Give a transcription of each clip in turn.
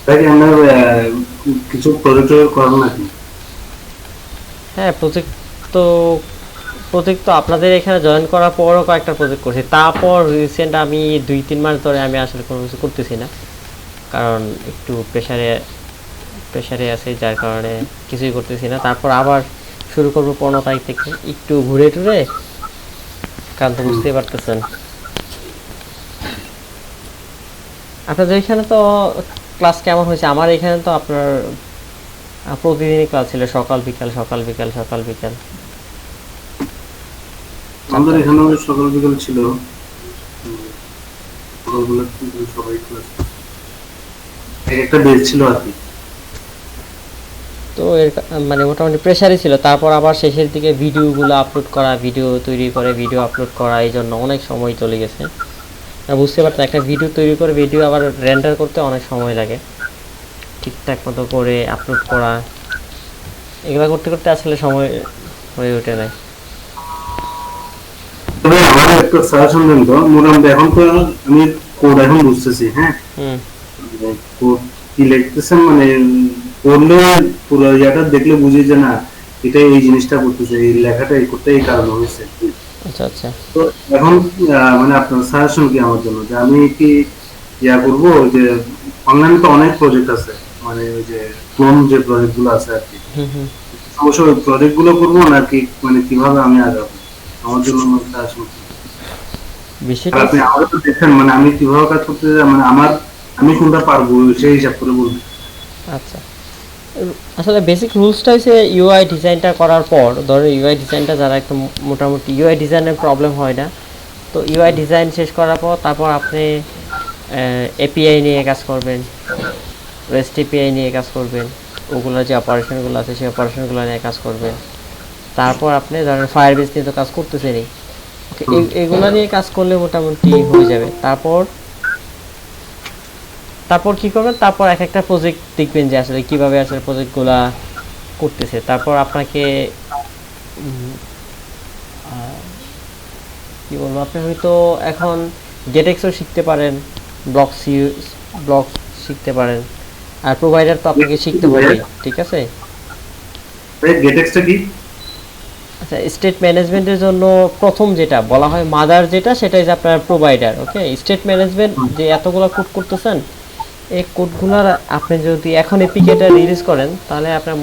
তাই আমরা কিছু প্রজেক্ট করার নাকি? হ্যাঁ, তো প্রজেক্ট তো আপনাদের এখানে জয়েন করার পরও কয়েকটা প্রজেক্ট করছি। তারপর রিসেন্ট আমি 2-3 মাস ধরে আমি আসলে কোনো কিছু করতেছি না, কারণ একটু প্রেশারে আছে, যার কারণে কিছুই করতেছি না। তারপর আবার শুরু করবো 15 তারিখ থেকে, একটু ঘুরে টুরে, কারণ তো হুম। বুঝতেই পারতেছেন। আপনাদের এখানে তো ক্লাস কেমন হয়েছে? আমার এখানে তো আপনার প্রতিদিনই ক্লাস ছিল, সকাল বিকাল সকাল বিকাল সকাল বিকাল আমাদের 4টা। এখানেও সকাল বিকাল ছিল। উম, সকালবেলা কিন্তু সবাই ক্লাস একটা বেচ ছিল আর কি। তো মানে মোটামুটি প্রেশারই ছিল। তারপর আবার শেষের দিকে ভিডিওগুলো আপলোড করা, ভিডিও তৈরি করে ভিডিও আপলোড করা, এই জন্য অনেক সময় চলে গেছে। বুঝতে পারতেন, একটা ভিডিও তৈরি করে ভিডিও আবার রেন্ডার করতে অনেক সময় লাগে, ঠিকঠাক মতো করে আপলোড করা, এগুলো করতে করতে আসলে সময় হয়ে ওঠে না। তবে আমার একটা সাজেশন দেন তো, মোটামুটি এখন তো আমি কোড এখন বুঝতেছি, হ্যাঁ। হুম। কোড কি লিখতেছেন মানে পড়লে পুরো ইয়াটা দেখলে বুঝি যে না, এটা এই জিনিসটা করতেছে, এই লেখাটা এই করতে এই কারণে হয়েছে। আচ্ছা, আচ্ছা। তো এখন মানে আপনার সাজেশন কি আমার জন্য, যে আমি কি ইয়া করব, ওই যে অনলাইনে তো অনেক প্রজেক্ট আছে, মানে ওই যে ক্লোন যে প্রজেক্ট গুলো আছে আর কি, হুম, হুম। অবশ্য ওই প্রজেক্ট গুলো করবো নাকি মানে কিভাবে আমি আগাবো, আমার জন্য মানে সাজেশন কি? আর বিষয়টা আপনি আমারও তো দেখেন মানে আমি কিভাবে কাজ করতে চাই, মানে আমার আমি কোনটা পারবো সেই হিসাব করে বলবেন। আচ্ছা, আসলে বেসিক রুলসটা হচ্ছে ইউআই ডিজাইনটা করার পর, ধরো ইউআই ডিজাইনটা যারা একটু মোটামুটি ইউআই ডিজাইনের প্রবলেম হয় না, তো ইউআই ডিজাইন শেষ করার পর তারপর আপনি এপিআই নিয়ে কাজ করবেন, রেস্ট এপিআই নিয়ে কাজ করবেন, ওগুলোর যে অপারেশনগুলো আছে সেই অপারেশনগুলো নিয়ে কাজ করবেন। তারপর আপনি ধরেন ফায়ারবেস নিয়ে তো কাজ করতেছেনই, ওকে, হুম। এগুলো নিয়ে কাজ করলে মোটামুটি হয়ে যাবে। তারপর তারপর কি করবেন, তারপর এক একটা প্রজেক্ট দেখবেন যে আসলে কিভাবে আসলে প্রজেক্টগুলা করতেছে। তারপর আপনাকে কি বলবো, আপনি হয়তো এখন গেটেক্সও শিখতে পারেন, ব্লক ব্লক শিখতে পারেন, আর প্রোভাইডার তো আপনাকে শিখতে হবেই, ঠিক আছে? গেটেক্সটা কি? আচ্ছা, স্টেট ম্যানেজমেন্টের জন্য প্রথম যেটা বলা হয় মাদার, যেটা সেটাই যে আপনার প্রোভাইডার। ওকে, স্টেট ম্যানেজমেন্ট হুম। যে এতগুলো কোড করতেছেন, এই কোডগুলার আপনি যদি এখন এপিকেটা রিলিজ করেন, তাহলে আপনার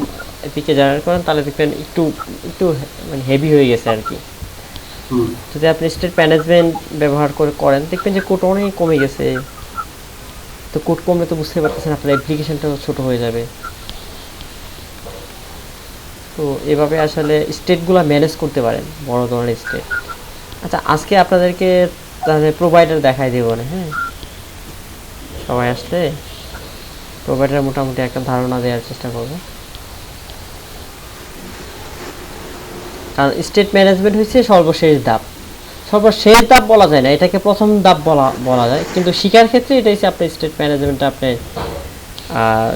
এপিকে জেনারেট করেন, তাহলে দেখবেন একটু একটু মানে হেভি হয়ে গেছে আর কি। হুম। যদি আপনি স্টেট ম্যানেজমেন্ট ব্যবহার করে করেন, দেখবেন যে কোড অনেক কমে গেছে। তো কোড কমলে তো বুঝতে পারতেছেন আপনার অ্যাপ্লিকেশনটাও ছোট হয়ে যাবে। তো এভাবে আসলে স্টেটগুলো ম্যানেজ করতে পারেন, বড় ধরনের স্টেট। আচ্ছা, আজকে আপনাদেরকে তাহলে প্রোভাইডার দেখাই দেবো না, হ্যাঁ? সবাই আসলে প্রোভাইডার মোটামুটি একটা ধারণা দেওয়ার চেষ্টা করবো। কারণ স্টেট ম্যানেজমেন্ট হচ্ছে সর্বশেষ ধাপ। সর্বশেষ ধাপ বলা যায় না, এটাকে প্রথম ধাপ বলা বলা যায়, কিন্তু শিকার ক্ষেত্রে এটা হচ্ছে আপনার স্টেট ম্যানেজমেন্টটা আপনি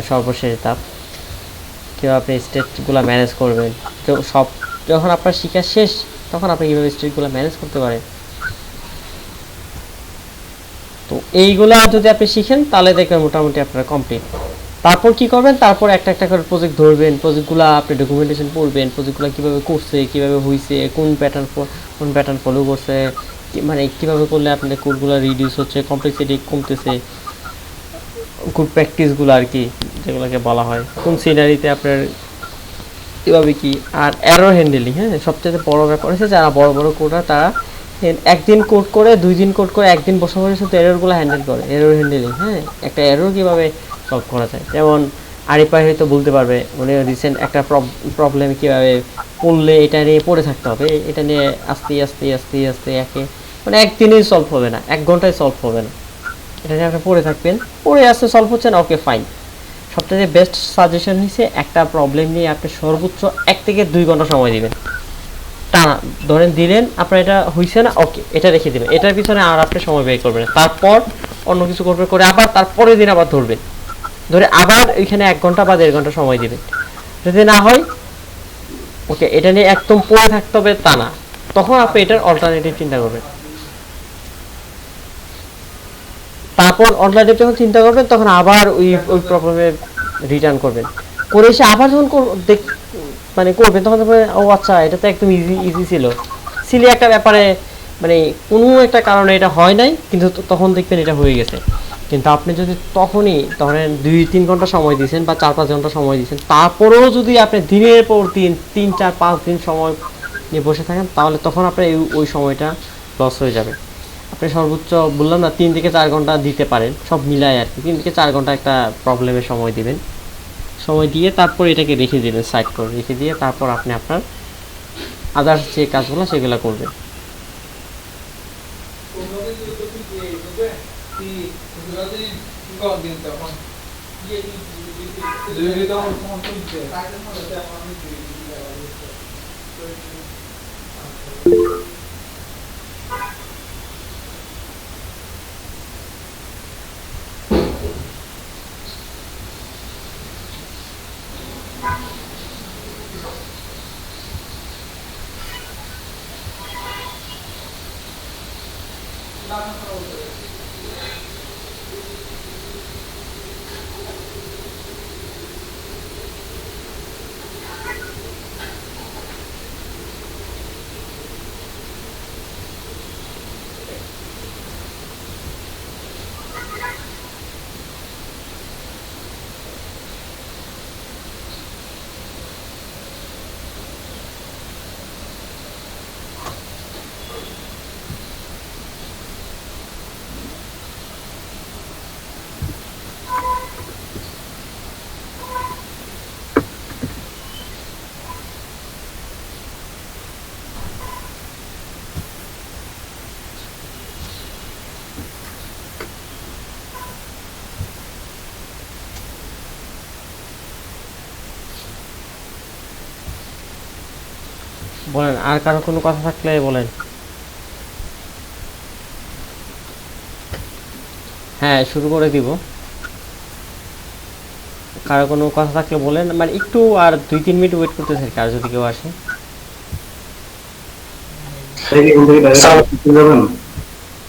সর্বশেষ ধাপ। কীভাবে আপনি স্টেটগুলো ম্যানেজ করবেন, তো সব যখন আপনার শিকার শেষ, তখন আপনি কীভাবে স্টেটগুলো ম্যানেজ করতে পারেন, তো এইগুলা যদি আপনি শিখেন তাহলে দেখবেন মোটামুটি আপনার কমপ্লিট। তারপর কি করবেন, তারপর একটা একটা করে প্রজেক্ট ধরবেন, প্রজেক্টগুলো আপনি ডকুমেন্টেশন পড়বেন, প্রজেক্টগুলো কীভাবে করছে, কীভাবে হয়েছে, কোন প্যাটার্ন ফলো করছে, মানে কীভাবে করলে আপনাদের কোডগুলো রিডিউস হচ্ছে, কমপ্লেক্সিটি কমতেছে, গুড প্র্যাকটিসগুলো আর কি, যেগুলোকে বলা হয়, কোন সিনারিতে আপনার কীভাবে কি। আর এরর হ্যান্ডেলিং, হ্যাঁ, সবচেয়ে বড় ব্যাপার হচ্ছে যারা বড় বড় কোডার, তারা একদিন কোড করে, 2 দিন কোড করে, একদিন বসে বসে শুধু এররগুলো হ্যান্ডেল করে, এরর হ্যান্ডেলিং, হ্যাঁ, একটা এরর কীভাবে সলভ করা যায়। যেমন আরিফাই হয়তো বলতে পারবে, উনি রিসেন্ট একটা প্রবলেম কীভাবে পড়লে এটা নিয়ে পড়ে থাকতে হবে, এটা নিয়ে আস্তে আস্তে আস্তে আস্তে মানে একদিনেই সলভ হবে না, 1 ঘন্টায় সলভ হবে না, এটা নিয়ে আপনি পড়ে থাকবেন, পড়ে আসতে সলভ হচ্ছে না, ওকে ফাইন। সবথেকে বেস্ট সাজেশন হচ্ছে একটা প্রবলেম নিয়ে আপনি সর্বোচ্চ 1 থেকে 2 ঘন্টা সময় দিবেন, টানা। ধরেন দিলেন আপনার এটা হয়েছে না, ওকে, এটা রেখে দিবেন, এটার পিছনে আর আপনি সময় ব্যয় করবেন না। তারপর অন্য কিছু করবে, করে আবার তারপরের দিন আবার ধরবেন, ধরে আবার এখানে 1 ঘন্টা বা 1.5 ঘন্টা সময় দিবেন। যদি না হয়, ওকে, এটা নিয়ে একদম পড়ে থাকতে হবে তা না, তখন আপনি এটার অল্টারনেটিভ চিন্তা করবেন। তারপর অনলাইনে যখন চিন্তা করবেন তখন আবার ওই প্রবলেমে রিটার্ন করবেন, করে এসে আবার যখন মানে করবেন তখন দেখবেন ও আচ্ছা এটা তো একদম ইজি ইজি ছিল, সিলি একটা ব্যাপারে মানে কোনো একটা কারণে এটা হয় নাই, কিন্তু তখন দেখবেন এটা হয়ে গেছে। কিন্তু আপনি যদি তখনই ধরেন 2-3 ঘন্টা সময় দিয়েছেন বা 4-5 ঘন্টা সময় দিয়েছেন, তারপরেও যদি আপনি দিনের পর দিন 3-4-5 দিন সময় নিয়ে বসে থাকেন, তাহলে তখন আপনার ওই সময়টা লস হয়ে যাবে। আপনি সর্বোচ্চ বললাম না 3 থেকে 4 ঘন্টা দিতে পারেন, সব মিলায় আর কি 3 থেকে 4 ঘন্টা একটা প্রবলেমের সময় দিবেন, সময় দিয়ে তারপর এটাকে রেখে দিবেন, সাইড করে রেখে দিয়ে তারপর আপনি আপনার আদার্স যে কাজগুলো সেগুলো করবেন। বলেন, আর কারো কোনো কথা থাকলে বলেন। হ্যাঁ, শুরু করে দিব। কারো কোনো কথা থাকলে বলেন, মানে একটু আর 2-3 মিনিট ওয়েট করতেছে আর যদি কেউ আসে।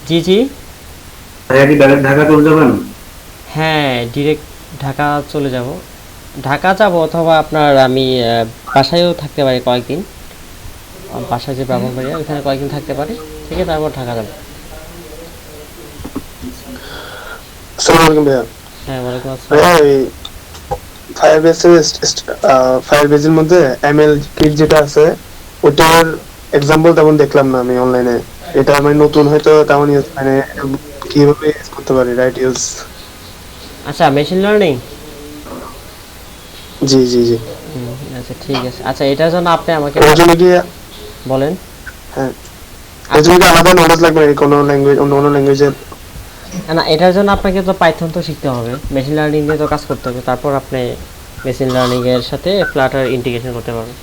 জি জি, ঢাকা চলে যাবেন? হ্যাঁ ডিরেক্ট ঢাকা চলে যাব, ঢাকা যাব অথবা আপনার আমি বাসায়ও থাকতে পারি কয়েকদিন, বাসায় যে ব্রাহ্মণবাড়িয়া ওইখানে কয়েকদিন থাকতে পারি, ঠিক আছে তারপর ঢাকা যাব। আসসালামু আলাইকুম ভাইয়া। হ্যাঁ ওয়ালাইকুম আসসালাম। ভাইয়া ওই ফায়ারবেজের মধ্যে এমএল কিট যেটা আছে ওটার এক্সাম্পল তেমন দেখলাম না আমি অনলাইনে। এটা মানে নতুন হয়তো তেমন মানে কিভাবে ইউজ করতে পারি, রাইট ইউজ? আচ্ছা মেশিন লার্নিং, জি জি জি। আচ্ছা ঠিক আছে। আচ্ছা এটার জন্য আপনি আমাকে এর জন্য কি, বলেন। হ্যাঁ এর জন্য কি আলাদা নলেজ লাগবে নাকি কোনো ল্যাঙ্গুয়েজ, অন্য কোনো ল্যাঙ্গুয়েজের? না এটার জন্য আপনাকে তো পাইথন তো শিখতে হবে, মেশিন লার্নিং নিয়ে তো কাজ করতে হবে, তারপর আপনি মেশিন লার্নিং এর সাথে ফ্লাটার ইন্টিগ্রেশন করতে পারবেন।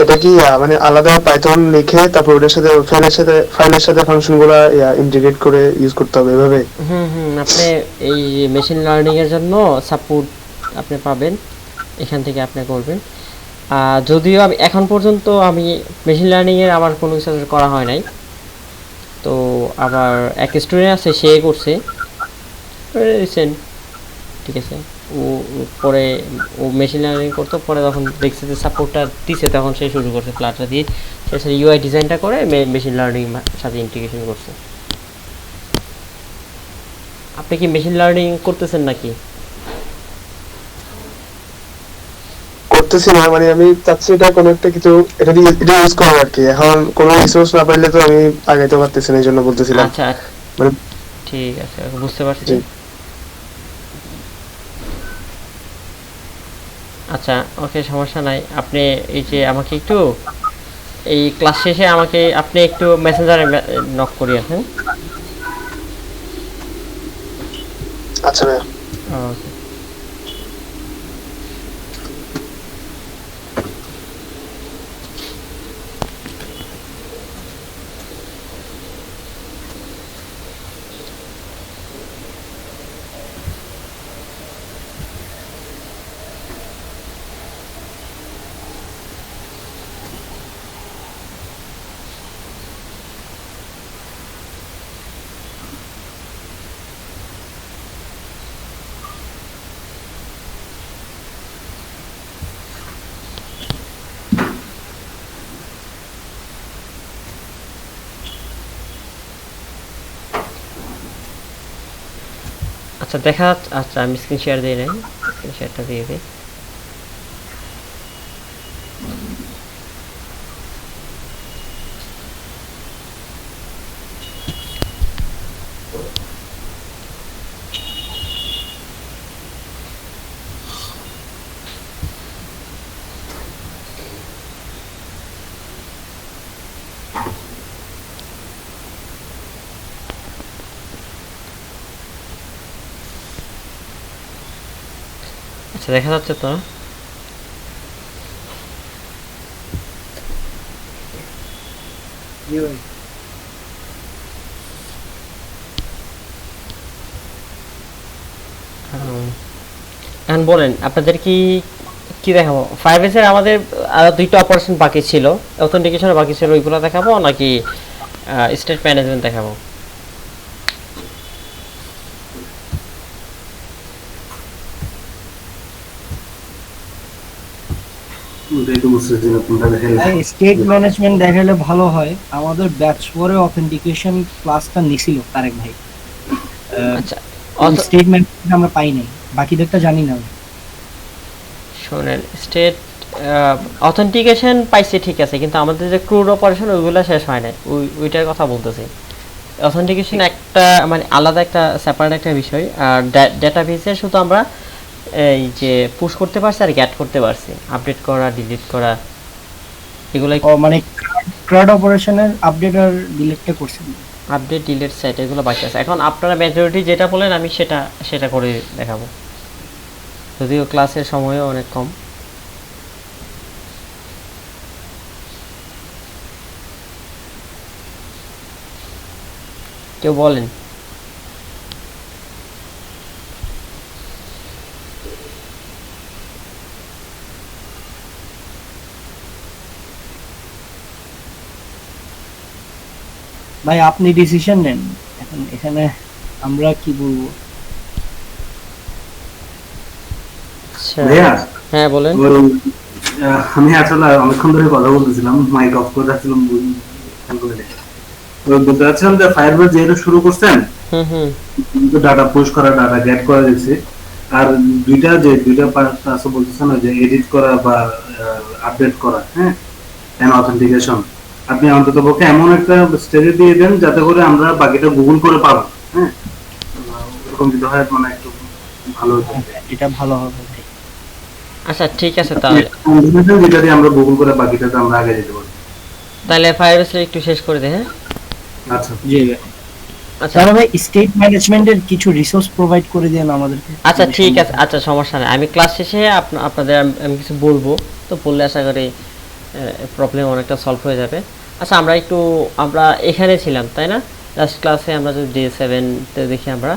এটা কি মানে আলাদা পাইথন লিখে তারপর ওটার সাথে ফাইলের সাথে ফাংশনগুলো ইন্টিগ্রেট করে ইউজ করতে হবে এভাবে? আপনি এই মেশিন লার্নিং এর জন্য সাপোর্ট আপনি পাবেন, এখান থেকে আপনি করবেন। যদিও আমি এখন পর্যন্ত আমি মেশিন লার্নিং এর আমার কোনো কিছু করা হয় নাই, তো আবার এক স্টুডেন্ট আছে সে করছে রিসেন্ট, ঠিক আছে। ও পরে ও মেশিন লার্নিং করতো, পরে যখন দেখছে যে সাপোর্টটা দিছে তখন সে শুরু করছে ফ্লাটার দিয়ে, সে ইউআই ডিজাইনটা করে মেশিন লার্নিং সাথে ইন্টিগ্রেশন করছে। আপনি কি মেশিন লার্নিং করতেছেন নাকি? করতেছি না, মানে আমি চাচ্ছি এটা কোনো একটা কিছু এটা দিয়ে এটা ইউজ করার আর কি। এখন কোনো রিসোর্স না পাইলে তো আমি আগাইতে পারতেছি না, এই জন্য বলতেছিলাম। আচ্ছা মানে ঠিক আছে, বুঝতে পারছি। জি। আচ্ছা ওকে, সমস্যা নাই। আপনি এই যে আমাকে একটু এই ক্লাস শেষে আমাকে আপনি একটু মেসেঞ্জারে নক করিয়েছেন। আচ্ছা ভাইয়া। ওকে। আচ্ছা দেখা আচ্ছা আমি স্ক্রিন শেয়ার দিয়ে নেই, স্ক্রিন শেয়ারটা দিয়ে দিই। আচ্ছা দেখা যাচ্ছে তো? এখন বলেন আপনাদের কি কি দেখাবো? 5S এর আমাদের আরো দুইটা অপারেশন বাকি ছিল, অথেন্টিকেশন বাকি ছিল, ওইগুলো দেখাবো নাকি স্টেট ম্যানেজমেন্ট দেখাবো? ওটাই তো বুঝতেছি না কোনটা দেখাইলে। স্টেট ম্যানেজমেন্ট দেখালে ভালো হয়। আমাদের ব্যাচ পরে অথেন্টিকেশন ক্লাসটা নিছিল তারেক ভাই। আচ্ছা স্টেট ম্যানেজমেন্ট আমরা পাই নাই, বাকিদেরটা জানি না। শোনেন, স্টেট অথেন্টিকেশন পাইছে ঠিক আছে, কিন্তু আমাদের যে ক্রুড অপারেশন ওইগুলো শেষ হয় নাই, ওইটার কথা বলতেছি। অথেন্টিকেশন একটা মানে আলাদা একটা সেপারেট একটা বিষয়, আর ডেটাবেসে শুধু আমরা এই যে পুশ করতে পারছি আর গ্যাট করতে পারছি, আপডেট করা ডিলিট করা এগুলাই। ও মানে ক্রাড অপারেশনের আপডেট আর ডিলিটটা করছি। আপডেট ডিলিট সাইট এগুলো বাকি আছে। এখন আপনারা মেজরিটি যেটা বলেন আমি সেটা সেটা করে দেখাবো, যদিও ক্লাসের সময়ও অনেক কম। কেউ বলেন। ভাই আপনি ডিসিশন নেন এখন, এখানে আমরা কি বলবো? আচ্ছা ভাইয়া হ্যাঁ বলেন। আমি আসলে অনেকক্ষণ ধরে কথা বলতেছিলাম, মাইক অফ করে রাখছিলাম, বলতে চাচ্ছিলাম যে ফায়ারবেস যেহেতু শুরু করছেন, হুম হুম ডাটা পুশ করা ডাটা গেট করা গেছে, আর দুইটা পার্ট আছে বলতেছেন যে এডিট করা বা আপডেট করা, হ্যাঁ, এন্ড অথেন্টিকেশন। আপনি অন্তত পক্ষে এমন একটা স্টেজে দিয়ে দেন যাতে করে আমরা বাকিটা গুগল করে পাবো, হ্যাঁ, এরকম যদি হয় মানে একটু ভালো হতো। এটা ভালো হবে ভাই। আচ্ছা ঠিক আছে, তাহলে যেটা দিয়ে আমরা গুগল করে বাকিটাতে আমরা আগে যেতে পারি। তাহলে ফায়ারবেসটা একটু শেষ করে দে। হ্যাঁ আচ্ছা জি ভাই। আচ্ছা তাহলে ভাই স্টেট ম্যানেজমেন্টের কিছু রিসোর্স প্রোভাইড করে দেন আমাদেরকে। আচ্ছা ঠিক আছে, আচ্ছা সমস্যা নেই, আমি ক্লাস শেষে আপনাদের আমি কিছু বলবো, তো বললে আশা করি প্রবলেম অনেকটা সলভ হয়ে যাবে। আচ্ছা আমরা এখানে ছিলাম তাই না? লাস্ট ক্লাসে আমরা যদি ডে7তে দেখি আমরা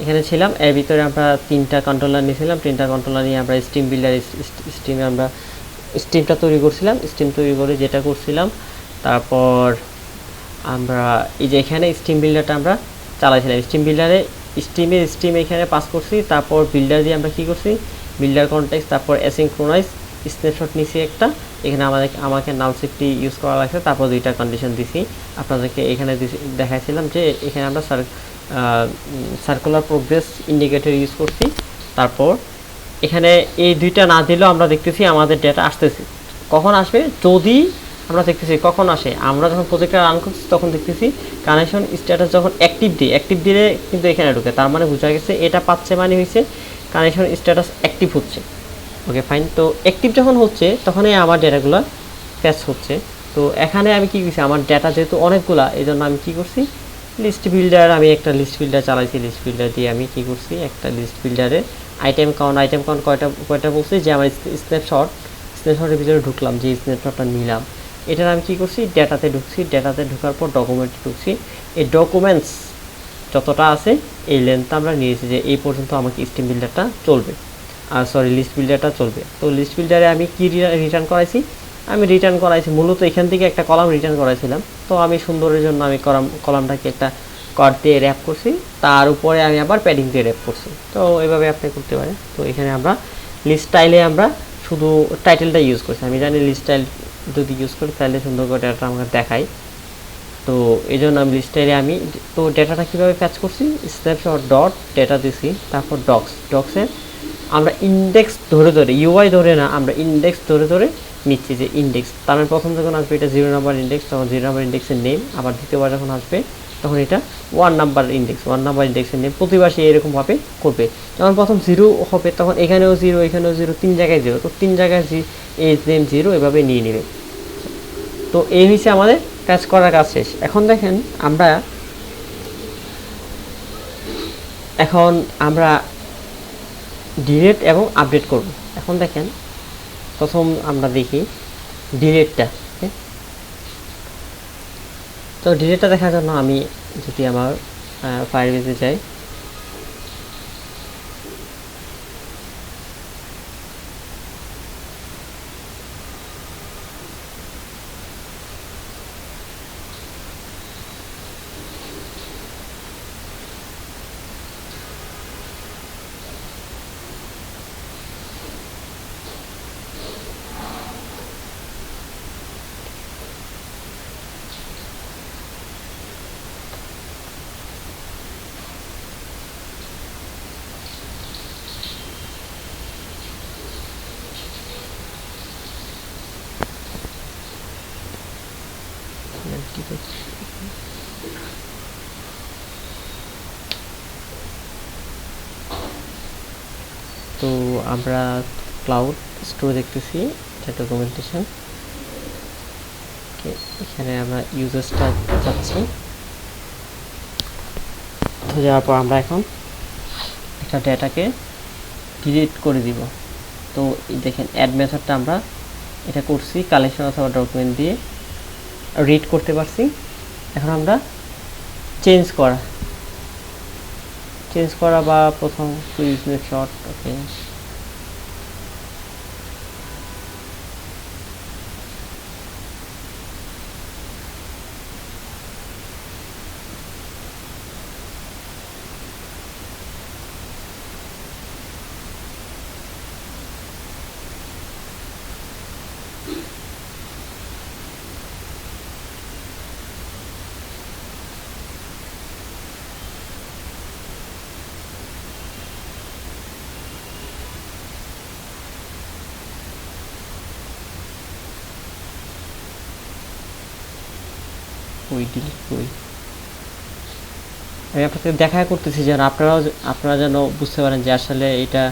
এখানে ছিলাম, এর ভিতরে আমরা 3টা কন্ট্রোলার নিয়েছিলাম, 3টা কন্ট্রোলার নিয়ে আমরা স্টিম বিল্ডার স্টিমে আমরা স্টিমটা তৈরি করছিলাম। স্টিম তৈরি করে যেটা করছিলাম, তারপর আমরা এই যে এখানে স্টিম বিল্ডারটা আমরা চালাইছিলাম। স্টিম এখানে পাস করছি, তারপর বিল্ডার দিয়ে আমরা কি করছি, বিল্ডার কনটেক্সট, তারপর অ্যাসিনক্রোনাইজ স্ন্যাপশট নিছি একটা, এখানে আমাকে নাল সেফটি ইউজ করা লাগছে, তারপর দুইটা কন্ডিশন দিছি আপনাদেরকে এখানে দেখাইছিলাম যে এখানে আমরা সার্কুলার প্রোগ্রেস ইন্ডিকেটর ইউজ করছি। তারপর এখানে এই দুইটা না দিলেও আমরা দেখতেছি আমাদের ডেটা আসতেছে, কখন আসবে যদি আমরা দেখতেছি কখন আসে, আমরা যখন প্রজেক্টটা রান করছি তখন দেখতেছি কানেকশন স্ট্যাটাস যখন অ্যাক্টিভ দিলে কিন্তু এখানে ঢুকে, তার মানে বোঝা গেছে এটা পাচ্ছে মানে হয়েছে কানেকশন স্ট্যাটাস অ্যাক্টিভ হচ্ছে। ওকে ফাইন, তো অ্যাক্টিভ যখন হচ্ছে তখনই আমার ডেটাগুলো ফ্যাচ হচ্ছে। তো এখানে আমি কি করছি, আমার ডেটা যেহেতু অনেকগুলা, এই জন্য আমি কী করছি, আমি একটা লিস্ট বিল্ডার চালাইছি। লিস্ট বিল্ডার দিয়ে আমি কী করছি, একটা লিস্ট বিল্ডারে আইটেম কাউন্ট কয়টা বলছি যে আমার স্ন্যাপশটের ভিতরে ঢুকলাম, যে স্ন্যাপশটটা নিলাম, এটার আমি কী করছি, ডেটাতে ঢুকছি। ডেটাতে ঢোকার পর ডকুমেন্টে ঢুকছি। এই ডকুমেন্টস যতটা আছে এই লেন্থটা আমরা নিয়েছি যে এই পর্যন্ত আমাকে স্টিম বিল্ডারটা চলবে, লিস্ট বিল্ডারটা চলবে। তো লিস্ট বিল্ডারে আমি কি রিটার্ন করাইছি, মূলত এখান থেকে একটা কলাম রিটার্ন করাইছিলাম। তো আমি সুন্দরের জন্য আমি কলামটাকে একটা কট দিয়ে র্যাপ করছি, তার উপরে আমি আবার প্যাডিং দিয়ে র্যাপ করছি। তো এইভাবে আপনি করতে পারেন। তো এখানে আমরা লিস্ট স্টাইলে আমরা শুধু টাইটেলটা ইউজ করছি। আমি জানি লিস্ট স্টাইল যদি ইউজ করি তাহলে সুন্দর করে এটা আমাকে দেখাই। তো এই জন্য আমি লিস্টারে আমি তো ডেটাটা কীভাবে ফ্যাচ করছি, স্ন্যাপশট ডট ডেটা দিছি, তারপর ডক্সে আমরা ইন্ডেক্স ধরে ধরে ইউআই ধরে না, আমরা ইন্ডেক্স ধরে ধরে নিচ্ছি যে ইন্ডেক্স। তার মানে প্রথম যখন আসবে এটা 0 নাম্বার ইন্ডেক্স, তখন 0 নাম্বার ইন্ডেক্সের নেম, আবার দ্বিতীয়বার যখন আসবে তখন এটা 1 নাম্বার ইন্ডেক্সের নেম। প্রতিবার সে এরকমভাবে করবে। যখন প্রথম 0 হবে তখন এখানেও 0, এখানেও 0, 3 জায়গায় 0, তো 3 জায়গায় এজ নেম 0 এভাবে নিয়ে নেবে। তো এই হচ্ছে আমাদের কাজ করার কাজ শেষ। এখন দেখেন আমরা ডিলিট এবং আপডেট করব। এখন দেখেন প্রথম আমরা দেখি ডিলিটটা। তো ডিলিটটা দেখার জন্য আমি যদি আমার ফায়ারবেজে যাই, তো আমরা ক্লাউড স্টোর দেখতেছি, এটা ডকুমেন্টেশন। এখানে আমরা ইউজার্সটা যাচ্ছি, তো যাওয়ার পর আমরা এখন একটা ডেটাকে ডিলিট করে দিব। তো দেখেন অ্যাড মেথডটা আমরা এটা করছি কালেকশন অথবা ডকুমেন্ট দিয়ে রিড করতে পারছি। এখন আমরা চেঞ্জ করা বা প্রথম কুইক স্ন্যাপশট, ওকে আমি আপনাদের দেখা করতেছি যেন আপনারা যেন বুঝতে পারেন যে আসলে এটা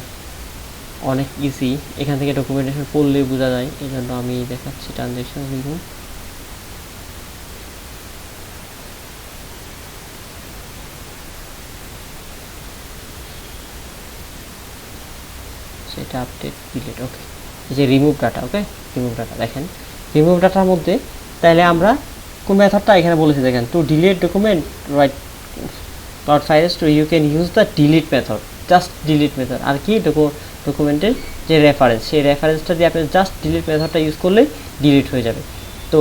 অনেক ইজি। এখান থেকে ডকুমেন্টেশন পড়লেই বোঝা যায়, এই জন্য আমি দেখাচ্ছি ট্রানজ্যাকশন রিভিউ। সেটা আপডেট ডিলিট, ওকে এই যে remove data, okay remove data. দেখেন রিমুভ ডাটার মধ্যে তাহলে আমরা কোন মেথডটা এখানে বলেছি দেখেন, to delete document right cloud files to you can use the delete method, just delete method. আর কি ডকুমেন্টের যে রেফারেন্স, সেই রেফারেন্সটা দিয়ে আপনি জাস্ট ডিলিট মেথডটা ইউজ করলে ডিলিট হয়ে যাবে। তো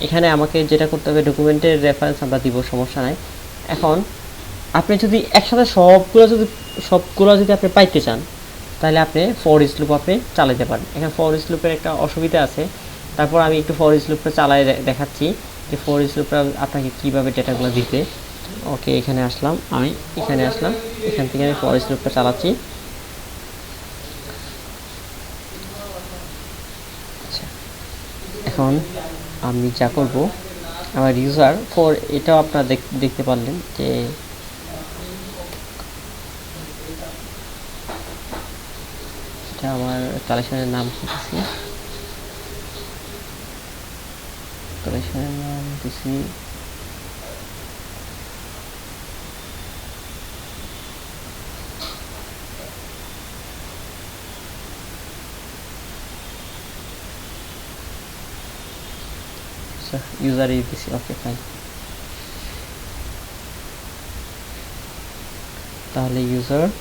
এখানে আমাকে যেটা করতে হবে, ডকুমেন্টের রেফারেন্স আমরা দিব, সমস্যা নাই। এখন আপনি যদি একসাথে সবগুলো যদি আপনি পাইতে চান, তাহলে আপনি ফর ইচ লুপ আপনি চালাতে পারেন। এখানে ফর ইচ লুপের একটা অসুবিধা আছে, তারপর আমি একটু ফর ইচ লুপটা চালায় দেখাচ্ছি যে ফর ইচ লুপটা আপনাকে কীভাবে ডেটাগুলো দিতে। ওকে এখানে আসলাম, এখান থেকে আমি ফর ইচ লুপটা চালাচ্ছি। আচ্ছা, এখন আমি যা করব, আমার ইউজার ফর, এটাও আপনারা দেখতে পারলেন যে এটা আমার কালেকশনের নাম দিচ্ছি, ইউজার দিচ্ছি, ওকে ফাইন। তাহলে ইউজার্স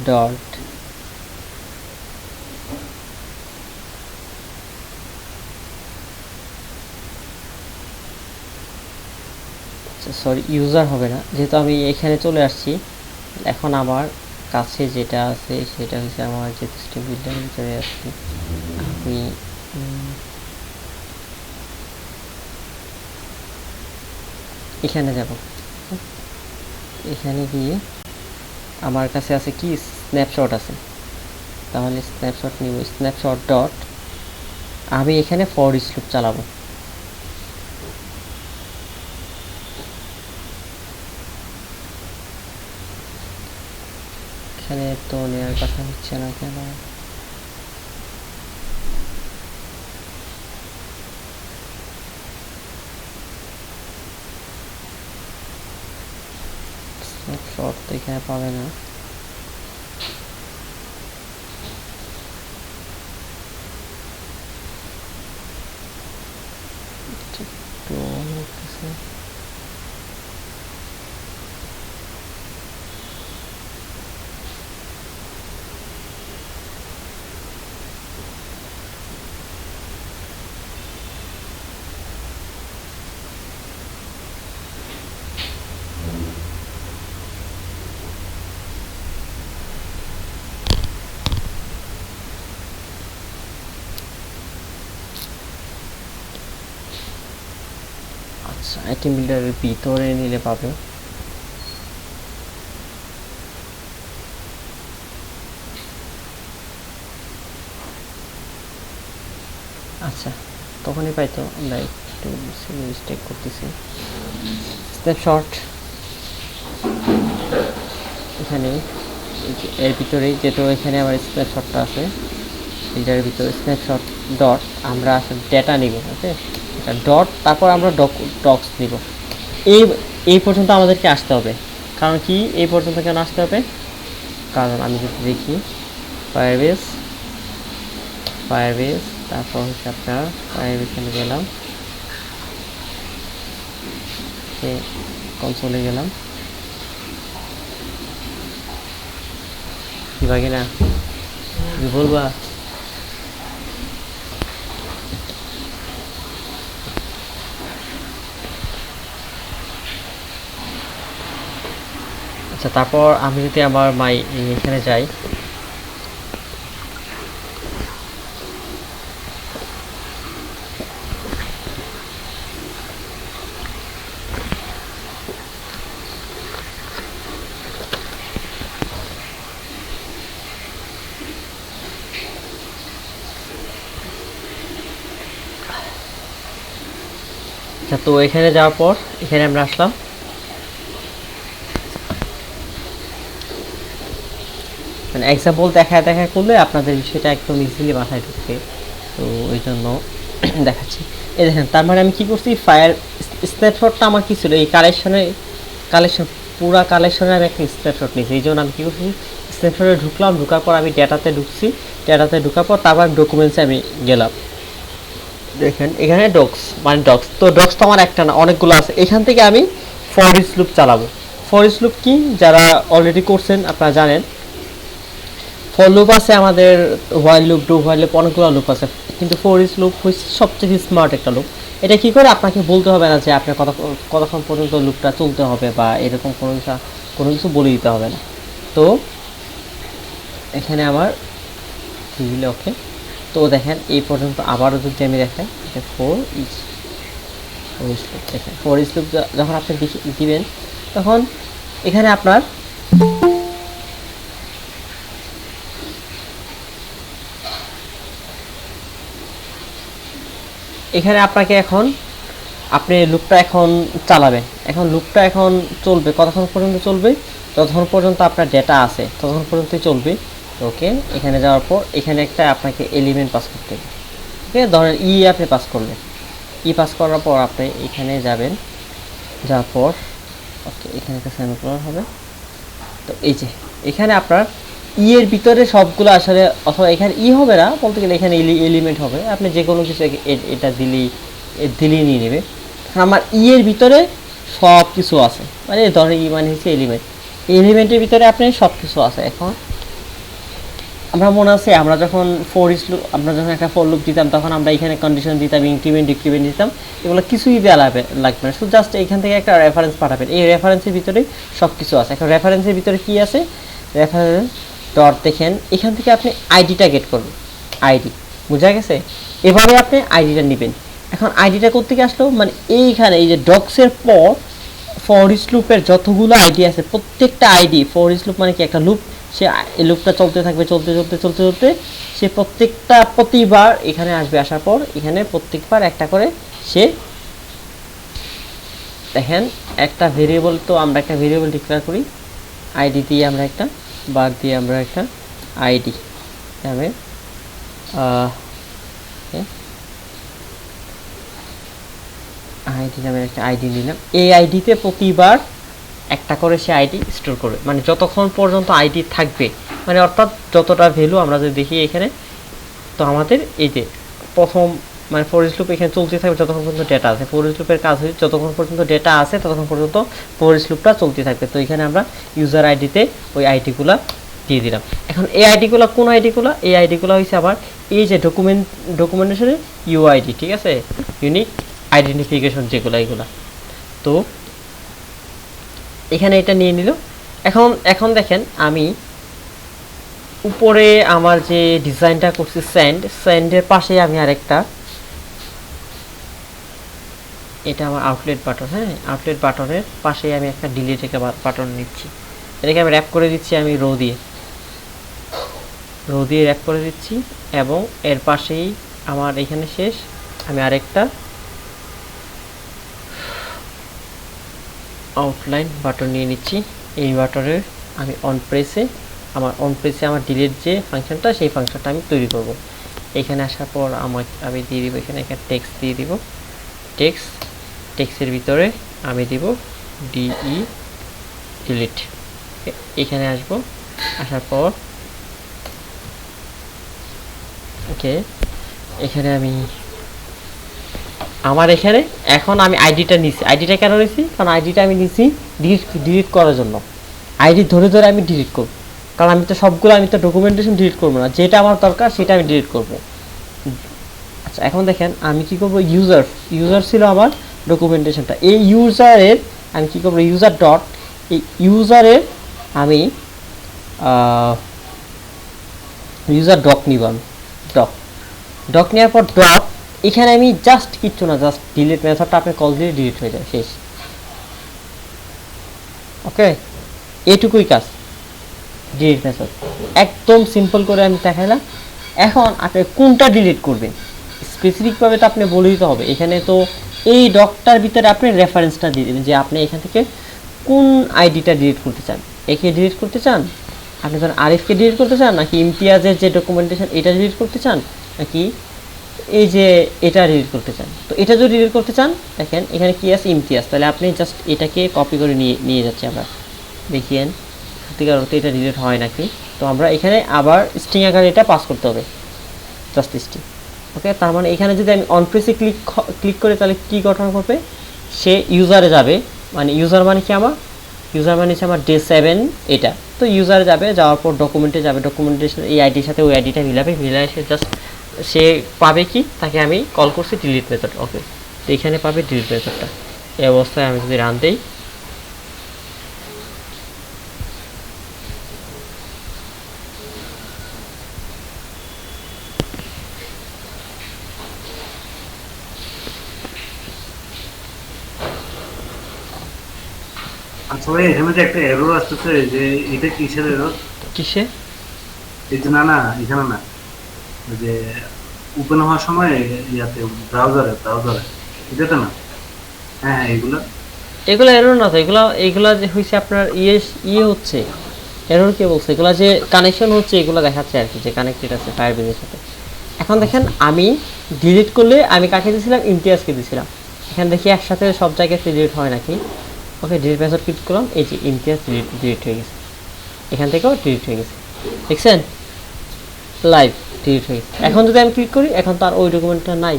ডট সরি ইউজার হবে না, যেহেতু আমি এখানে চলে আসছি। এখন আমার কাছে যেটা আছে সেটা হচ্ছে আমার যে সিস্টেম বিল্ডারের ভিতরে আছে। আমি এখানে যাব, এখানে গিয়ে আমার কাছে আছে কি স্ন্যাপশট আছে, তাহলে স্ন্যাপশট নিব, স্ন্যাপশট ডট আমি এখানে ফর ইচ লুপ চালাবো। এখানে তো নেওয়ার কথা হচ্ছে না কেন? স্ন্যাপশট তো এখানে পাবে না। একটু হচ্ছে। আচ্ছা, আইটেম বিল্ডারের ভিতরে নিলে পাবে। আচ্ছা, তখনই পাইতো। আমরা একটু মিস্টেক করতেছি। স্ন্যাপশট এখানে এর ভিতরেই, যেহেতু এখানে আমার স্ন্যাপশটটা আছে বিল্ডারের ভিতরে, স্ন্যাপশট ডট আমরা আসলে ডেটা নিব। ওকে, এটা ডট, তারপর আমরা ডক্স নিব। এই এই পর্যন্ত আমাদেরকে আসতে হবে। কারণ কি এই পর্যন্ত কেন আসতে হবে? কারণ আমি যদি দেখি ফায়ারবেস, তারপর হচ্ছে আপনার ফায়ারবেসে গেলাম, কনসোলে গেলাম, বাকি না বলবা। আচ্ছা, তারপর আমি যদি আমার এখানে যাই, আচ্ছা, তো এখানে যাওয়ার পর এখানে আমরা আসলাম। মানে এক্সাম্পল দেখা করলে আপনাদের বিষয়টা একদম ইজিলি মাথায় ঢুকবে, তো ওই জন্য দেখাচ্ছি। এই দেখেন, তার মানে আমি কি করছি, ফায়ার স্ন্যাপশটটা আমার কি ছিল, এই কালেকশন পুরা কালেকশনে আমি একটা স্ন্যাপশট নিয়েছি। এই জন্য আমি কী করছি, স্ন্যাপশটে ঢুকলাম, ঢুকার পর আমি ডেটাতে ঢুকার পর তারপর ডকুমেন্টসে আমি গেলাম। দেখেন এখানে ডক্স, মানে ডক্স, তো ডক্স তো আমার একটা না, অনেকগুলো আছে। এখান থেকে আমি ফর ইচ লুপ চালাবো। ফর ইচ লুপ কি, যারা অলরেডি করছেন আপনারা জানেন। ফর লুপ আছে আমাদের, while loop, do while loop, অনেকগুলো লুপ আছে, কিন্তু ফর ইচ লুপ হচ্ছে সবচেয়ে স্মার্ট একটা লুপ। এটা কি করে, আপনাকে বলতে হবে না যে আপনার কতক্ষণ পর্যন্ত লুপটা চলতে হবে বা এরকম কোনো কিছু বলে দিতে হবে না। তো এখানে আমার দিলে ওকে। তো দেখেন এই পর্যন্ত আবারও যদি আমি দেখাই, এটা ফর ইচ লুপ। দেখেন ফর ইচ লুপ যখন আপনি দিবেন, তখন এখানে আপনার আপনাকে এখন আপনি লুপটা এখন চালাবেন। এখন লুপটা এখন চলবে, কতক্ষণ পর্যন্ত চলবে, যতক্ষণ পর্যন্ত আপনার ডেটা আছে ততক্ষণ পর্যন্তই চলবে। ওকে, এখানে যাওয়ার পর এখানে একটা আপনাকে এলিমেন্ট পাস করতে হবে। ওকে, ধরেন আপনি পাস করলেন, পাস করার পর আপনি এখানে যাবেন, যাওয়ার পর ওকে এখানে একটা সেমিকোলন হবে। তো এই যে এখানে আপনার এর ভিতরে সবগুলো আসলে, অথবা এখানে হবে না বলতে গেলে, এখানে এলিমেন্ট হবে। আপনি যে কোনো কিছু এটা দিলেই নিয়ে নেবে। আমার এর ভিতরে সব কিছু আছে, মানে ধরেন মানে হচ্ছে এলিমেন্টের ভিতরে আপনি সব কিছু আছে। এখন আমরা মনে আছে আমরা যখন আমরা যখন একটা ফর লুপ দিতাম, তখন আমরা এখানে কন্ডিশন দিতাম, ইনক্রিমেন্ট ডিক্রিমেন্ট দিতাম, এগুলো কিছুই দেওয়া লাগবে না, শুধু জাস্ট এখান থেকে একটা রেফারেন্স পাঠাবেন। এই রেফারেন্সের ভিতরেই সব কিছু আছে। এখন রেফারেন্সের ভিতরে কি আছে, রেফারেন্স ডট দেখেন এখান থেকে আপনি আইডিটা গেট করবেন, আইডি বোঝা গেছে। এভাবে আপনি আইডিটা নেবেন। এখন আইডিটা কোত্থেকে আসলো, মানে এইখানে এই যে ডক্সের পর ফর ইচ লুপের যতগুলো আইডি আছে প্রত্যেকটা আইডি, ফর ইচ লুপ মানে কি একটা লুপ, সে এই লুপটা চলতে থাকবে, চলতে চলতে চলতে চলতে সে প্রতিবার এখানে আসবে, আসার পর এখানে প্রত্যেকবার একটা করে সে দেখেন একটা ভেরিয়েবল, তো আমরা একটা ভেরিয়েবল ডিক্লেয়ার করি আইডি দিয়ে, আমরা একটা বার দিয়ে আমরা একটা আইডি নামে আইডি নামের একটা আইডি নিলাম। এই আইডিতে প্রতিবার একটা করে সে আইডি স্টোর করবে, মানে যতক্ষণ পর্যন্ত আইডি থাকবে, মানে অর্থাৎ যতটা ভ্যালু আমরা যদি দেখি এখানে, তো আমাদের এই যে প্রথম মানে ফর ইচ লুপ এখানে চলতে থাকবে যতক্ষণ পর্যন্ত ডেটা আছে। ফর ইচ লুপের কাজ হচ্ছে যতক্ষণ পর্যন্ত ডেটা আছে ততক্ষণ পর্যন্ত ফর ইচ লুপটা চলতে থাকবে। তো এখানে আমরা ইউজার আইডিতে ওই আইডিগুলো দিয়ে দিলাম। এখন এই আইডিগুলো কোন আইডিগুলো, এই আইডিগুলো হচ্ছে আবার এই যে ডকুমেন্টেশনে ইউআইডি, ঠিক আছে, ইউনিক আইডেন্টিফিকেশন যেগুলো, এইগুলা। তো এখানে এটা নিয়ে নিল। এখন দেখেন আমি উপরে আমার যে ডিজাইনটা করছি স্যান্ডের পাশে আমি আরেকটা, এটা আমার আউটলেট বাটন, হ্যাঁ আউটলেট বাটনের পাশে আমি একটা ডিলিট একটা বাটন নিচ্ছি, এটাকে আমি র্যাপ করে দিচ্ছি, আমি রো দিয়ে র্যাপ করে দিচ্ছি। এবং এর পাশেই আমার এখানে শেষ, আমি আরেকটা আউটলাইন বাটন নিয়ে নিচ্ছি। এই বাটনের আমি অন প্রেসে আমার ডিলিট যে ফাংশনটা, সেই ফাংশনটা আমি তৈরি করব। এখানে আসার পর আমি দিয়ে দিব এখানে একটা টেক্সট দিয়ে দিব, টেক্সটের ভিতরে আমি দিব ডিলিট। এখানে আসবো, আসার পর ওকে এখানে আমার এখানে এখন আমি আইডিটা নিছি। আইডিটা কেন নিছি, কারণ আইডিটা আমি নিছি ডিলিট করার জন্য। আইডি ধরে ধরে আমি ডিলিট করব, কারণ আমি তো ডকুমেন্টেশন ডিলিট করবো না, যেটা আমার দরকার সেটা আমি ডিলিট করব। আচ্ছা এখন দেখেন আমি কি করব, ইউজার ছিল আমার ডকুমেন্টেশনটা, এই ইউজারের আমি কি করব, ইউজার ডট, এই ইউজারের আমি ইউজার ডক নিব, আমি ডক নেওয়ার পর ডট, এখানে আমি জাস্ট কিচ্ছু না, জাস্ট ডিলিট মেথডটা আপনি কল দিয়ে ডিলিট হয়ে যায়, শেষ। ওকে, এইটুকুই কাজ, ডিলিট মেথড একদম সিম্পল করে আমি দেখাইলাম। এখন আপনি কোনটা ডিলিট করবেন স্পেসিফিকভাবে তো আপনি বলে দিতে হবে। এখানে তো এই ডকটার ভিতরে আপনি রেফারেন্সটা দিয়ে দেবেন যে আপনি এখান থেকে কোন আইডিটা ডিলিট করতে চান। একে ডিলিট করতে চান, আপনি ধরেন আরিফকে ডিলিট করতে চান, নাকি ইমতিয়াজের যে ডকুমেন্টেশন এটা ডিলিট করতে চান, নাকি এই যে এটা ডিলিট করতে চান। তো এটা যদি ডিলিট করতে চান, দেখেন এখানে কি আছে, ইমতিয়াজ, তাহলে আপনি জাস্ট এটাকে কপি করে নিয়ে যাচ্ছি আমরা, দেখিয়েন সত্যিকার অর্থে এটা ডিলিট হয় নাকি। তো আমরা এখানে আবার স্ট্রিং আকারে এটা পাস করতে হবে, জাস্ট স্ট্রিং। ওকে, তার মানে এখানে যদি আমি অন প্রেসে ক্লিক করে তাহলে কি গঠন করবে, সে ইউজারে যাবে, মানে ইউজার মানে কি আমার ইউজার মানে হচ্ছে আমার ডে 7 এটা। তো ইউজারে যাবে, যাওয়ার পর ডকুমেন্টে যাবে, ডকুমেন্টেশন এই আইডির সাথে ওই আইডিটা মিলাবে, সে জাস্ট সে পাবে কি, তাকে আমি কল করছি ডিলিট মেথড। ওকে, তো এখানে পাবে ডিলিট মেথডটা। এই অবস্থায় আমি যদি রান দেই, আচ্ছা ভাই, এখানে যে একটা এরর আসতেছে, যে এটা কিসের এরর? কিসে? এই যে না এখানে না, ওই যে ওপেন হওয়ার সময় ইয়াতে ব্রাউজারে এটাতে না, হ্যাঁ এগুলো এরর না, তো এগুলা যে হয়েছে আপনার ইয়ে হচ্ছে এরর, কে বলছে এগুলা যে কানেকশন হচ্ছে, এগুলো দেখাচ্ছে আর কি যে কানেক্টেড আছে ফায়ারবেজের সাথে। এখন দেখেন আমি ডিলিট করলে আমি কাকে দিয়েছিলাম, ইমতিয়াজকে দিয়েছিলাম। এখানে দেখি একসাথে সব জায়গায় ডিলিট হয় নাকি। ওকে, ডিলিট মেথড ক্লিক করলাম, এই যে ইমতিয়াজ ডিলিট হয়ে গেছে, এখান থেকেও ডিলিট হয়ে গেছে, দেখছেন লাইভ ডিলিট হয়ে গেছে। এখন যদি আমি ক্লিক করি, এখন তার ওই ডকুমেন্টটা নাই,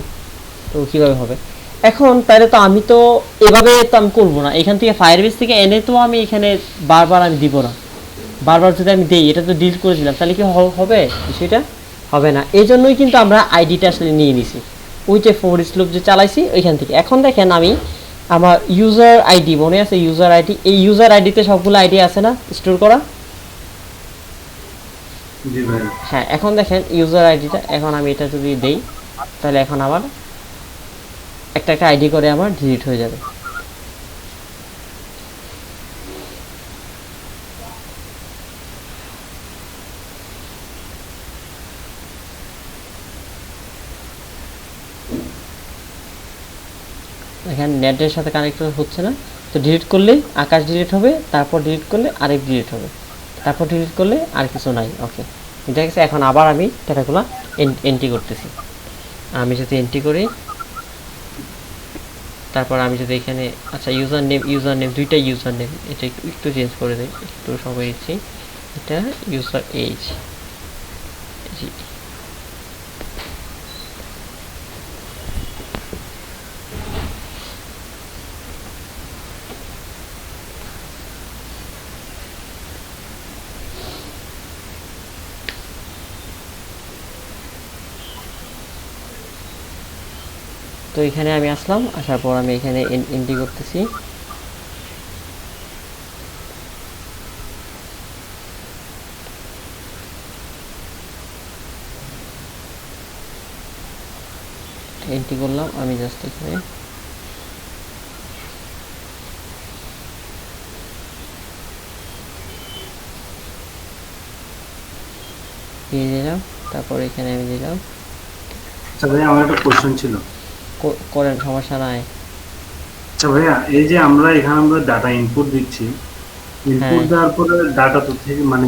তো কীভাবে হবে? এখন তাহলে তো আমি তো এভাবে তো আমি করবো না, এখান থেকে ফায়ারবেস থেকে এনে তো আমি এখানে বারবার আমি দিব না। বারবার যদি আমি দিই, এটা তো ডিলিট করেছিলাম, তাহলে কি হবে বিষয়টা? হবে না। এই জন্যই কিন্তু আমরা আইডিটা আসলে নিয়ে নিছি, ওই যে ফর ইচ লুপ যে চালাইছি ওইখান থেকে। এখন দেখেন আমি আমার ইউজার আইডি মনে আছে, ইউজার আইডি, এই ইউজার আইডিতে সবগুলো আইডি আছে না স্টোর করা? জি ভাই। হ্যাঁ, এখন দেখেন ইউজার আইডিটা, এখন আমি এটা যদি দেই তাহলে এখন আমার একটা একটা আইডি করে আমার ডিলিট হয়ে যাবে। এখানে নেটের সাথে কানেক্ট হচ্ছে না, তো ডিলিট করলে আকাশ ডিলিট হবে, তারপর ডিলিট করলে আরেক ডিলিট হবে, তারপর ডিলিট করলে আর কিছু নাই। ওকে, ঠিক আছে। এখন আবার আমি ডেটাগুলো এন্ট্রি করতেছি। আমি যদি এন্ট্রি করি, তারপর আমি যদি এখানে আচ্ছা ইউজার নেম দুইটা ইউজার নেম, এটা একটু একটু চেঞ্জ করে দিই, একটু সবাই দিচ্ছি। এটা ইউজার এইজ, জি। তো এখানে আমি আসলাম, আসার পর আমি এখানে এন্ট্রি করতেছি। এন্ট্রি করলাম আমি জাস্ট এখানে দিয়ে দিলাম, তারপর এখানে আমি দিলাম। আচ্ছা ভাইয়া, আমার একটা কোশ্চেন ছিল। করেন, সমস্যা নাই। আচ্ছা ভাইয়া, এই যে আমরা এখানে আমরা ডাটা ইনপুট দিচ্ছি, ইনপুট হ্যাঁ, দেওয়ার পরে ডাটা তো থেকে মানে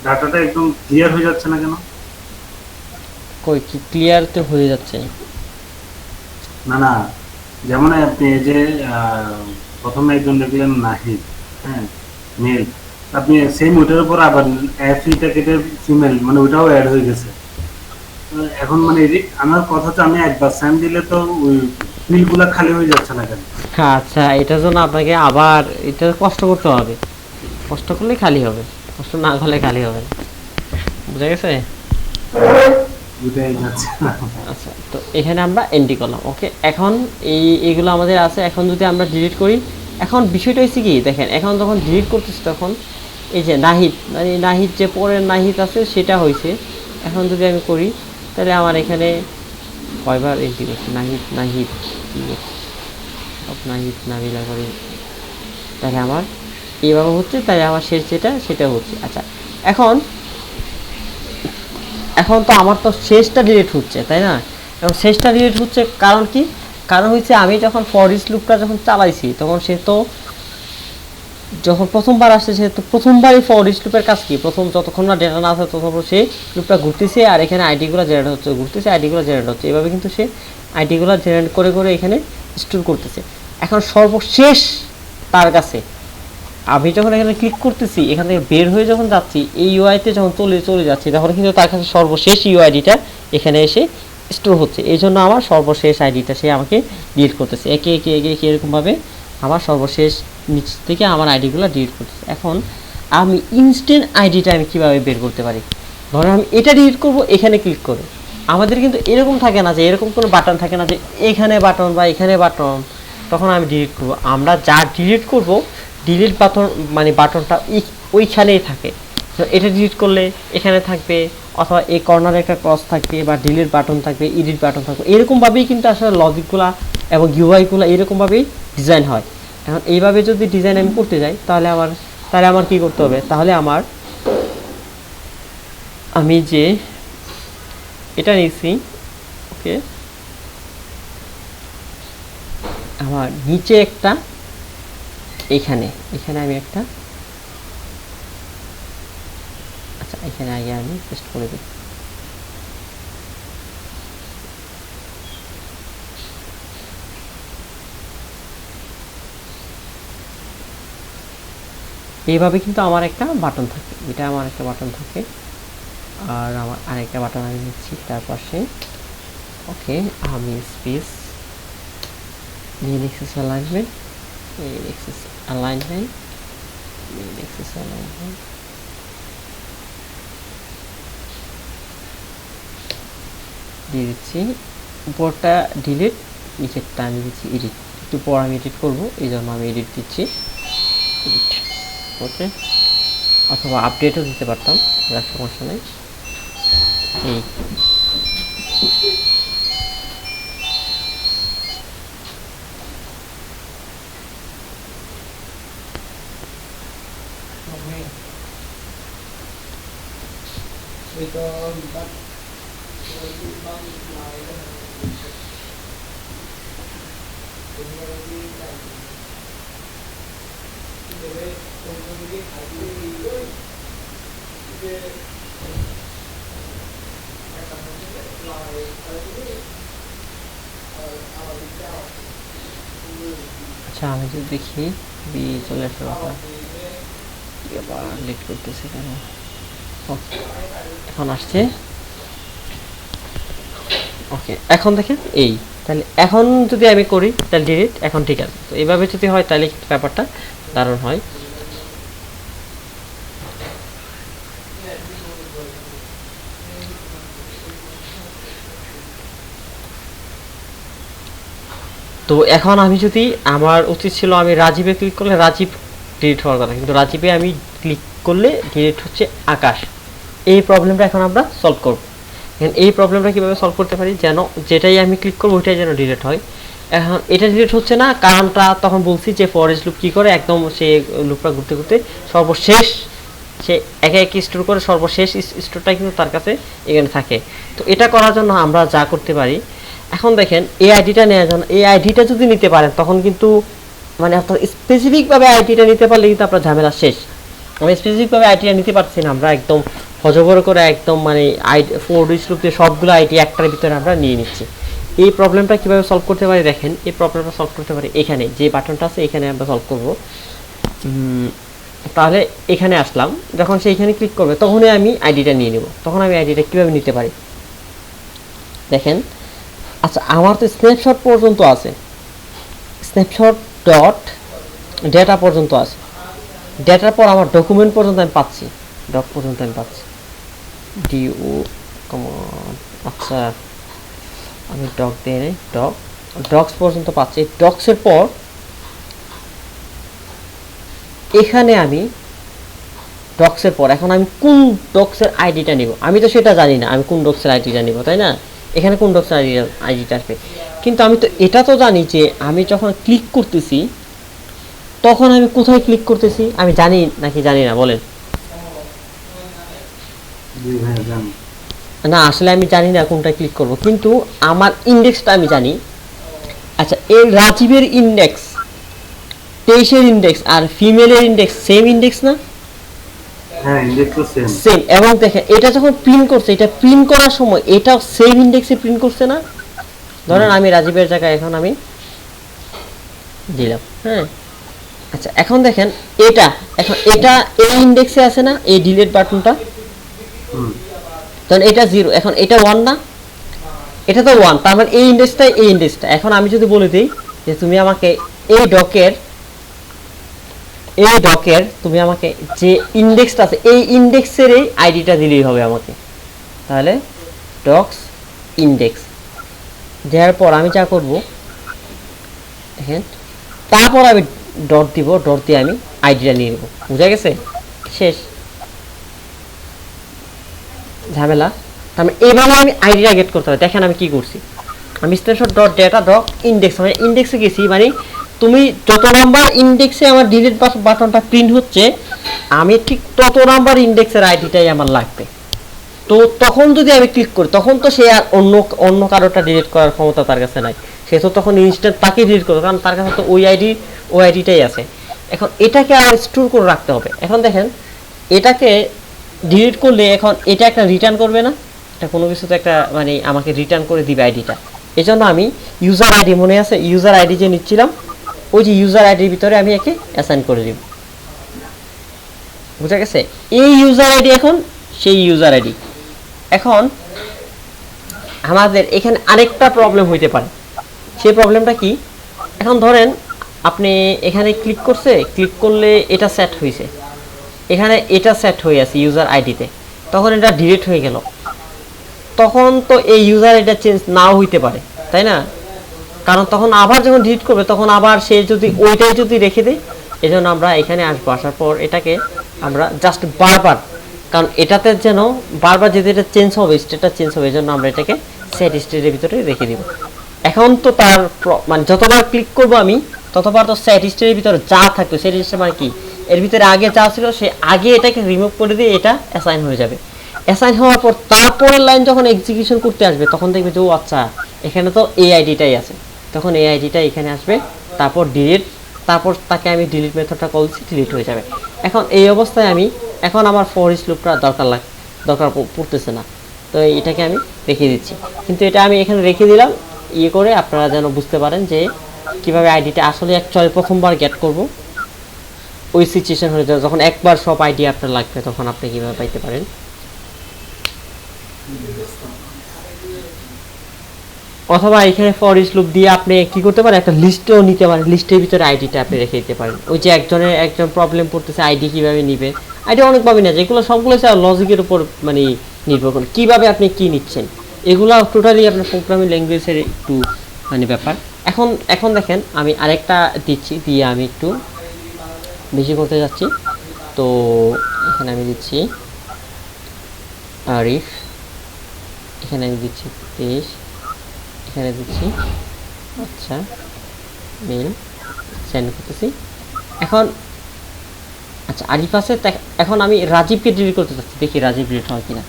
ডাটাটা একদম ক্লিয়ার হয়ে যাচ্ছে না কেন? কই কি ক্লিয়ার তো হয়ে যাচ্ছে। না না, যেমন আপনি এই যে প্রথমে একজন লিখলেন নাহিদ, হ্যাঁ, মেল, আপনি সেম ওইটার উপর আবার এফিটা কেটে ফিমেল, মানে ওইটাও অ্যাড হয়ে গেছে। এখন মানে এই যে আমার কথা হচ্ছে, আমি একবার সেন্ড দিলে তো ওই ফিল্ডগুলা খালি হয়ে যাচ্ছে না কেন? আচ্ছা, এটার জন্য আপনাকে আবার এটা কষ্ট করতে হবে। কষ্ট করলে খালি হবে, কষ্ট না করলে খালি হবে না। বুঝা গেছে? ওইটাই যাচ্ছে না। আচ্ছা, তো এখানে আমরা এন্ট্রি করলাম। ওকে, এখন এইগুলো আমাদের আছে। এখন যদি আমরা ডিলিট করি, এখন বিষয়টা হচ্ছে কি দেখেন, এখন যখন ডিলিট করতেছি তখন এই যে নাহিদ, মানে নাহিদ যে পরের নাহিদ আছে সেটা হয়েছে। এখন যদি আমি করি তাহলে আমার এখানে কয়বার এন্ট্রি করছি, নাহিদ নাহিদ সব নাহিদ নাবিলা করি, তাহলে আমার এইভাবে হচ্ছে, তাহলে আমার শেষ যেটা সেটা হচ্ছে। আচ্ছা, এখন এখন তো আমার তো শেষটা ডিলিট হচ্ছে, তাই না? এবং শেষটা ডিলিট হচ্ছে কারণ কি? কারণ হচ্ছে আমি যখন ফর ইচ লুপটা যখন চালাইছি তখন সে তো যখন প্রথমবার আসছে, সে তো প্রথমবারই ফর ইচ লুপের কাজ কি, প্রথম যতক্ষণ না ডেটা না আসে ততক্ষণ সে লুপটা ঘুরতেছে, আর এখানে আইডিগুলো জেনারেট হচ্ছে, ঘুরতেছে, আইডিগুলো জেনারেট হচ্ছে, এভাবে কিন্তু সে আইডিগুলো জেনারেট করে করে এখানে স্টোর করতেছে। এখন সর্বশেষ তার কাছে আমি যখন এখানে ক্লিক করতেছি, এখান থেকে বের হয়ে যখন যাচ্ছি, এই ইউআইতে যখন চলে যাচ্ছি, তখন কিন্তু তার কাছে সর্বশেষ ইউআইডিটা এখানে এসে স্টোর হচ্ছে। এই জন্য আমার সর্বশেষ আইডিটা সে আমাকে ডিলিট করতেছে, একে একে একে একে এরকমভাবে আমার সর্বশেষ নিচ থেকে আমার আইডিগুলো ডিলিট করতেছে। এখন আমি ইনস্ট্যান্ট আইডিটা আমি কীভাবে বের করতে পারি? ধরুন আমি এটা ডিলিট করব, এখানে ক্লিক করে। আমাদের কিন্তু এরকম থাকে না যে, এরকম কোনো বাটন থাকে না যে এখানে বাটন বা এখানে বাটন, তখন আমি ডিলিট করব। আমরা যা ডিলিট করব, ডিলিট বাটন মানে বাটনটা ওইখানেই থাকে। এটা ডিলিট করলে এখানে থাকবে, অথবা এই কর্নারে একটা ক্রস থাকবে, বা ডিলিট বাটন থাকবে, এডিট বাটন থাকবে, এরকমভাবেই কিন্তু আসলে লজিকগুলো এবং ইউআইগুলো এরকমভাবেই ডিজাইন হয়। এখন এইভাবে যদি ডিজাইন আমি করতে যাই, তাহলে আমার কি করতে হবে? তাহলে আমি যে এটা নিয়েছি, ওকে, আমার নিচে একটা এখানে আমি একটা, আচ্ছা এখানে আগে আমি পেস্ট করে দিই। এইভাবে কিন্তু আমার একটা বাটন থাকে, এটা আমার একটা বাটন থাকে, আর আমার আরেকটা বাটন আমি নিচ্ছি তার পাশে। ওকে, আমি স্পেস মেইন এক্সেস অ্যালাইনমেন্ট দিয়ে দিচ্ছি। উপরটা ডিলিট, নিচেরটা আমি দিচ্ছি এডিট। একটু পর আমি এডিট করবো, এই জন্য আমি এডিট দিচ্ছি, এডিট। ওকে, অথবা আপডেটও দিতে পারতাম। যাক সমস্যা নেই। এই আচ্ছা আমি যদি দেখি বি চলে আসে কথা আবার লেট করতেছে কেন? এখন আসছে। ওকে এখন দেখেন এই, তাহলে এখন যদি আমি করি তাহলে ডিলিট, এখন ঠিক আছে। তো এইভাবে যদি হয় তাহলে ব্যাপারটা দারুণ হয়। তো এখন আমি যদি, আমার উচিত ছিল আমি রাজীবে ক্লিক করলে রাজীব ডিলিট হওয়ার কথা, কিন্তু রাজীবে আমি ক্লিক করলে ডিলিট হচ্ছে আকাশ। এই প্রবলেমটা এখন আমরা সলভ করব। এখন এই প্রবলেমটা কীভাবে সলভ করতে পারি, যেন যেটাই আমি ক্লিক করবো ওইটাই যেন ডিলিট হয়। এখন এটা ডিলিট হচ্ছে না, কারণটা তখন বলছি যে ফরেস্ট লুপ কী করে, একদম সে লুপটা ঘুরতে ঘুরতে সর্বশেষ সে একে একে স্টোর করে সর্বশেষ স্টোরটাই কিন্তু তার কাছে এখানে থাকে। তো এটা করার জন্য আমরা যা করতে পারি, এখন দেখেন এই আইডিটা নেওয়ার জন্য, এই আইডিটা যদি নিতে পারেন তখন কিন্তু মানে আপনার স্পেসিফিকভাবে আইডিটা নিতে পারলে কিন্তু আপনার ঝামেলা শেষ। আমি স্পেসিফিকভাবে আইডিটা নিতে পারছি না, আমরা একদম হজবর করে একদম মানে আইডি ফোর ডিজ লুপ দিয়ে সবগুলো আইডি একটার ভিতরে আমরা নিয়ে নিচ্ছি। এই প্রবলেমটা কীভাবে সলভ করতে পারি দেখেন, এই প্রবলেমটা সলভ করতে পারি এখানে যে বাটনটা আছে এখানে আমরা সলভ করব। তাহলে এখানে আসলাম, যখন সে এখানে ক্লিক করবে তখনই আমি আইডিটা নিয়ে নেব। তখন আমি আইডিটা কীভাবে নিতে পারি দেখেন। আচ্ছা আমার তো স্ন্যাপশট পর্যন্ত আছে, স্ন্যাপশট ডট ডেটা পর্যন্ত আছে, ডেটার পর আমার ডকুমেন্ট পর্যন্ত আমি পাচ্ছি, ডক পর্যন্ত আমি পাচ্ছি ডিও কমন। আচ্ছা আমি ডক দিয়ে নেই, ডক্স পর্যন্ত পাচ্ছি। ডক্সের পর এখানে আমি ডক্সের পর এখন আমি কোন ডক্সের আইডিটা নিব, আমি তো সেটা জানি না আমি কোন ডক্সের আইডিটা নিব, তাই না? এখানে কোন ডক্সের আইডিটা আসবে, কিন্তু আমি তো এটা তো জানি যে আমি যখন ক্লিক করতেছি তখন আমি কোথায় ক্লিক করতেছি আমি জানি নাকি জানি না বলেন? না আসলে আমি জানি না কোনটা ক্লিক করব, কিন্তু আমার ইন্ডেক্সটা আমি জানি। আচ্ছা এই রাজীবের ইন্ডেক্স 23-এর ইন্ডেক্স আর ফিমেলের ইন্ডেক্স সেম ইন্ডেক্স না? হ্যাঁ ইন্ডেক্স তো সেম সেম। এবং দেখেন এটা যখন প্রিন্ট করছে, এটা প্রিন্ট করার সময় এটাও সেম ইন্ডেক্সে প্রিন্ট করছে না? ধরেন আমি রাজীবের জায়গায় এখন আমি দিলাম, হ্যাঁ। আচ্ছা এখন দেখেন এটা, এখন এটা এই ইন্ডেক্সে আছে না এই ডিলিট বাটনটা, তখন এটা 0, এখন এটা 1 না, এটা তো 1, তার মানে এই ইন্ডেক্সটাই এই ইন্ডেক্সটা। এখন আমি যদি বলে দিই যে তুমি আমাকে এই ডকের তুমি আমাকে যে ইন্ডেক্সটা আছে এই ইন্ডেক্সের এই আইডিটা দিলেই হবে আমাকে, তাহলে ডক্স ইন্ডেক্স দেওয়ার পর আমি যা করব দেখেন, তারপর আমি ডট দিব, ডট দিয়ে আমি আইডিটা নিয়ে নেব। বুঝা গেছে? শেষ ঝামেলা। তার এইভাবে আমি আইডিটা গেট করতে হবে। দেখেন আমি কি করছি, আমি snapshot dot data dot index মানে ইন্ডেক্সে গেছি, মানে তুমি যত নাম্বার ইন্ডেক্সে আমার ডিলিট বাটনটা প্রিন্ট হচ্ছে আমি ঠিক তত নাম্বার ইন্ডেক্সের আইডিটাই আমার লাগবে। তো তখন যদি আমি ক্লিক করি তখন তো সে আর অন্য কারোটা ডিলিট করার ক্ষমতা তার কাছে নাই, সে তো তখন ইনস্ট্যান্ট তাকে ডিলিট করবে, কারণ তার কাছে তো ওই আইডিটাই আছে। এখন এটাকে আর স্টোর করে রাখতে হবে। এখন দেখেন এটাকে ডিলিট করলে এখন এটা একটা রিটার্ন করবে না, এটা কোনো কিছু তো একটা মানে আমাকে রিটার্ন করে দিবে আইডিটা। এই জন্য আমি ইউজার আইডি, মনে আছে ইউজার আইডি যে নিচ্ছিলাম, ওই যে ইউজার আইডির ভিতরে আমি একে অ্যাসাইন করে দিব। বুঝা গেছে? এই ইউজার আইডি এখন সেই ইউজার আইডি। এখন আমাদের এখানে আরেকটা প্রবলেম হইতে পারে, সেই প্রবলেমটা কি, এখন ধরেন আপনি এখানে ক্লিক করলে এটা সেট হয়েছে, এখানে এটা সেট হয়ে আছে ইউজার আইডিতে, তখন এটা ডিলিট হয়ে গেল, তখন তো এই ইউজার আইডিটা চেঞ্জ নাও হইতে পারে, তাই না? কারণ তখন আবার যখন ডিলিট করবে তখন আবার সে যদি ওইটাই যদি রেখে দেয়, এই জন্য আমরা এখানে আসবো, আসার পর এটাকে আমরা জাস্ট বারবার কারণ এটাতে যেন বারবার যদি এটা চেঞ্জ হবে, স্টেটটা চেঞ্জ হবে, এই জন্য আমরা এটাকে সেট স্টেটের ভিতরে রেখে দিব। এখন তো তার মানে যতবার ক্লিক করব আমি ততবার তো সেট স্টেটের ভিতরে যা থাকবে, সেট স্টেট মানে কি, এর ভিতরে আগে যা ছিল সে আগে এটাকে রিমুভ করে দিয়ে এটা অ্যাসাইন হয়ে যাবে। অ্যাসাইন হওয়ার পর তারপরের লাইন যখন এক্সিকিউশন করতে আসবে তখন দেখবে যে ও আচ্ছা এখানে তো এই আইডিটাই আছে, তখন এই আইডিটা এখানে আসবে, তারপর ডিলিট, তারপর তাকে আমি ডিলিট মেথডটা কল দিচ্ছি, ডিলিট হয়ে যাবে। এখন এই অবস্থায় আমি এখন আমার ফর ইচ লুপটা দরকার পড়তেছে না, তো এটাকে আমি রেখে দিচ্ছি। কিন্তু এটা আমি এখানে রেখে দিলাম ইয়ে করে আপনারা যেন বুঝতে পারেন যে কিভাবে আইডিটা আসলে অ্যাকচুয়ালি প্রথমবার গেট করব। ওই সিচুয়েশন হয়ে যায় যখন একবার সব আইডি আপনার লাগবে, তখন আপনি কিভাবে পাইতে পারেন। অথবা এখানে ফর ইচ লুপ দিয়ে আপনি কি করতে পারেন, একটা লিস্টও নিতে পারেন, লিস্টের ভিতরে আইডিটা আপনি রেখে দিতে পারেন। ওই যে একজন প্রবলেম পড়তেছে আইডি কিভাবে নিবে, আইডি অনেকভাবে নেয়, এগুলো সবগুলো লজিকের উপর মানে নির্ভর করে কিভাবে আপনি কি নিচ্ছেন, এগুলো টোটালি আপনার প্রোগ্রামিং ল্যাঙ্গুয়েজের একটু মানে ব্যাপার। এখন দেখেন আমি আরেকটা দিচ্ছি, দিয়ে আমি একটু বেশি করতে যাচ্ছি। তো এখানে আমি দিচ্ছি আরিফ, এখানে আমি দিচ্ছি 23, এখানে দিচ্ছি আচ্ছা মেল সেন্ড করতেছি। এখন আচ্ছা আরিফ আছে, এখন আমি রাজীবকে ডিলিট করতে চাচ্ছি, দেখি রাজীব ডিলিট হয় কিনা।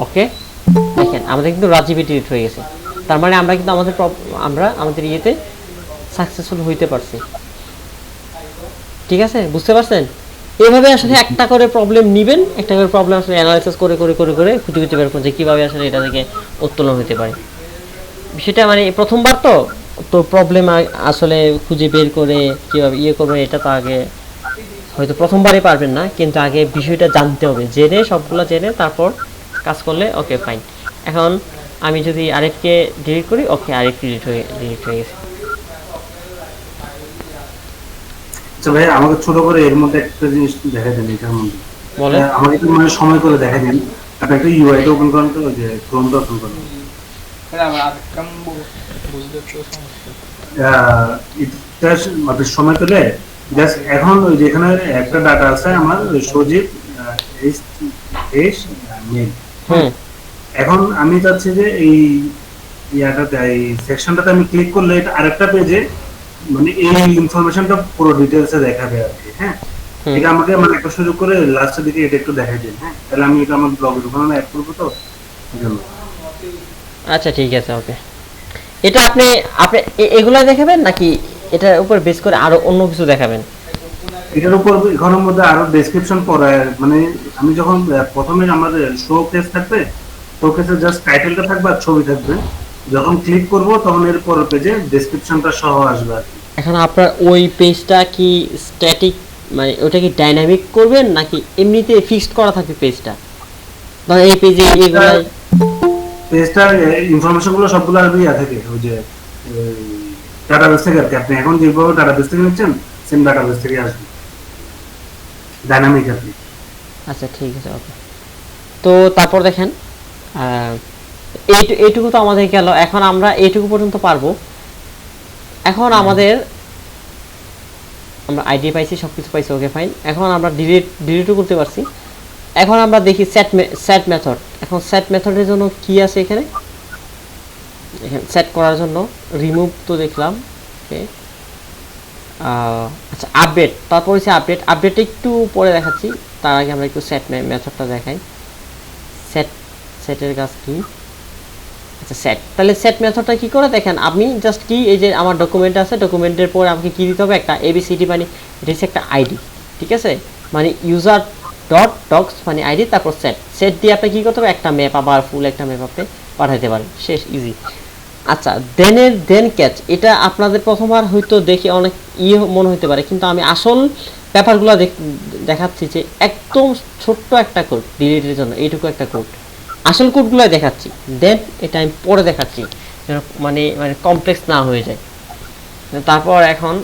ওকে দেখেন আমাদের কিন্তু রাজীব ডিলিট হয়ে গেছে, তার মানে আমরা কিন্তু আমাদের ইয়েতে সাকসেসফুল হইতে পারছি। ঠিক আছে, বুঝতে পারছেন? এভাবে আসলে একটা করে প্রবলেম নেবেন, একটা করে প্রবলেম আসলে অ্যানালাইসিস করে করে করে করে খুঁজে খুঁজে বের করুন যে কীভাবে আসলে এটা থেকে উত্তোলন হতে পারে। সেটা মানে প্রথমবার তো প্রবলেম আসলে খুঁজে বের করে কীভাবে ইয়ে করবে এটা তো আগে হয়তো প্রথমবারই পারবেন না, কিন্তু আগে বিষয়টা জানতে হবে, জেনে সবগুলো জেনে তারপর কাজ করলে ওকে ফাইন। এখন আমি যদি আরেককে ডিলিট করি, ওকে আরেক ডিলিট হয়ে গেছে। আচ্ছা ভাই আমাকে ছোট করে এর মধ্যে একটা জিনিস দেখা দেন, এটার মধ্যে বলেন। আমাকে একটু মানে সময় করে দেখা দিন। আপনি একটা ইউআইটা ওপেন করেন, তো যে ক্রোমটা ওপেন করেন, এটা আপনি সময় পেলে জাস্ট এখন ওই যেখানে একটা ডাটা আছে আমার সজীব মেল, এখন আমি চাচ্ছি যে এই ইয়াটাতে এই সেকশনটাতে আমি ক্লিক করলে এটা আরেকটা পেজে মানে এই ইনফরমেশনটা পুরো ডিটেইলসে দেখাবে আর কি। হ্যাঁ, এটা আমাকে মানে একটা সুযোগ করে লাস্টের দিকে এটা একটু দেখাই দিন। হ্যাঁ, তাহলে আমি এটা আমার ব্লগের ওখানে অ্যাড করব, তো এজন্য। আচ্ছা ঠিক আছে, ওকে। এটা আপনি এগুলা দেখাবেন নাকি এটার উপর বেস করে আরো অন্য কিছু দেখাবেন? এটার উপর এখানের মধ্যে আরো ডেসক্রিপশন পড়া, মানে আমি যখন প্রথমে আমাদের শো কেস থাকবে, শো কেসে জাস্ট টাইটেলটা থাকবে আর ছবি থাকবে, যখন ক্লিক করব তখন এর পরের পেজে ডেসক্রিপশনটা সহ আসবে আর কি। এখন আপনার ওই পেজটা কি স্ট্যাটিক মানে ওটা কি ডাইনামিক করবেন নাকি এমনিতে ফিক্সড করা থাকবে পেজটা? ধর এই পেজে এগুলা পেজটার ইনফরমেশনগুলো সবগুলো আসবে ইয়া থেকে, ওই যে ডাটাবেস থেকে আর কি। আপনি এখন যেভাবে ডাটাবেস থেকে নিচ্ছেন সেম ডাটাবেস থেকে আসবে, ডাইনামিক আর কি। আচ্ছা ঠিক আছে, ওকে। তো তারপর দেখেন এইটুকু তো আমাদের গেল, এখন আমরা এইটুকু পর্যন্ত পারবো। এখন আমরা আইডি পাইছি, সবকিছু পাইছি, ওকে ফাইন। এখন আমরা ডিলিটও করতে পারছি। এখন আমরা দেখি সেট মেথড। এখন সেট মেথডের জন্য কি আছে এখানে সেট করার জন্য রিমুভ তো দেখলাম, ওকে। আচ্ছা আপডেট, তারপর হচ্ছে আপডেট একটু পরে দেখাচ্ছি, তার আগে আমরা একটু সেট মেথডটা দেখাই। সেটের কাজ কি? আচ্ছা সেট, তাহলে সেট মেথডটা কি করে দেখেন, আপনি জাস্ট কি এই যে আমার ডকুমেন্ট আছে, ডকুমেন্টের পরে আমাকে কি দিতে হবে, একটা এবিসিডি মানে এটা হচ্ছে একটা আইডি, ঠিক আছে, মানে ইউজার ডট ডক্স মানে আইডি, তারপর সেট দিয়ে আপনি কি করতে হবে, একটা ম্যাপ, আবার ফুল একটা ম্যাপ আপনি পাঠাতে পারেন, শেষ, ইজি। আচ্ছা দেন ক্যাচ, এটা আপনাদের প্রথমবার হয়তো দেখে অনেক মনে হতে পারে, কিন্তু আমি আসল ব্যাপারগুলো দেখাচ্ছি যে একদম ছোট্ট একটা কোড ডিলিটের জন্য, এইটুকু একটা কোড, আসল কোডগুলো দেখাচ্ছি, দেন এটা আমি পরে দেখাচ্ছি যেন মানে কমপ্লেক্স না হয়ে যায়। তারপর এখন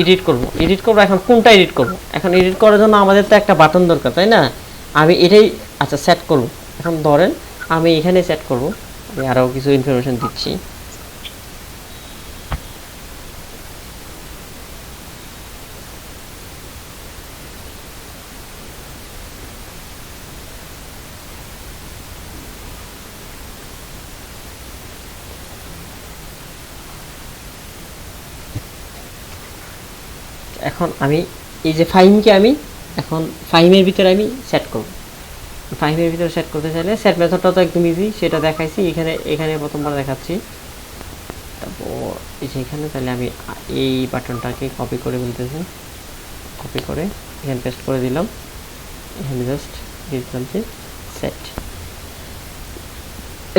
এডিট করব। এখন কোনটা এডিট করব? এখন এডিট করার জন্য আমাদের তো একটা বাটন দরকার, তাই না? আমি এটাই আচ্ছা সেট করব। এখন ধরেন আমি এখানে সেট করব, আমি আরও কিছু ইনফরমেশন দিচ্ছি। এখন আমি এই যে ফাইমকে আমি এখন ফাইমের ভিতরে আমি সেট করব। ফাইমের ভিতরে সেট করতে চাইলে সেট মেথডটা তো একদম ইজি, সেটা দেখাইছি এখানে প্রথমবার দেখাচ্ছি। তারপর এই যে এখানে তাহলে আমি এই বাটনটাকে কপি করে বলতেছি, কপি করে এখানে পেস্ট করে দিলাম, এখানে জাস্ট দিয়ে দিলাম যে সেট।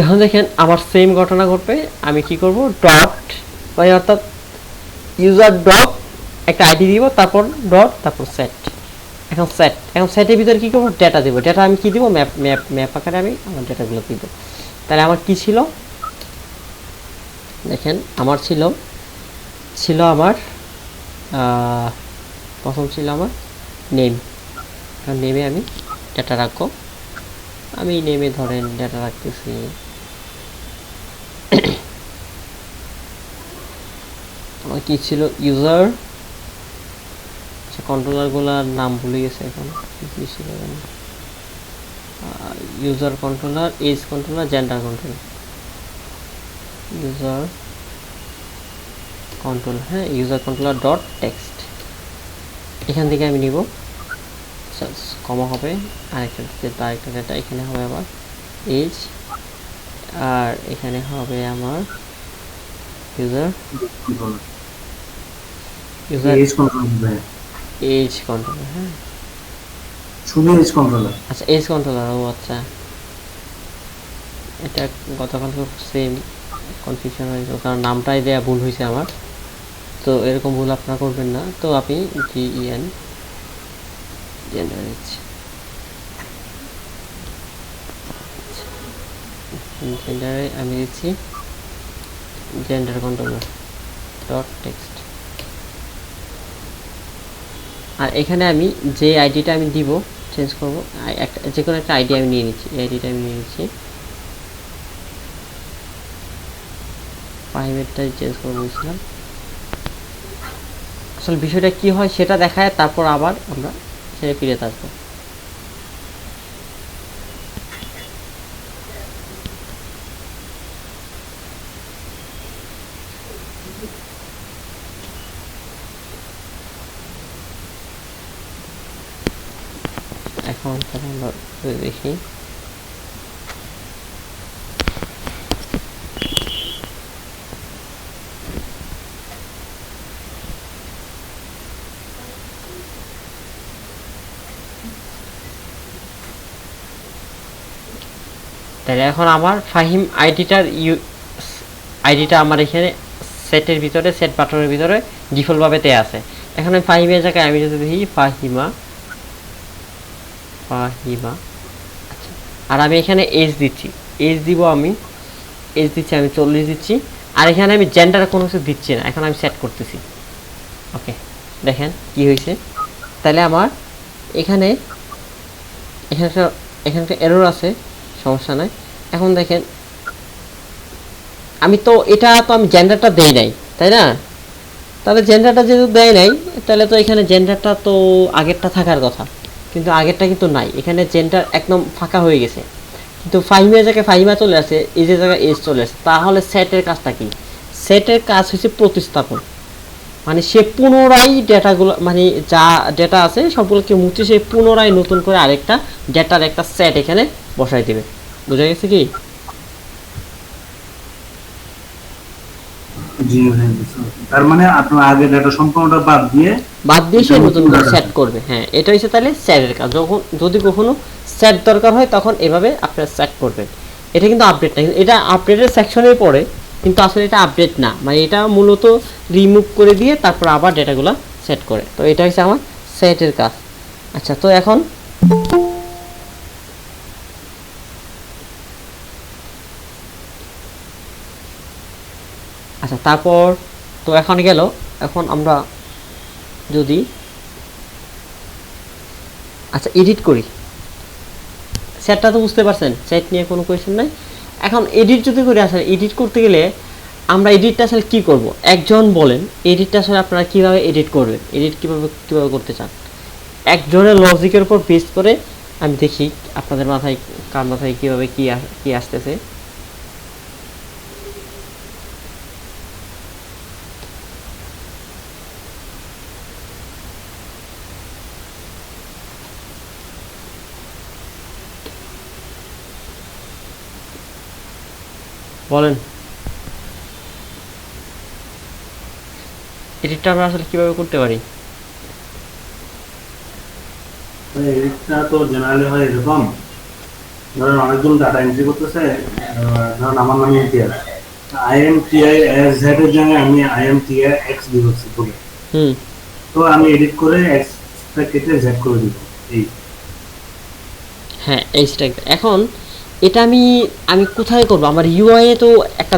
এখন দেখেন আমার সেম ঘটনা ঘটবে। আমি কি করব, ডট মানে অর্থাৎ ইউজার ডট একটা আইডি দিব, তারপর ডট, তারপর সেট। এখন সেটের ভিতরে কি করব, ডেটা দেব। ডেটা আমি কি দিব, ম্যাপ আকারে আমি আমার ডেটাগুলো দিব। তাহলে আমার কি ছিল, দেখেন আমার ছিল আমার প্রথম ছিল আমার নেম। কারণ নেমে আমি ডেটা রাখবো, আমি নেমে ধরেন ডেটা রাখতেছি আমার কি ছিল ইউজার, আচ্ছা কন্ট্রোলারগুলোর নাম ভুলে গেছে এখন কি ছিল, user controller, age controller, gender controller, user control, হ্যাঁ ইউজার কন্ট্রোলার ডট টেক্সট। এখান থেকে আমি নিব, কমা হবে আরেকটা ডেটা, এখানে হবে আবার এজ, আর এখানে হবে আমার ইউজার এজ কন্ট্রোলার, হ্যাঁ শুধু এজ কন্ট্রোলার। আচ্ছা এজ কন্ট্রোলার, ও আচ্ছা এটা গতকাল সেম কনফিউশন হয়েছিল, কারণ নামটাই দেয়া ভুল হয়েছে আমার। তো এরকম ভুল আপনারা করবেন না। তো আপনি GEN জেন্ডার জেন্ডারে আমি দিচ্ছি জেন্ডার কন্ট্রোলার ডট টেক্সট। আর এখানে আমি যে আইডিটা আমি দিব চেঞ্জ করব, একটা যে কোনো একটা আইডি আমি নিয়ে নিচ্ছি, এই আইডিটা আমি নিয়ে নিচ্ছি, প্রাইভেটটাই চেঞ্জ করে বলছিলাম। আসলে বিষয়টা কি হয় সেটা দেখায়, তারপর আবার আমরা সেটা ফিরে আসবো। এখন তাহলে আমরা দেখি তাহলে এখন আমার ফাহিম আইডিটা আমার এখানে সেটের ভিতরে, সেট বাটনের ভিতরে ডিফল্ট ভাবে দেয়া আছে। এখন আমি ফাহিমের জায়গায় আমি যদি দেখি ফাহিমা, আচ্ছা আর আমি এখানে এজ দিচ্ছি, এজ দিব আমি 40 দিচ্ছি। আর এখানে আমি জেন্ডার কোনো কিছু দিচ্ছি না, এখন আমি সেট করতেছি। ওকে দেখেন কি হয়েছে, তাহলে আমার এখানে একটা এরর আছে, সমস্যা নাই। এখন দেখেন আমি তো আমি জেন্ডারটা দেই নাই, তাই না? তাহলে জেন্ডারটা যেহেতু দেয় নাই, তাহলে তো এখানে জেন্ডারটা তো আগেরটা থাকার কথা, কিন্তু আগেরটা কিন্তু নাই, এখানে জেন্ডার একদম ফাঁকা হয়ে গেছে। কিন্তু ফাহিমের জায়গায় ফাহিমা চলে আসে, এজের জায়গায় এজ চলে আসে। তাহলে সেটের কাজটা কি? সেটের কাজ হচ্ছে প্রতিস্থাপন, মানে সে পুনরায় ডেটাগুলো, মানে যা ডেটা আছে সবগুলোকে মুছে সে পুনরায় নতুন করে আরেকটা ডেটার একটা সেট এখানে বসাই দেবে। বুঝা গেছে কি? জি হ্যাঁ, তার মানে আপনার আগে ডেটা সম্পূর্ণটা বাদ দিয়ে সে নতুন করে সেট করবে। হ্যাঁ এটা হচ্ছে তাহলে সেটের কাজ। যখন যদি কখনো সেট দরকার হয় তখন এভাবে আপনারা সেট করবেন। এটা কিন্তু আপডেট না, এটা আপডেটের সেকশনে পড়ে, কিন্তু আসলে এটা আপডেট না, মানে এটা মূলত রিমুভ করে দিয়ে তারপর আবার ডেটাগুলো সেট করে। তো এটা হচ্ছে আমার সেটের কাজ। আচ্ছা তো এখন আচ্ছা তারপর তো এখন গেল, এখন আমরা যদি আচ্ছা এডিট করি, সেটটা তো বুঝতে পারছেন, সেট নিয়ে কোনো কোয়েশ্চেন নাই। এখন এডিট যদি করি, আসলে এডিট করতে গেলে আমরা এডিটটা আসলে কী করব, একজন বলেন এডিটটা আসলে আপনারা কীভাবে এডিট করবেন, এডিট কীভাবে করতে চান? একজনের লজিকের উপর বেস করে আমি দেখি আপনাদের মাথায়, কার মাথায় কীভাবে কী আসতেছে। বলেন এডিটটা আমরা আসলে কিভাবে করতে পারি? এডিটটা তো জেনারেলি হয় এরকম, ধরেন অনেকজন ডাটা এন্ট্রি করতেছে, ধরেন আমার নামে ইতিহাস, IMTI এর জায়গায় আমি IMTI X দিচ্ছি বলে, হুম তো আমি এডিট করে X টা কেটে Z করে দিব। এই হ্যাঁ এইটা এখন এটা আমি আমি কোথায় করব? আমার ইউআই এ তো একটা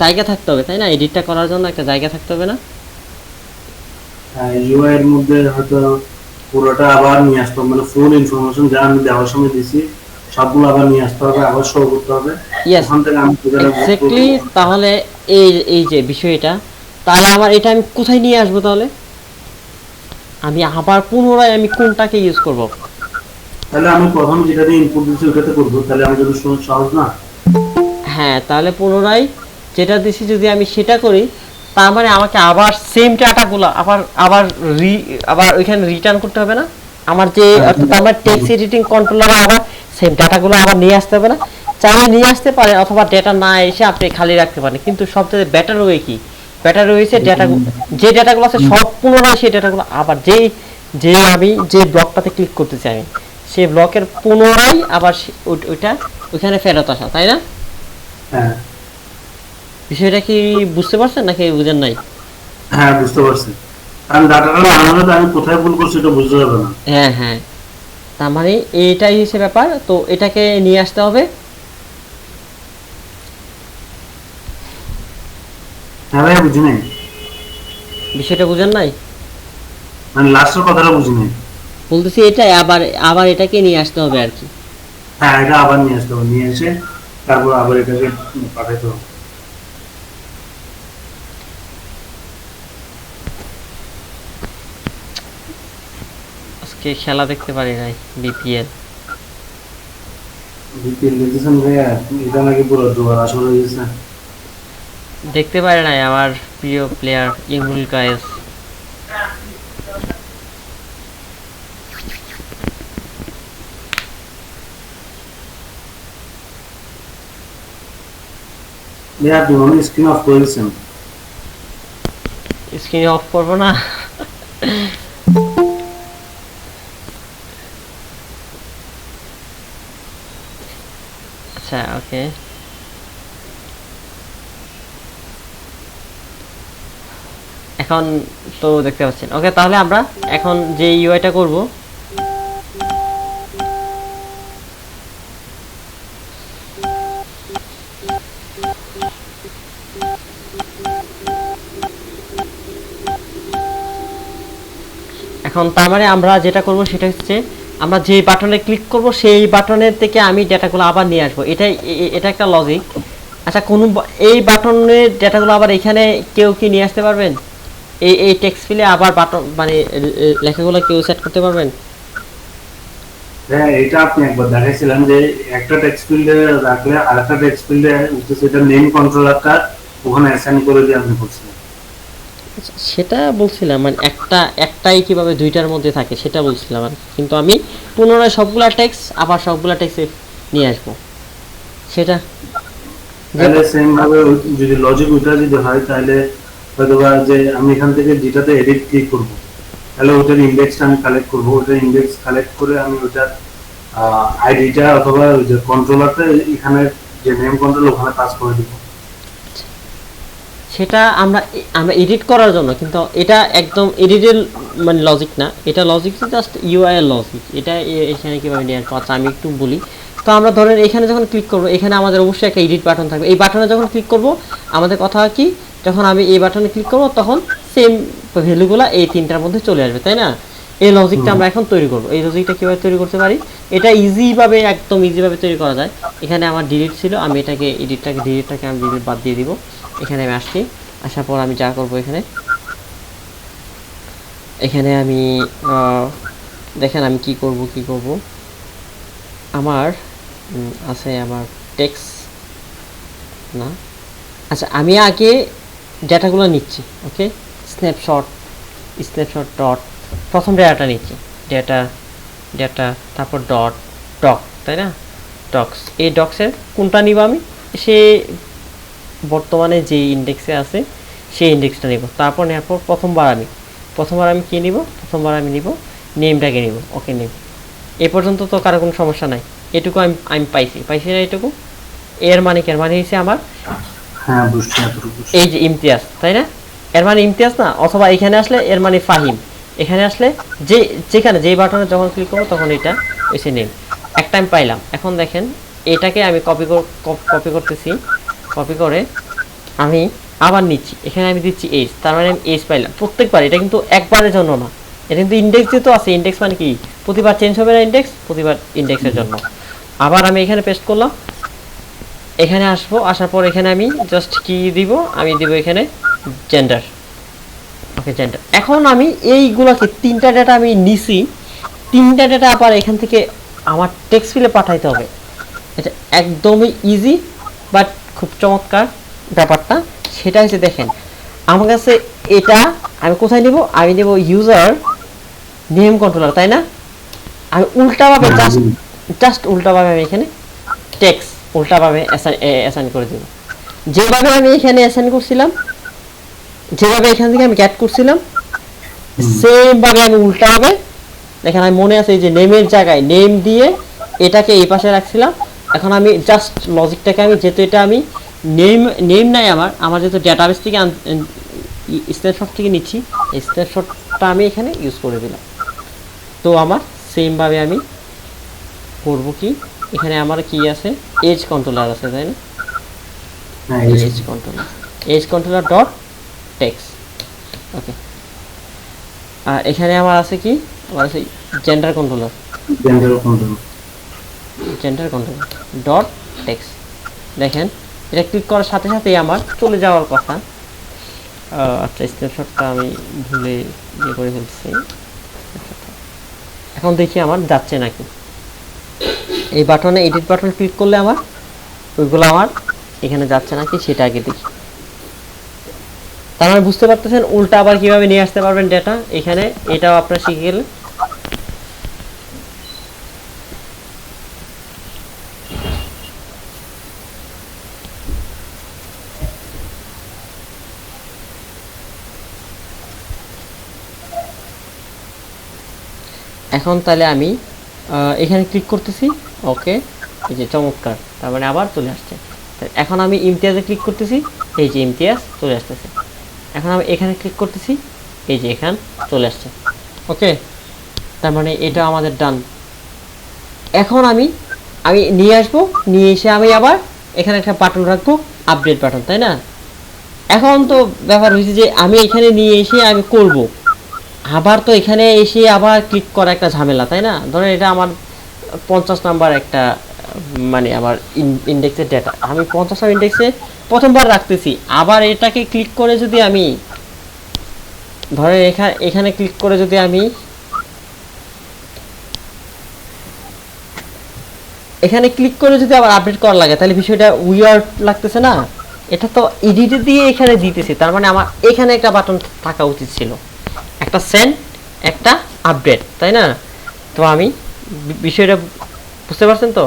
জায়গা থাকতে হবে তাই না? এডিটটা করার জন্য একটা জায়গা থাকতে হবে না? UI এর মধ্যে হয়তো পুরোটা আবার নিয়ে আসতে হবে, মানে ফুল ইনফরমেশন যা আমি দেওয়ার সময় দিছি সবগুলো আবার নিয়ে আসতে হবে, আবার শো করতে হবে। ইয়েস ওখান থেকে আমি এক্স্যাক্টলি। তাহলে এই এই যে বিষয়টা, তাহলে আমার এটা আমি কোথায় নিয়ে আসবো? তাহলে আমি আবার পুনরায় আমি কোনটাকে ইউজ করব? তাহলে আমি প্রথম যেটা দিয়ে ইনপুট দিচ্ছি ওটাতে করবো, তাহলে আমার জন্য সহজ না? হ্যাঁ তাহলে পুনরায় যেটা দিছি যদি আমি সেটা করি, তার মানে আমাকে আবার সেম ডাটাগুলো আবার আবার আবার ওইখানে রিটার্ন করতে হবে না? আমার যে অর্থাৎ আমার টেক্সট এডিটিং কন্ট্রোলারে আবার সেম ডাটাগুলো আবার নিয়ে আসতে হবে না? চাইলে নিয়ে আসতে পারেন, অথবা ডেটা না এসে আপনি খালি রাখতে পারেন, কিন্তু সবচেয়ে বেটার ওয়ে কি? বেটার হয়েছে ডেটা, যে ডেটাগুলো আছে সব পুনরায় সেই ডেটাগুলো আবার যে আমি যে ব্লকটাতে ক্লিক করতে চাই আমি সেই ব্লকের পুনরায় আবার ওইটা ওইখানে ফেরত আসা, তাই না? হ্যাঁ বিষয়টা কি বুঝতে পারছেন নাকি বুঝেন নাই? হ্যাঁ বুঝতে পারছি, কারণ ডাটাটা না হলে তো আমি কোথায় ভুল করছি এটা বুঝতে যাবে না। হ্যাঁ হ্যাঁ, তার মানে এইটাই হচ্ছে ব্যাপার। তো এটাকে নিয়ে আসতে হবে। হ্যাঁ ভাই বুঝি নাই, বিষয়টা বুঝেন নাই? মানে লাস্টের কথাটা বুঝি নাই। বলতেছি এটাই আবার আবার এটাকে নিয়ে আসতে হবে আর কি। হ্যাঁ এটা আবার নিয়ে আসতে হবে, নিয়ে এসে তারপর আবার এটাকে পাঠাইতে হবে। আজকে খেলা দেখতে পারি নাই, বিপিএল। বিপিএল দেখতেছেন ভাইয়া? এটা নাকি পুরো জোয়ার আসর হয়ে গেছে। দেখতে পারি নাই আমার প্রিয় প্লেয়ার ইমরুল কায়েস। ভাইয়া আপনি মনে স্ক্রিন অফ করে দিচ্ছেন। স্ক্রিন অফ করবো না? আচ্ছা ওকে, এখন তো দেখতে পাচ্ছেন। ওকে তাহলে আমরা এখন যে ইউআইটা করব, এখন তার মানে আমরা যেটা করব সেটা হচ্ছে আমরা যে বাটনে ক্লিক করব সেই বাটনের থেকে আমি ডেটাগুলো আবার নিয়ে আসবো। এটা একটা লজিক। আচ্ছা এই বাটনের ডেটাগুলো আবার এখানে কেউ কি নিয়ে আসতে পারবেন? এই টেক্সট ফিলে আবার বাটন মানে লেখাগুলো কেউ সেট করতে পারবেন? হ্যাঁ এটা আপনি একবার দেখাইছিলেন যে একটা টেক্সট ফিল্ডে রাখলে আরেকটা টেক্সট ফিল্ডে সেটা নেম কন্ট্রোলারটা ওখানে অ্যাসাইন করে দিয়ে আপনি করছিলেন। সেটা বলছিলাম, মানে একটাই কিভাবে দুইটার মধ্যে থাকে সেটা বলছিলাম আর কি। কিন্তু আমি পুনরায় সবগুলা টেক্সট আবার সবগুলা টেক্সটে নিয়ে আসবো সেটা। তাহলে সেম ভাবে যদি লজিক ওইটা যদি হয় তাহলে হয়তো বা যে আমি এখান থেকে যেটাতে এডিট ক্লিক করবো তাহলে ওটার ইন্ডেক্সটা আমি কালেক্ট করবো, ওটার ইন্ডেক্স কালেক্ট করে আমি ওটার আইডিটা অথবা ওই যে কন্ট্রোলারটা এখানে যে নেম কন্ট্রোল ওখানে পাস করে দিব। সেটা আমরা আমরা এডিট করার জন্য, কিন্তু এটা একদম এডিটের মানে লজিক না, এটা লজিক জাস্ট ইউআই এর লজিক। এটা এখানে কিভাবে নিয়ে আসবো আচ্ছা আমি একটু বলি। তো আমরা ধরেন এখানে যখন ক্লিক করবো এখানে আমাদের অবশ্যই একটা এডিট বাটন থাকবে। এই বাটনে যখন ক্লিক করব আমাদের কথা কি, যখন আমি এই বাটনে ক্লিক করব তখন সেম ভ্যালুগুলো এই তিনটার মধ্যে চলে আসবে, তাই না? এই লজিকটা আমরা এখন তৈরি করব। এই লজিকটা কিভাবে তৈরি করতে পারি? এটা ইজিভাবে একদম ইজিভাবে তৈরি করা যায়। এখানে আমার ডিলিট ছিল, আমি এটাকে ডিলিটটাকে আমি ডিলিট বাদ দিয়ে দিব। এখানে আমি আসছি, আসার পর আমি যা করব এখানে আমি দেখেন আমি কি করব আমার আছে আমার টেক্সট না। আচ্ছা আমি আগে ডেটাগুলো নিচ্ছি। ওকে স্ন্যাপশট ডট প্রথম ডেটাটা নিচ্ছি, ডেটা তারপর ডক, তাই না? ডক্স, এই ডক্সের কোনটা নিব আমি? সে বর্তমানে যে ইন্ডেক্সে আছে সেই ইন্ডেক্সটা নিব। তারপর নেওয়ার পর প্রথমবার আমি কি নিব, প্রথমবার আমি নিব নেমটাকে নিব। ওকে, নেম। এ পর্যন্ত তো কারো কোনো সমস্যা নাই, এটুকু আমি পাইছি না এটুকু। এর মানে কি, এর মানে হচ্ছে আমার হ্যাঁ বুঝছি, এতটুকু বুঝছি। এই যে ইমতিয়াজ, তাই না? এর মানে ইমতিয়াজ না, অথবা এখানে আসলে এর মানে ফাহিম। এখানে আসলে যেখানে যেই বাটনে যখন ক্লিক করবো তখন এটা এসে নেম একটা আমি পাইলাম। এখন দেখেন এটাকে আমি কপি করতেছি, কপি করে আমি আবার নিচ্ছি, এখানে আমি দিচ্ছি এইচ, তার মানে আমি এইচ পাইলাম প্রত্যেকবার। এটা কিন্তু একবারের জন্য না, এটা কিন্তু ইন্ডেক্স যেহেতু আছে, ইন্ডেক্স মানে কি প্রতিবার চেঞ্জ হবে না ইন্ডেক্স, প্রতিবার ইন্ডেক্সের জন্য। আবার আমি এখানে পেস্ট করলাম, এখানে আসবো, আসার পর এখানে আমি জাস্ট কি দিব, আমি দিব এখানে জেন্ডার। ওকে, জেন্ডার। এখন আমি এইগুলোকে তিনটা ডেটা আমি নিছি, তিনটা ডেটা আবার এখান থেকে আমার টেক্সট ফিলে পাঠাইতে হবে। এটা একদমই ইজি বাট খুব চমৎকার ব্যাপারটা। সেটা হচ্ছে দেখেন আমার কাছে এটা আমি কোথায় নিব, আমি নেব ইউজার নেম কন্ট্রোলার, তাই না? আমি উল্টাভাবে জাস্ট উল্টাভাবে আমি এখানে টেক্সট উল্টাভাবে অ্যাসাইন করে দেব। যেভাবে আমি এখানে অ্যাসাইন করছিলাম, যেভাবে এখান থেকে আমি ক্যাট করছিলাম, সেম ভাবে আমি উল্টাভাবে দেখেন, আমি মনে আছে এই যে নেমের জায়গায় নেম দিয়ে এটাকে এই পাশে রাখছিলাম। এখন আমি জাস্ট লজিকটাকে আমি, যেহেতু এটা আমি নেম নাই আমার যেহেতু ডেটাবেস থেকে স্ন্যাপশট থেকে নিচ্ছি, এই স্ন্যাপশটটা আমি এখানে ইউজ করে দিলাম। তো আমার সেমভাবে আমি করব কি, এখানে আমার কি আছে, এজ কন্ট্রোলার আছে, তাই না? As controller dot text. Okay, আর এখানে আমার আছে কি, আমার আছে জেন্ডার কন্ট্রোলার ডট টেক্সট। দেখেন এটা ক্লিক করার সাথে সাথেই আমার চলে যাওয়ার কথা। আচ্ছা, স্ক্রিনশটটা আমি ভুলে ইয়ে করে ফেলছি। এখন দেখি আমার যাচ্ছে নাকি। এই বাটনে এডিট বাটন ক্লিক করলে আমার ওইগুলো আমার এখানে যাচ্ছে নাকি সেটা আগে দেখি। তার মানে বুঝতে পারতেছেন উল্টা আবার কিভাবে নিয়ে আসতে পারবেন ডেটা এখানে, এটাও আপনারা শিখে গেলেন। এখন তাহলে আমি এখানে ক্লিক করতেছি। ওকে, এই যে চমৎকার, তার মানে আবার চলে আসছে। এখন আমি ইমতিয়াজে ক্লিক করতেছি, এই যে ইমতিয়াজ চলে আসতেছে। এখন আমি এখানে ক্লিক করতেছি, এই যে এখান চলে আসছে। ওকে, তার মানে এটা আমাদের ডান। এখন আমি নিয়ে আসবো, নিয়ে এসে আমি আবার এখানে একটা বাটন রাখবো, আপডেট বাটন, তাই না? এখন তো ব্যাপার হয়েছে যে আমি এখানে নিয়ে এসে আমি করব, আবার তো এখানে এসে আবার ক্লিক করা একটা ঝামেলা, তাই না? ধরেন এটা আমার 50 নাম্বার একটা মানে আমার ইন্ডেক্সের ডেটা, আমি 50 নাম্বার ইন্ডেক্সে প্রথমবার রাখতেছি। আবার এটাকে ক্লিক করে যদি আমি ধরেন এখানে ক্লিক করে যদি আমি এখানে ক্লিক করে যদি আবার আপডেট করা লাগে, তাহলে বিষয়টা উইয়ার্ড লাগতেছে না? এটা তো এডিটে দিয়ে এখানে দিতেছি, তার মানে আমার এখানে একটা বাটন থাকা উচিত ছিল, একটা সেন্ড, একটা আপডেট, তাই না? তো আমি বিষয়টা বুঝতে পারছেন তো?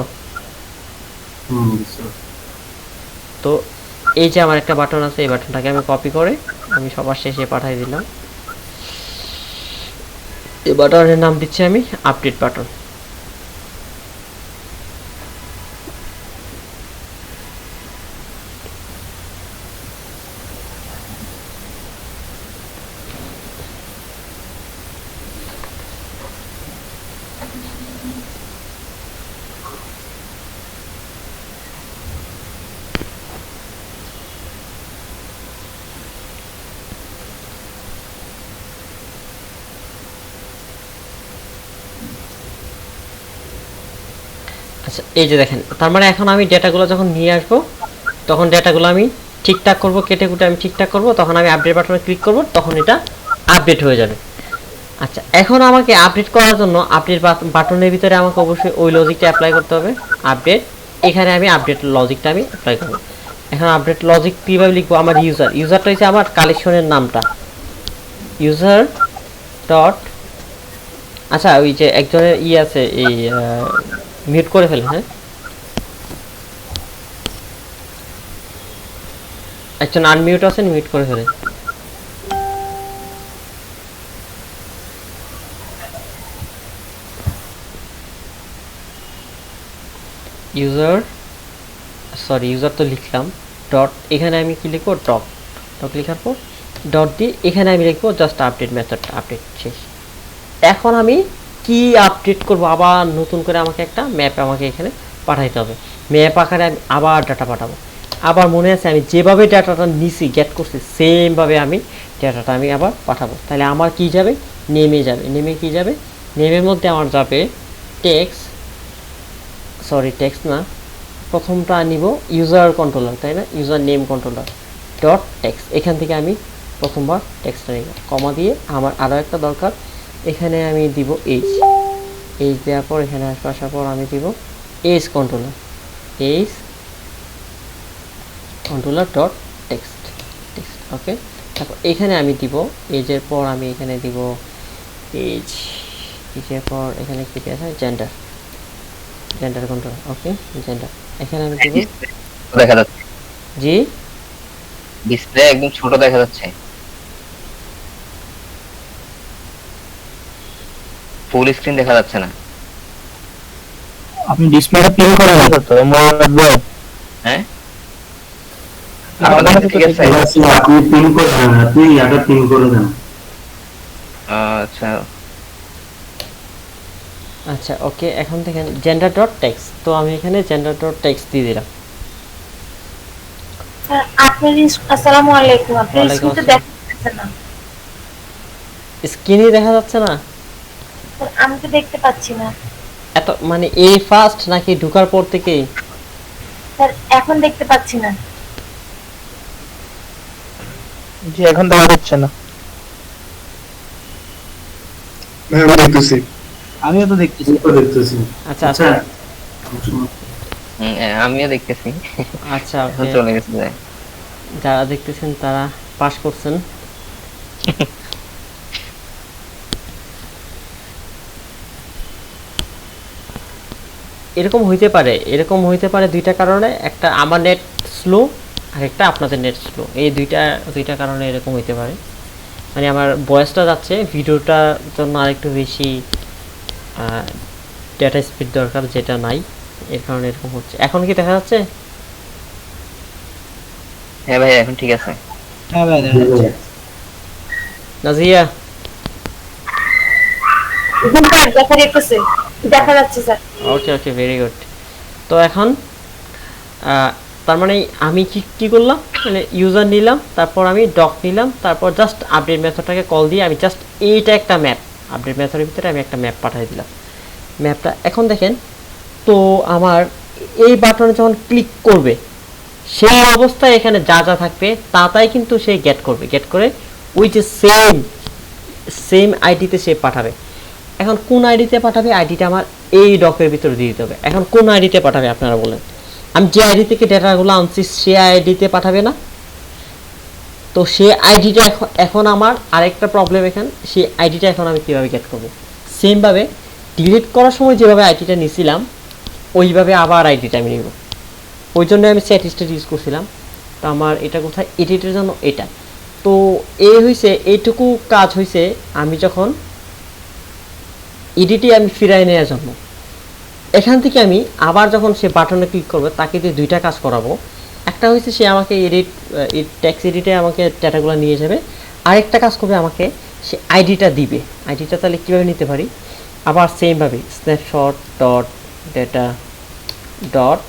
তো এই যে আমার একটা বাটন আছে, এই বাটনটাকে আমি কপি করে আমি সবার শেষে পাঠিয়ে দিলাম। এই বাটনের নাম দিচ্ছি আমি আপডেট বাটন। আচ্ছা, এই যে দেখেন, তার মানে এখন আমি ডেটাগুলো যখন নিয়ে আসবো তখন ডেটাগুলো আমি ঠিকঠাক করব, কেটে কুটে আমি ঠিকঠাক করব, তখন আমি আপডেট বাটনে ক্লিক করব, তখন এটা আপডেট হয়ে যাবে। আচ্ছা, এখন আমাকে আপডেট করার জন্য আপডেট বাটনের ভিতরে আমাকে অবশ্যই ওই লজিকটা অ্যাপ্লাই করতে হবে, আপডেট। এখানে আমি আপডেট লজিকটা আমি অ্যাপ্লাই করব। এখন আপডেট লজিক কীভাবে লিখবো, আমার ইউজারটা হচ্ছে আমার কালেকশনের নামটা, ইউজার ডট, আচ্ছা ওই যে একজনের আছে এই মিউট করে ফেলেন, হ্যাঁ একজন আনমিউট আছেন, মিউট করে ফেলেন। ইউজার তো লিখলাম ডট, এখানে আমি কি লিখবো ডট, লেখার পর ডট দিয়ে এখানে আমি লিখবো জাস্ট আপডেট মেথডটা, আপডেট শেষ। এখন আমি কি আপডেট করব, আবার নতুন করে আমাকে একটা ম্যাপ আমাকে এখানে পাঠাইতে হবে। ম্যাপ আকারে আমি আবার ডাটা পাঠাবো। আবার মনে আছে আমি যেভাবে ডাটাটা নিছি গেট করছি সেমভাবে আমি ডাটাটা আমি আবার পাঠাবো। তাহলে আমার কি যাবে, নেমে যাবে। নেমে কি যাবে, নেমের মধ্যে আমার যাবে টেক্সট না, প্রথমটা নিব ইউজার কন্ট্রোলার, তাই না, user name controller dot text. এখান থেকে আমি প্রথমবার টেক্সটটা নিব, কমা দিয়ে আমার আরও একটা দরকার, এখানে আমি দিব এইচ দেওয়ার পর এখানে আসার পর আমি দিব এইচ কন্ট্রোলার ডট টেক্সট। ওকে, তারপর এখানে আমি দিব এজের পর আমি এখানে দিব এজের পর এখানে কি দেওয়া আছে, জেন্ডার কন্ট্রোল। ওকে, জেন্ডার এখানে আমি দিব, দেখা যাচ্ছে জি ডিসপ্লে একদম ছোট দেখা যাচ্ছে, ফুল স্ক্রিন দেখা যাচ্ছে না। আপনি ডিসপ্লেটা প্লে করে রাখো তো হ্যাঁ আমাদের কাছে ঠিক আছে। আপনি পিন করে দেন, আপনি ইয়াটা পিন করে দেন। আচ্ছা আচ্ছা ওকে, এখন দেখেন জেন্ডার ডট টেক্সট, তো আমি এখানে জেন্ডার ডট টেক্সট দিয়ে দিলাম। আসসালামু আলাইকুম, আপনি ওয়ালাইকুম স্ক্রিনে আসসালাম। দেখাচ্ছে না, স্ক্রিনে দেখা যাচ্ছে না, আমি তো দেখতে পাচ্ছি না এত মানে এই ফার্স্ট নাকি ঢোকার পর থেকেই? স্যার, এখন দেখতে পাচ্ছি না। জি এখন দেখা যাচ্ছে না। আমি দেখতেছি। আমিও তো দেখতেছি। আমি তো দেখতেছি। আচ্ছা আচ্ছা আমিও দেখতেছি, আচ্ছা ওকে, চলে গেছে যায়। যারা দেখতেছেন তারা পাস করছেন। এরকম হইতে পারে দুইটা কারণে, একটা আমার নেট স্লো আর একটা আপনাদের নেট স্লো, এই দুইটা কারণে এরকম হইতে পারে। মানে আমার ভয়েসটা যাচ্ছে, ভিডিওটার জন্য আরেকটু বেশি ডেটা স্পিড দরকার, যেটা নাই, এর কারণে এরকম হচ্ছে। এখন কি দেখা যাচ্ছে? হ্যাঁ ভাই এখন ঠিক আছে। হ্যাঁ ভাই দেখা যাচ্ছে। নাজিয়া স্যার দেখা যাচ্ছে স্যার। Okay very good. তো এখন তার মানে আমি কি করলাম, মানে ইউজার নিলাম, তারপর আমি ডক নিলাম, তারপর জাস্ট আপডেট মেথডটাকে কল দিয়ে আমি জাস্ট এইটা একটা ম্যাপ, আপডেট মেথডের ভিতরে আমি একটা ম্যাপ পাঠিয়ে দিলাম। ম্যাপটা এখন দেখেন, তো আমার এই বাটনে যখন ক্লিক করবে সেই অবস্থায় এখানে যা থাকবে তাই কিন্তু সে গেট করে ওই যে সেম আইডিতে সে পাঠাবে। এখন কোন আইডিতে পাঠাবে, আইডিটা আমার এই ডকের ভিতরে দিয়ে দিতে হবে। এখন কোন আইডিতে পাঠাবে আপনারা বলেন, আমি যে আইডি থেকে ডেটাগুলো আনছি সে আইডিতে পাঠাবে না? তো সে আইডিটা এখন আমার আরেকটা প্রবলেম, এখানে সেই আইডিটা এখন আমি কীভাবে গেট করবো? সেমভাবে ডিলিট করার সময় যেভাবে আইডিটা নিয়েছিলাম ওইভাবে আবার আইডিটা আমি নিব, ওই জন্য আমি স্ট্যাটিস্টিক ইউজ করছিলাম। তো আমার এটা কোথায়, এডিটের জন্য এটা। তো এই হয়েছে, এইটুকু কাজ হয়েছে আমি যখন এডিটে আমি ফিরাই নেওয়ার জন্য। এখান থেকে আমি আবার যখন সে বাটনে ক্লিক করবে তাকে দিয়ে দুইটা কাজ করাবো। একটা হচ্ছে সে আমাকে টেক্সট এডিটে আমাকে ডেটাগুলো নিয়ে যাবে, আরেকটা কাজ করবে আমাকে সে আইডিটা দিবে। আইডিটা তাহলে কীভাবে নিতে পারি, আবার সেমভাবে স্ন্যাপশট ডট ডেটা ডট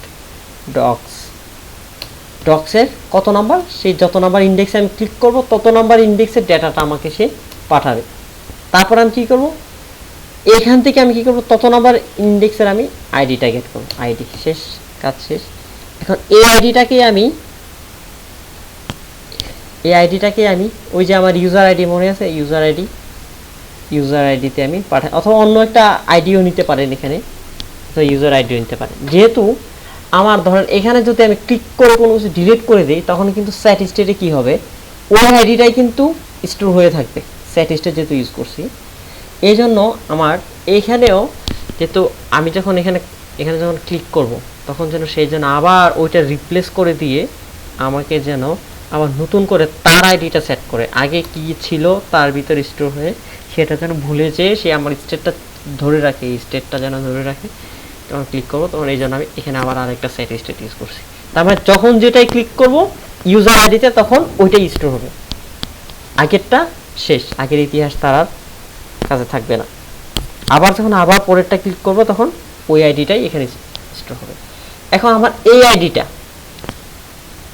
ডক্সের কত নাম্বার, সেই যত নাম্বার ইন্ডেক্সে আমি ক্লিক করব তত নাম্বার ইন্ডেক্সের ডেটাটা আমাকে সে পাঠাবে। তারপর আমি কী করব, এখান থেকে আমি কী করব, তত নাম্বার ইন্ডেক্সের আমি আইডিটা গেট করব। আইডি শেষ, কাজ শেষ। এখন এই আইডিটাকে আমি ওই যে আমার ইউজার আইডি মনে আছে, ইউজার আইডিতে আমি পাঠাই, অথবা অন্য একটা আইডিও নিতে পারেন এখানে, তো ইউজার আইডিও নিতে পারেন। যেহেতু আমার ধরেন এখানে যদি আমি ক্লিক করে কোনো কিছু ডিলিট করে দিই তখন কিন্তু স্যাট স্টেটে কী হবে, ওই আইডিটাই কিন্তু স্টোর হয়ে থাকবে, স্যাট স্টেট যেহেতু ইউজ করছি। এই জন্য আমার এইখানেও যেহেতু আমি যখন এখানে যখন ক্লিক করব তখন যেন সেই জন্য আবার ওইটা রিপ্লেস করে দিয়ে আমাকে যেন আবার নতুন করে তার আইডিটা সেট করে, আগে কি ছিল তার ভিতরে স্টোর হয়ে সেটা যেন ভুলে যেয়ে সে আমার স্টেটটা ধরে রাখে, এই স্টেটটা যেন ধরে রাখে। তখন ক্লিক করবো, তখন এই জন্য আমি এখানে আবার আরেকটা সেট স্টেট ইউজ করছি। তার মানে যখন যেটাই ক্লিক করব ইউজার আইডিতে, তখন ওইটাই স্টোর হবে, আগেরটা শেষ, আগের ইতিহাস তার আর কাছে থাকবে না। আবার যখন আবার পরেরটা ক্লিক করব তখন ওই আইডিটাই এখানে স্টোর হবে। এখন আমার এই আইডিটা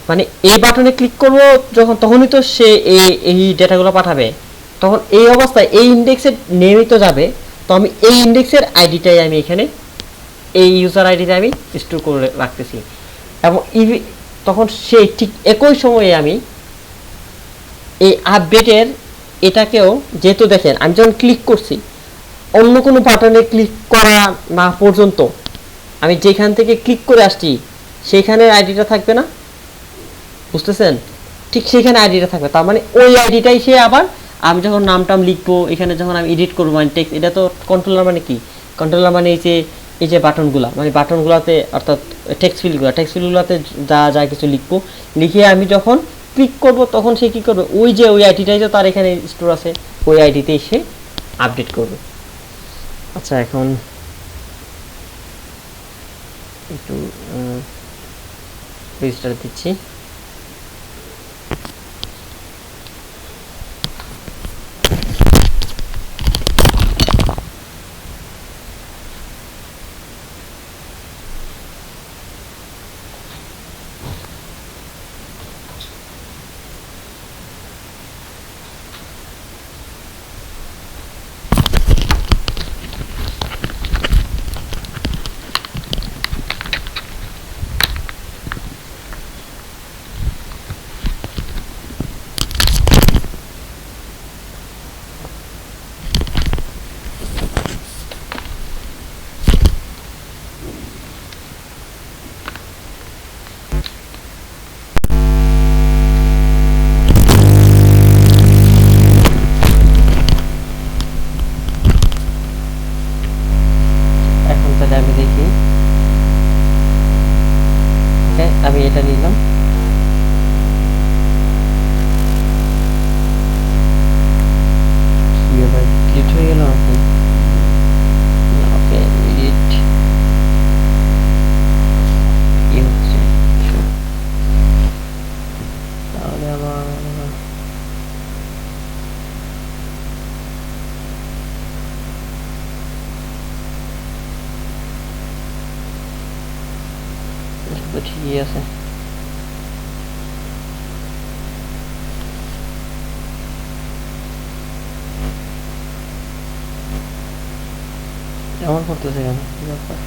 মানে এই বাটনে ক্লিক করব যখন, তখনই তো সে এই ডেটাগুলো পাঠাবে, তখন এই অবস্থায় এই ইন্ডেক্সের নেমই তো যাবে। তো আমি এই ইন্ডেক্সের আইডিটাই আমি এখানে এই ইউজার আইডিতে আমি স্টোর করে রাখতেছি, এবং তখন সেই ঠিক একই সময়ে আমি এই আপডেটের এটাকেও, যেহেতু দেখেন আমি যখন ক্লিক করছি অন্য কোনো বাটনে ক্লিক করা না পর্যন্ত আমি যেখান থেকে ক্লিক করে আসছি সেইখানে আইডিটা থাকবে না, বুঝতেছেন? ঠিক সেখানে আইডিটা থাকবে, তার মানে ওই আইডিটাই সে আবার আমি যখন নামটাম লিখবো, এখানে যখন আমি এডিট করবো, মানে টেক্সট, এটা তো কন্ট্রোলার মানে কি, কন্ট্রোলার মানে এই যে বাটনগুলো, মানে বাটনগুলোতে অর্থাৎ টেক্সট ফিল্ডগুলোতে যা কিছু লিখবো, লিখে আমি যখন ক্লিক করব তখন সে কী করবে, ওই যে ওই আইডিটাই তো তার এখানে স্টোর আছে, ওই আইডিতেই সে আপডেট করবে। আচ্ছা, এখন একটু রেজিস্টার দিচ্ছি। এখন তাহলে আমি দেখি, ওকে আমি এটা নিলাম, কি ব্যাপার ডিলিট হয়ে গেল নাকি? ওকে এডিট কি হচ্ছে, তাহলে আবার ঠিকই আছে। এমন করতেছে কেন, কি ব্যাপার?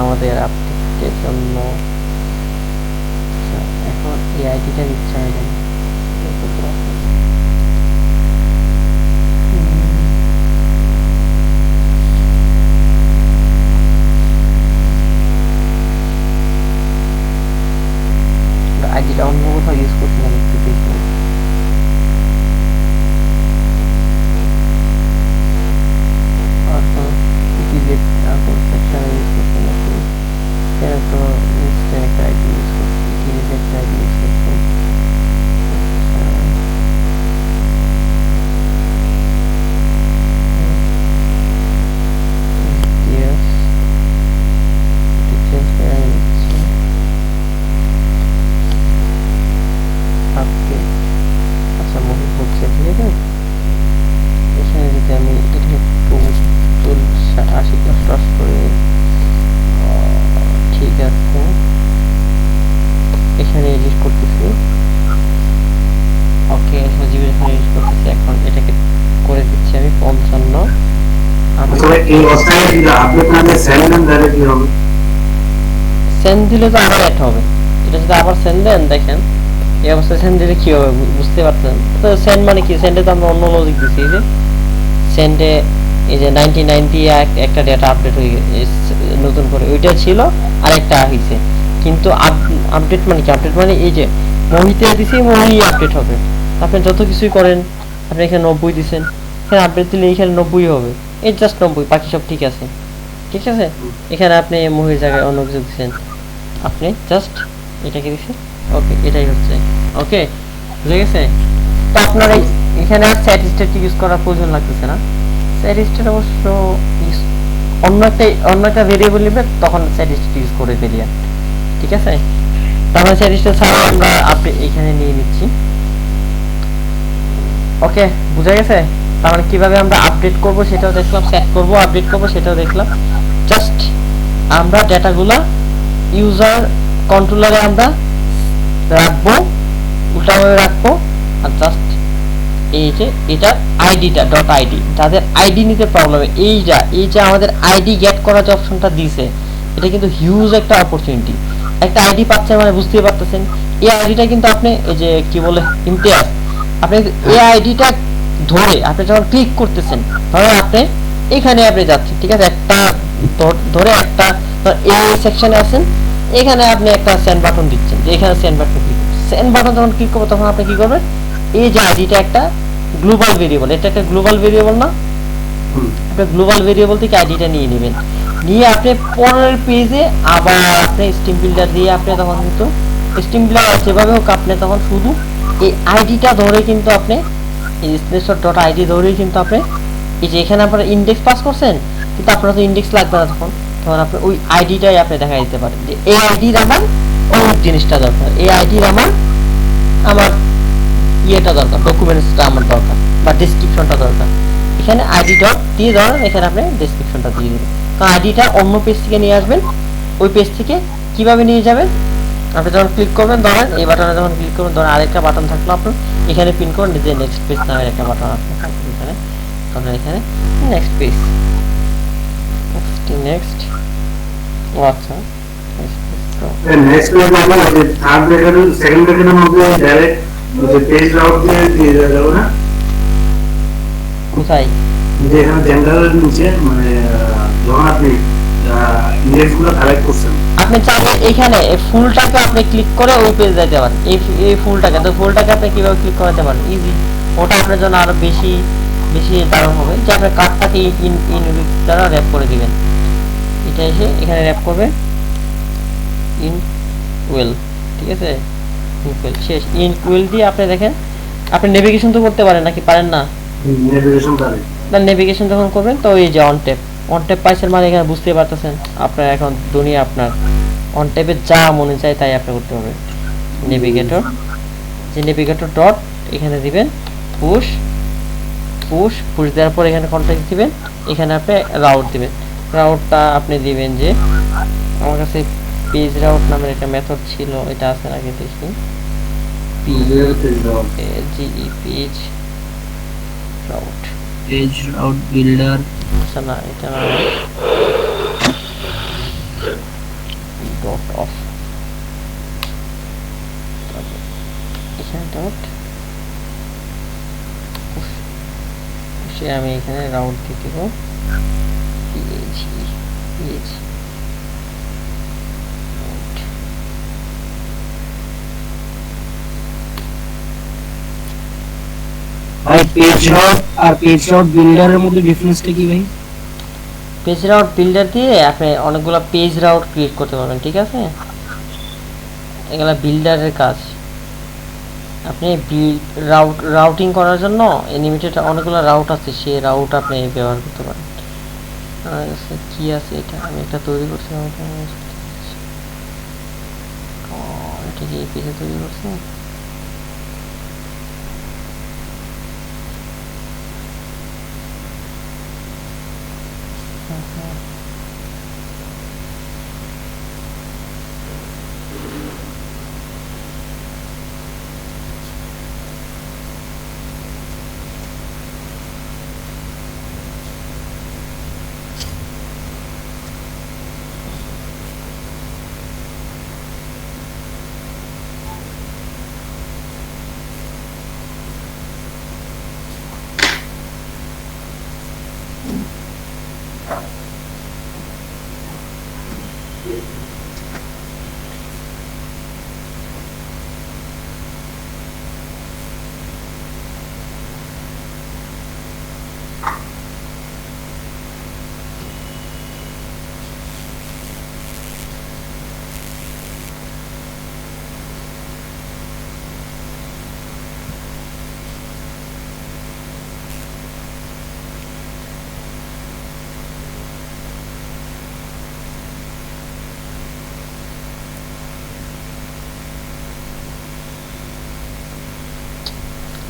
আমাদের আপডেটের জন্য আচ্ছা, এখন এই আইডিটা দিচ্ছে না কেন? আইডিটা অন্য কোথাও ইউজ করছিলাম একটু দেখি। ডিলিট তারপর সেকশন ইউজ করছি নাকি? কেন তো ইনস্ট্যান্ট একটা আইডি ইউজ করছি, ডিলিট একটা আইডি ইউজ করছি। Yes. Details where it's update. আচ্ছা মুভি হচ্ছে ঠিক আছে। এখানে যদি আমি এটা একটু 80টা টস করে ঠিক আছে, এখানে এডিট করতেছি। ওকে সজীব এখানে এডিট করতেছি। এখন এটাকে করে দিচ্ছি আমি 55। আসলে এই অবস্থায় যদি আপডেট নামে সেন্ড দেন তাহলে কি হবে? সেন্ড দিলে তো আবার অ্যাড হবে। এটা যদি আবার সেন্ড দেন, দেখেন এই অবস্থায় সেন্ড দিলে কি হবে বুঝতে পারছেন তো? সেন্ড মানে কি? সেন্ডে তো আমরা অন্য লজিক দিচ্ছি। যে সেন্ডে এই যে 1990 একটা ডেটা আপডেট হয়ে গেছে নতুন করে, ওইটা ছিল আর একটা হইছে। কিন্তু আপডেট মানে কি? আপডেট মানে এই যে মহিতে দিছি, মহি আপডেট হবে। আপনি যত কিছুই করেন, আপনি এখানে 90 দিবেন, এখানে আপডেট দিলে এখানে 90 হবে। এই জাস্ট 90, বাকি সব ঠিক আছে। ঠিক আছে, এখানে আপনি মহির জায়গায় অন্য কিছু দিচ্ছেন, আপনি জাস্ট এটাকে দিচ্ছেন। ওকে, এটাই হচ্ছে। ওকে, বুঝে গেছে? তো আপনার এখানে আর স্ট্যাটিস্টিক ইউজ করার প্রয়োজন লাগতেছে না। স্ট্যাটিস্টিক অবশ্য অন্য একটা ভেরিয়েবল নেবে, তখন স্ট্যাটিস্টিক ইউজ করে ফেলিয়া। ঠিক আছে, তাহলে স্ট্যাটিস্টিক ছাড়া আমরা আপনি এখানে নিয়ে নিচ্ছি। ওকে, বুঝা গেছে? তাহলে কিভাবে আমরা আপডেট করব সেটাও দেখলাম, সেট করব, আপডেট করব সেটাও দেখলাম। জাস্ট আমরা ডেটাগুলো ইউজার কন্ট্রোলারে আমরা রাখবো, উল্টাভাবে রাখবো। আর জাস্ট এই যে এটা আইডিটা ডট আইডি, যাদের আইডি নিতে প্রবলেম, এই যে আমাদের আইডি গেট করার যে অপশনটা দিয়েছে, এটা কিন্তু হিউজ একটা অপরচুনিটি। একটা আইডি পাচ্ছেন মানে বুঝতেই পারতেছেন। এই আইডিটা কিন্তু আপনি এই যে কি বলে ইমতিয়াজ, আপনি এই আইডিটা ধরে আপনি যখন ক্লিক করতেছেন, ধরেন আপনি এখানে আপনি যাচ্ছেন, ঠিক আছে, একটা ধরে একটা এই সেকশনে আছেন, এখানে আপনি একটা সেন্ড বাটন দিচ্ছেন, যে এখানে সেন্ড বাটন ক্লিক করছেন। সেন্ড বাটন যখন ক্লিক করবেন তখন আপনি কি করবেন? এই যে আইডিটা একটা গ্লোবাল ভেরিয়েবল, এটা একটা গ্লোবাল ভেরিয়েবল না? আপনি গ্লোবাল ভেরিয়েবল থেকে আইডিটা নিয়ে নেবেন, নিয়ে আপনি পরের পেজে আবার আপনি স্টিম বিল্ডার দিয়ে আপনি তখন কিন্তু স্টিম বিল্ডার যেভাবে হোক আপনি তখন শুধু এই আইডিটা ধরে কিন্তু আপনি এই স্ক্রিনশট ডট আইডি ধরেই কিন্তু আপনি এই যে এখানে আপনারা ইন্ডেক্স পাস করছেন, কিন্তু আপনার তো ইন্ডেক্স লাগবে না, তখন আপনি ওই আইডিটাই আপনি দেখাই দিতে পারেন যে এই আইডির আমার অমুক জিনিসটা দরকার, এই আইডির আমার ইয়েটা দরকার, ডকুমেন্টসটা আমার দরকার বা ডেসক্রিপশনটা দরকার। এখানে আইডি ডট দিয়ে ধরেন, এখানে আপনি ডেসক্রিপশনটা দিয়ে দিবেন। কারণ আইডিটা অন্য পেজ থেকে নিয়ে আসবেন। ওই পেজ থেকে কিভাবে নিয়ে যাবেন? আপনি যখন ক্লিক করবেন, ধরেন এই বাটনে যখন ক্লিক করবেন, ধরেন আরেকটা বাটন থাকলো আপনার এখানে পিন করুন, যে নেক্সট পেজ নামের একটা বাটন আপনার থাকবে এখানে, তখন এখানে নেক্সট পেজ, নেক্সট। ও আচ্ছা, নেক্সট পেজ মানে যে থার্ড ব্র্যাকেট সেকেন্ড ব্র্যাকেটের মধ্যে ডাইরেক্ট যে পেজ রাউট দিয়ে যাব না? কোথায়? যে এখানে জেনারেলের নিচে মানে যখন আপনি ইন্ডেক্সগুলো কালেক্ট করছেন, আপনি চাইলে এখানে এই ফুলটাকে আপনি ক্লিক করে ওই পেজ যেতে পারেন। এই ফুলটাকে আপনি কিভাবে ক্লিক করাতে পারেন? ইজি, ওটা আপনার জন্য আরো বেশি দারুণ হবে যে আপনি কার্ডটাকে ইন দ্বারা র‍্যাপ করে দিবেন। এটা এসে এখানে র‍্যাপ করবে ইন ওয়েল, ঠিক আছে, ইনকুয়েল শেষ। ইনকুয়েল দিয়ে আপনি দেখেন, আপনি নেভিগেশন তো করতে পারেন নাকি পারেন না? নেভিগেশন পারে না, নেভিগেশন যখন করবেন তো এই যে অন ট্যাপ পাইছেন মানে এখানে বুঝতে পারতেছেন আপনার এখন দুনিয়া, আপনার অন ট্যাপে যা মনে চায় তাই আপনি করতে পারবেন। নেভিগেটর ডট এখানে দিবেন পুশ দেওয়ার পর এখানে কন্ট্যাক্ট দিবেন, এখানে আপনি রাউট দিবেন। রাউটটা আপনি দিবেন যে আমার কাছে পেজ রাউট নামের একটা মেথড ছিল, এটা আছে নাকি দেখি, page route, page route builder, আচ্ছা না এটা না, ডট অফ, এখানে ডট, আমি এখানে রাউন্ড দিয়ে দেব ভাই পেজ রাউট আর পেজ রাউট বিল্ডারের মধ্যে ডিফারেন্সটা কি ভাই? পেজ রাউট বিল্ডার দিয়ে আপনি অনেকগুলো পেজ রাউট ক্রিয়েট করতে পারবেন, ঠিক আছে? এগুলা বিল্ডারের কাজ। আপনি রাউটিং করার জন্য এনিমেটেড অনেকগুলো রাউট আছে, সেই রাউট আপনি ব্যবহার করতে পারেন। কি আছে এটা, আমি একটা তৈরি করছিলাম, এটা কি এই পেজে তৈরি করছি?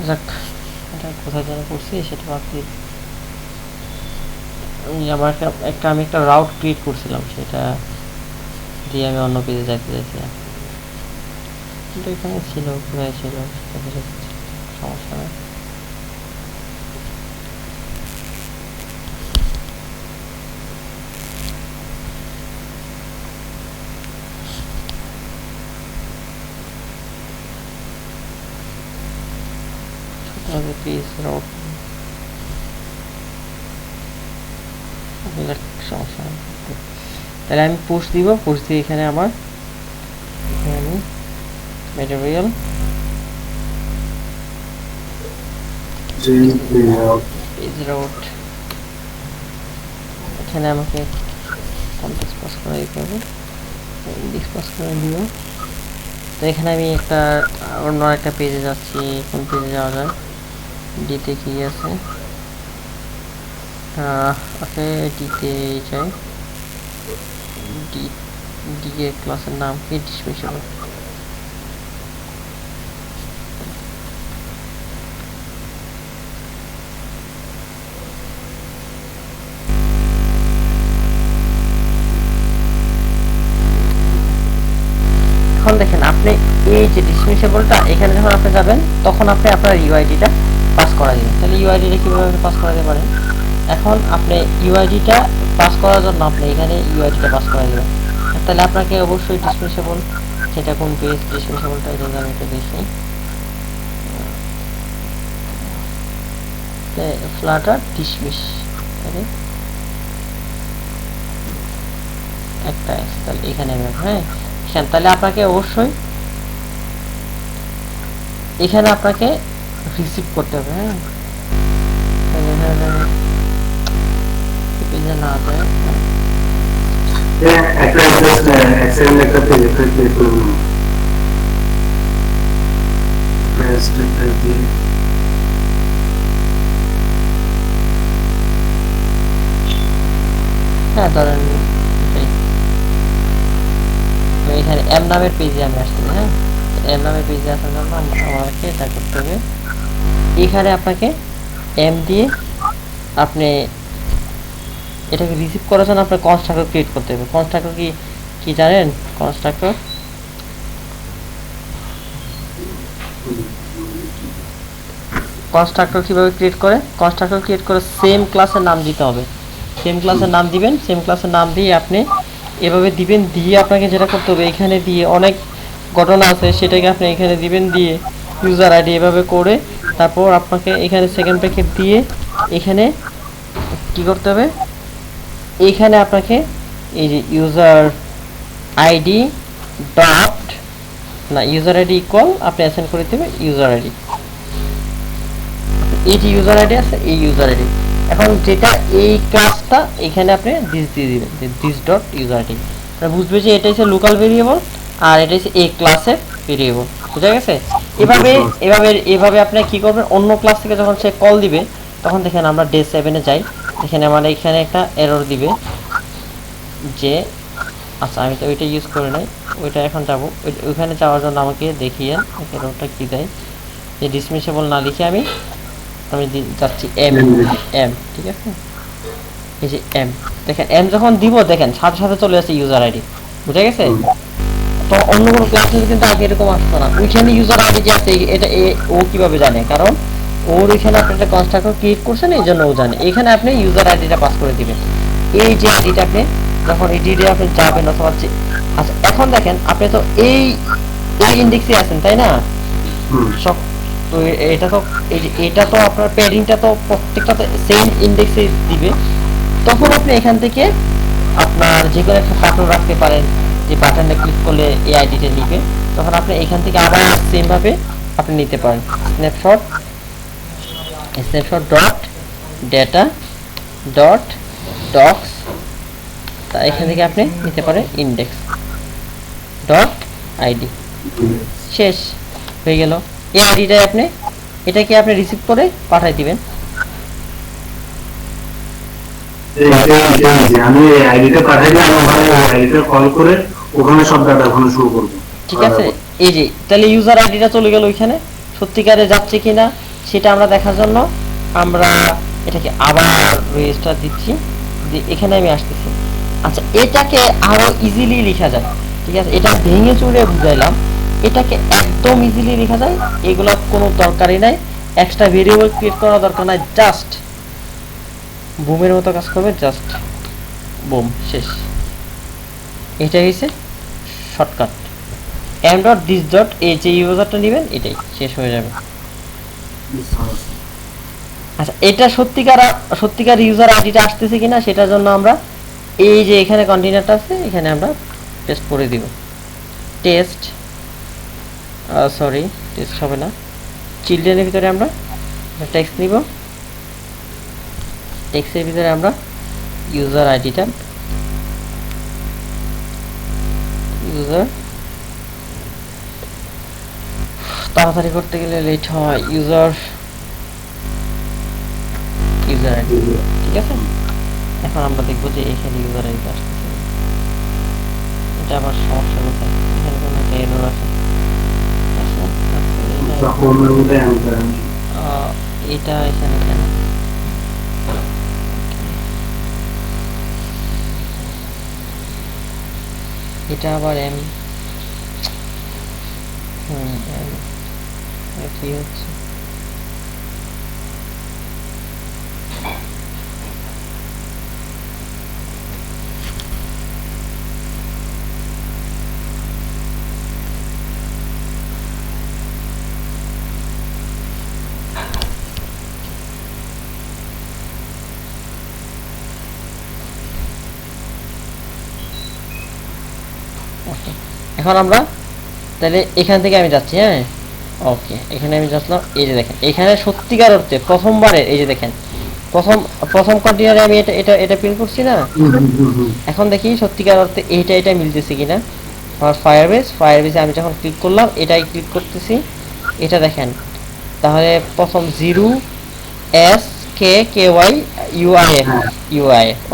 যাক, এটা কোথায় যেন করছি সেটা আপনি, আমার আমি একটা রাউট ক্রিয়েট করছিলাম, সেটা দিয়ে আমি অন্য পেজে যাইতে চাইছিলাম, কিন্তু এখানে ছিল, কোথায় ছিল সমস্যা নেই। পেজ রাউট সমস্যা নেই। তাহলে আমি পোস্ট দিব, পোস্ট দিয়ে এখানে আমার আমি ম্যাটেরিয়াল পেজ রাউট, এখানে আমাকে কন্টেক্সট পাস করে দিতে হবে, ইন্ডেক্স পাস করে দিব। তো এখানে আমি একটা অন্য একটা পেজে যাচ্ছি, কোন পেজে যাওয়া যায়, ডিতে কি আছে, ওকে ডিতে যাই, ডি এর ক্লাসের নাম কি, ডিসমিশন। এখন দেখেন আপনি এই যে ডিসমিসেবলটা, এখানে যখন আপনি যাবেন তখন আপনি আপনার ইউআইডিটা পাস করা দিবেন। তাহলে ইউআইডিটা কিভাবে পাস করাতে পারেন, এখন আপনি ইউআইডিটা পাস করার জন্য আপনি এখানে ইউআইডিটা পাস করে দিবেন। তাহলে আপনাকে অবশ্যই ডিসমিসেবল, সেটা কোন পেজ ডিসমিসেবলটা, এটা আমি একটু দেখি, ফ্লাটার ডিসমিস একটা আছে, তাহলে এখানে আমি, হ্যাঁ তাহলে আপনাকে অবশ্যই এখানে আপনাকে রিসিভ করতে হবে, হ্যাঁ না যায় একটা জাস্ট এক্সেল একটা পেজ ক্রিয়েট করুন, পেস্ট দিয়ে হ্যাঁ ধরেন এখানে এম নামের পেজে আমি আসছি, হ্যাঁ এম নামের পেজে আসার জন্য আমাকে এটা করতে হবে, এখানে আপনাকে এম দিয়ে আপনি এটাকে রিসিভ করার জন্য আপনার কনস্ট্রাক্টর ক্রিয়েট করতে হবে। কনস্ট্রাক্টর কি জানেন, কনস্ট্রাক্টর কিভাবে ক্রিয়েট করে, কনস্ট্রাক্টর ক্রিয়েট করে সেম ক্লাসের নাম দিতে হবে, সেম ক্লাসের নাম দিবেন, সেম ক্লাসের নাম দিয়ে আপনি এভাবে দিবেন, দিয়ে আপনাকে যেটা করতে হবে এখানে দিয়ে অনেক ঘটনা আছে সেটাকে আপনি এখানে দিবেন, দিয়ে ইউজার আইডি এভাবে করে তারপর আপনাকে এখানে সেকেন্ড ব্র্যাকেট দিয়ে এখানে কি করতে হবে, এইখানে আপনাকে এই যে ইউজার আইডি ডট না ইউজার আইডি ইকুয়াল আপনি অ্যাসাইন করে দেবেন ইউজার আইডি, এই যে ইউজার আইডি আছে এই ইউজার আইডি। এখন যেটা এই ক্লাসটা এখানে আপনি দিস দিয়ে দিবেন যে দিস ডট ইউজার আইডি, বুঝবে যে এটা হচ্ছে লোকাল ভেরিয়েবল আর এটা হচ্ছে এই ক্লাসের ভেরিয়েবল, বুঝা গেছে? এভাবে এভাবে এভাবে আপনি কি করবেন, অন্য ক্লাস থেকে যখন সে কল দিবে তখন দেখেন আমরা ডে 7-এ যাই, এখানে আমার এখানে একটা এরর দিবে যে আচ্ছা আমি তো ওইটা ইউজ করে নাই, ওইটা এখন যাবো ওইখানে যাওয়ার জন্য আমাকে দেখিয়ে এররটা কি দেয়, যে ডিসমিসেবল না লিখে আমি যাচ্ছি এম এম, ঠিক আছে? এই যে এম দেখেন, এম যখন দিব দেখেন সাথে সাথে চলে আসছে ইউজার আইডি, বুঝা গেছে? তো অন্য কোনো ক্লাসে কিন্তু আগে এরকম আসতো না, ওইখানে ইউজার আইডি যে আছে এটা ও কিভাবে জানে, কারণ ওর ওইখানে আপনি একটা কনস্ট্রাক্টর ক্রিয়েট করছেন এই জন্য ও জানে, এখানে আপনি ইউজার আইডিটা পাস করে দিবেন, এই যে আইডিটা আপনি যখন এই ডিডি আপনি যাবেন অথবা আচ্ছা এখন দেখেন আপনি তো এই ইন্ডেক্সে আছেন তাই না? সব তো এটা তো এই যে এটা তো আপনার প্যাডিংটা তো প্রত্যেকটা সেম ইন্ডেক্সে দিবে, তখন আপনি এখান থেকে আপনার যে কোনো একটা বাটন রাখতে পারেন, যে বাটনে ক্লিক করলে এই আইডিটা নিবে, তখন আপনি এখান থেকে আবার সেম ভাবে আপনি নিতে পারেন snapshot dot data dot docx, তা এখান থেকে আপনি নিতে পারেন ইন্ডেক্স ডট আইডি, শেষ হয়ে গেল। এই আইডিটা আপনি এটাকে আপনি রিসিভ করে পাঠিয়ে দিবেন, আমি এই আইডিটা পাঠাই দিই, আমার আইডিটা কল করে ওখানে সব ডাটা ওখানে শুরু করবো, ঠিক আছে? এই যে তাহলে ইউজার আইডিটা চলে গেল ওইখানে, সত্যিকারে যাচ্ছে কিনা সেটা আমরা দেখার জন্য আমরা এটাকে আবার রেজিস্টার দিচ্ছি, এখানে আমি আসতেছি। আচ্ছা এটাকে আরো ইজিলি লেখা যায়, ঠিক আছে? এটা ভেঙে চুরে বুঝাইলাম, এটাকে একদম ইজিলি লেখা যায়, এগুলো কোনো দরকারই নাই, এক্সট্রা ভেরিয়েবল ক্রিয়েট করা দরকার নাই, জাস্ট বুমের মতো কাজ করবে, জাস্ট বুম, শেষ। এটা হয়েছে shortcut, M dot this dot এই যে ইউজারটা নেবেন এটাই শেষ হয়ে যাবে। আচ্ছা এটা সত্যিকার ইউজার আইডিটা আসতেছে কিনা সেটার জন্য আমরা এই যে এখানে কন্টেইনারটা আছে এখানে আমরা টেস্ট করে দিব, টেস্ট টেস্ট হবে না, চিলড্রেনের ভিতরে আমরা টেক্সট নিব, টেক্সটের ভিতরে আমরা ইউজার আইডিটা তাড়াতাড়ি করতে গেলে লেট হয়, ইউজার আইডি, ঠিক আছে? এখন আমরা দেখবো যে এখানে ইউজার আইডি আসতেছে, এটা আবার সমস্যা কোথায়, এখানে কোনো একটা এরর আছে, এটা এখানে কেন এটা আবার এম কি হচ্ছে, এখন আমরা তাহলে এখান থেকে আমি যাচ্ছি, হ্যাঁ ওকে, এখানে আমি যাচ্লাম, এই যে দেখেন এখানে সত্যিকার অর্থে প্রথমবারে এই যে দেখেন প্রথম কন্টেইনারে আমি এটা প্রিন্ট করছি না, এখন দেখি সত্যিকার অর্থে এটা মিলতেছে কিনা। আমার ফায়ারবেসে আমি যখন ক্লিক করলাম এটাই ক্লিক করতেছি, এটা দেখেন তাহলে প্রথম 0SKKY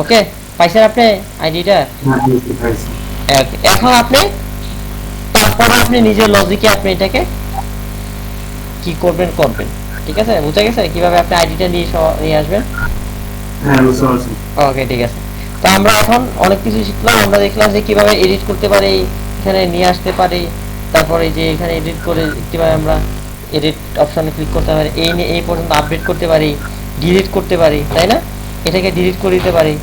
ওকে পাইছেন আপনি আইডিটা, এখন আপনি তারপরে আপনি নিজের লজিকে আপনি এটাকে কি করবেন, ঠিক আছে? বুঝা গেছে কিভাবে আপনি আইডিটা নিয়ে আসবেন? হ্যাঁ বুঝতে পারছি। ওকে ঠিক আছে, তো আমরা এখন অনেক কিছু শিখলাম, আমরা দেখলাম যে কিভাবে এডিট করতে পারি, এখানে নিয়ে আসতে পারি, তারপরে যে এখানে এডিট করে কিভাবে আমরা এডিট অপশনে ক্লিক করতে পারি, এই পর্যন্ত আপডেট করতে পারি, ডিলিট করতে পারি, তাই না? এটাকে ডিলিট করে দিতে পারি,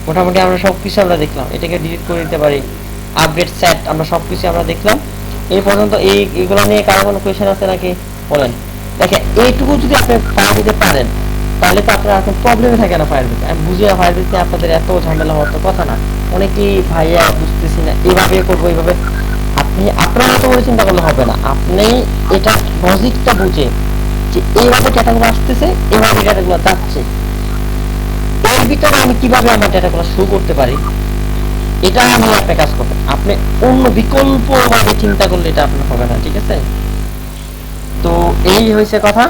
মোটামুটি আমরা সবকিছু আমরা দেখলাম, এটাকে ডিলিট করে দিতে পারি, আপডেট সেট আমরা সবকিছু আমরা দেখলাম। এই পর্যন্ত এইগুলো নিয়ে কারো কোনো কোয়েশ্চেন আছে নাকি বলেন? দেখেন এইটুকু যদি আপনি ফায়ার দিতে পারেন তাহলে তো আপনার এখন প্রবলেমে থাকে না ফায়ার দিতে। আমি বুঝি ফায়ার দিতে আপনাদের এত ঝামেলা হওয়ার তো কথা না। অনেকেই ভাইয়া বুঝতেছি না, এইভাবে করবো এইভাবে, আপনি আপনার মতো করে চিন্তা করলে হবে না। আপনি এটা লজিকটা বুঝে যে এইভাবে ডেটাগুলো আসতেছে, এইভাবে ডেটাগুলো যাচ্ছে, এর ভিতরে আমি কিভাবে আমার ডেটাগুলো শো করতে পারি, এটা নিয়ে আপনি কাজ করবেন। আপনি অন্য বিকল্প ভাবে চিন্তা করলে এটা আপনার হবে না, ঠিক আছে? তো এই হয়েছে কথা।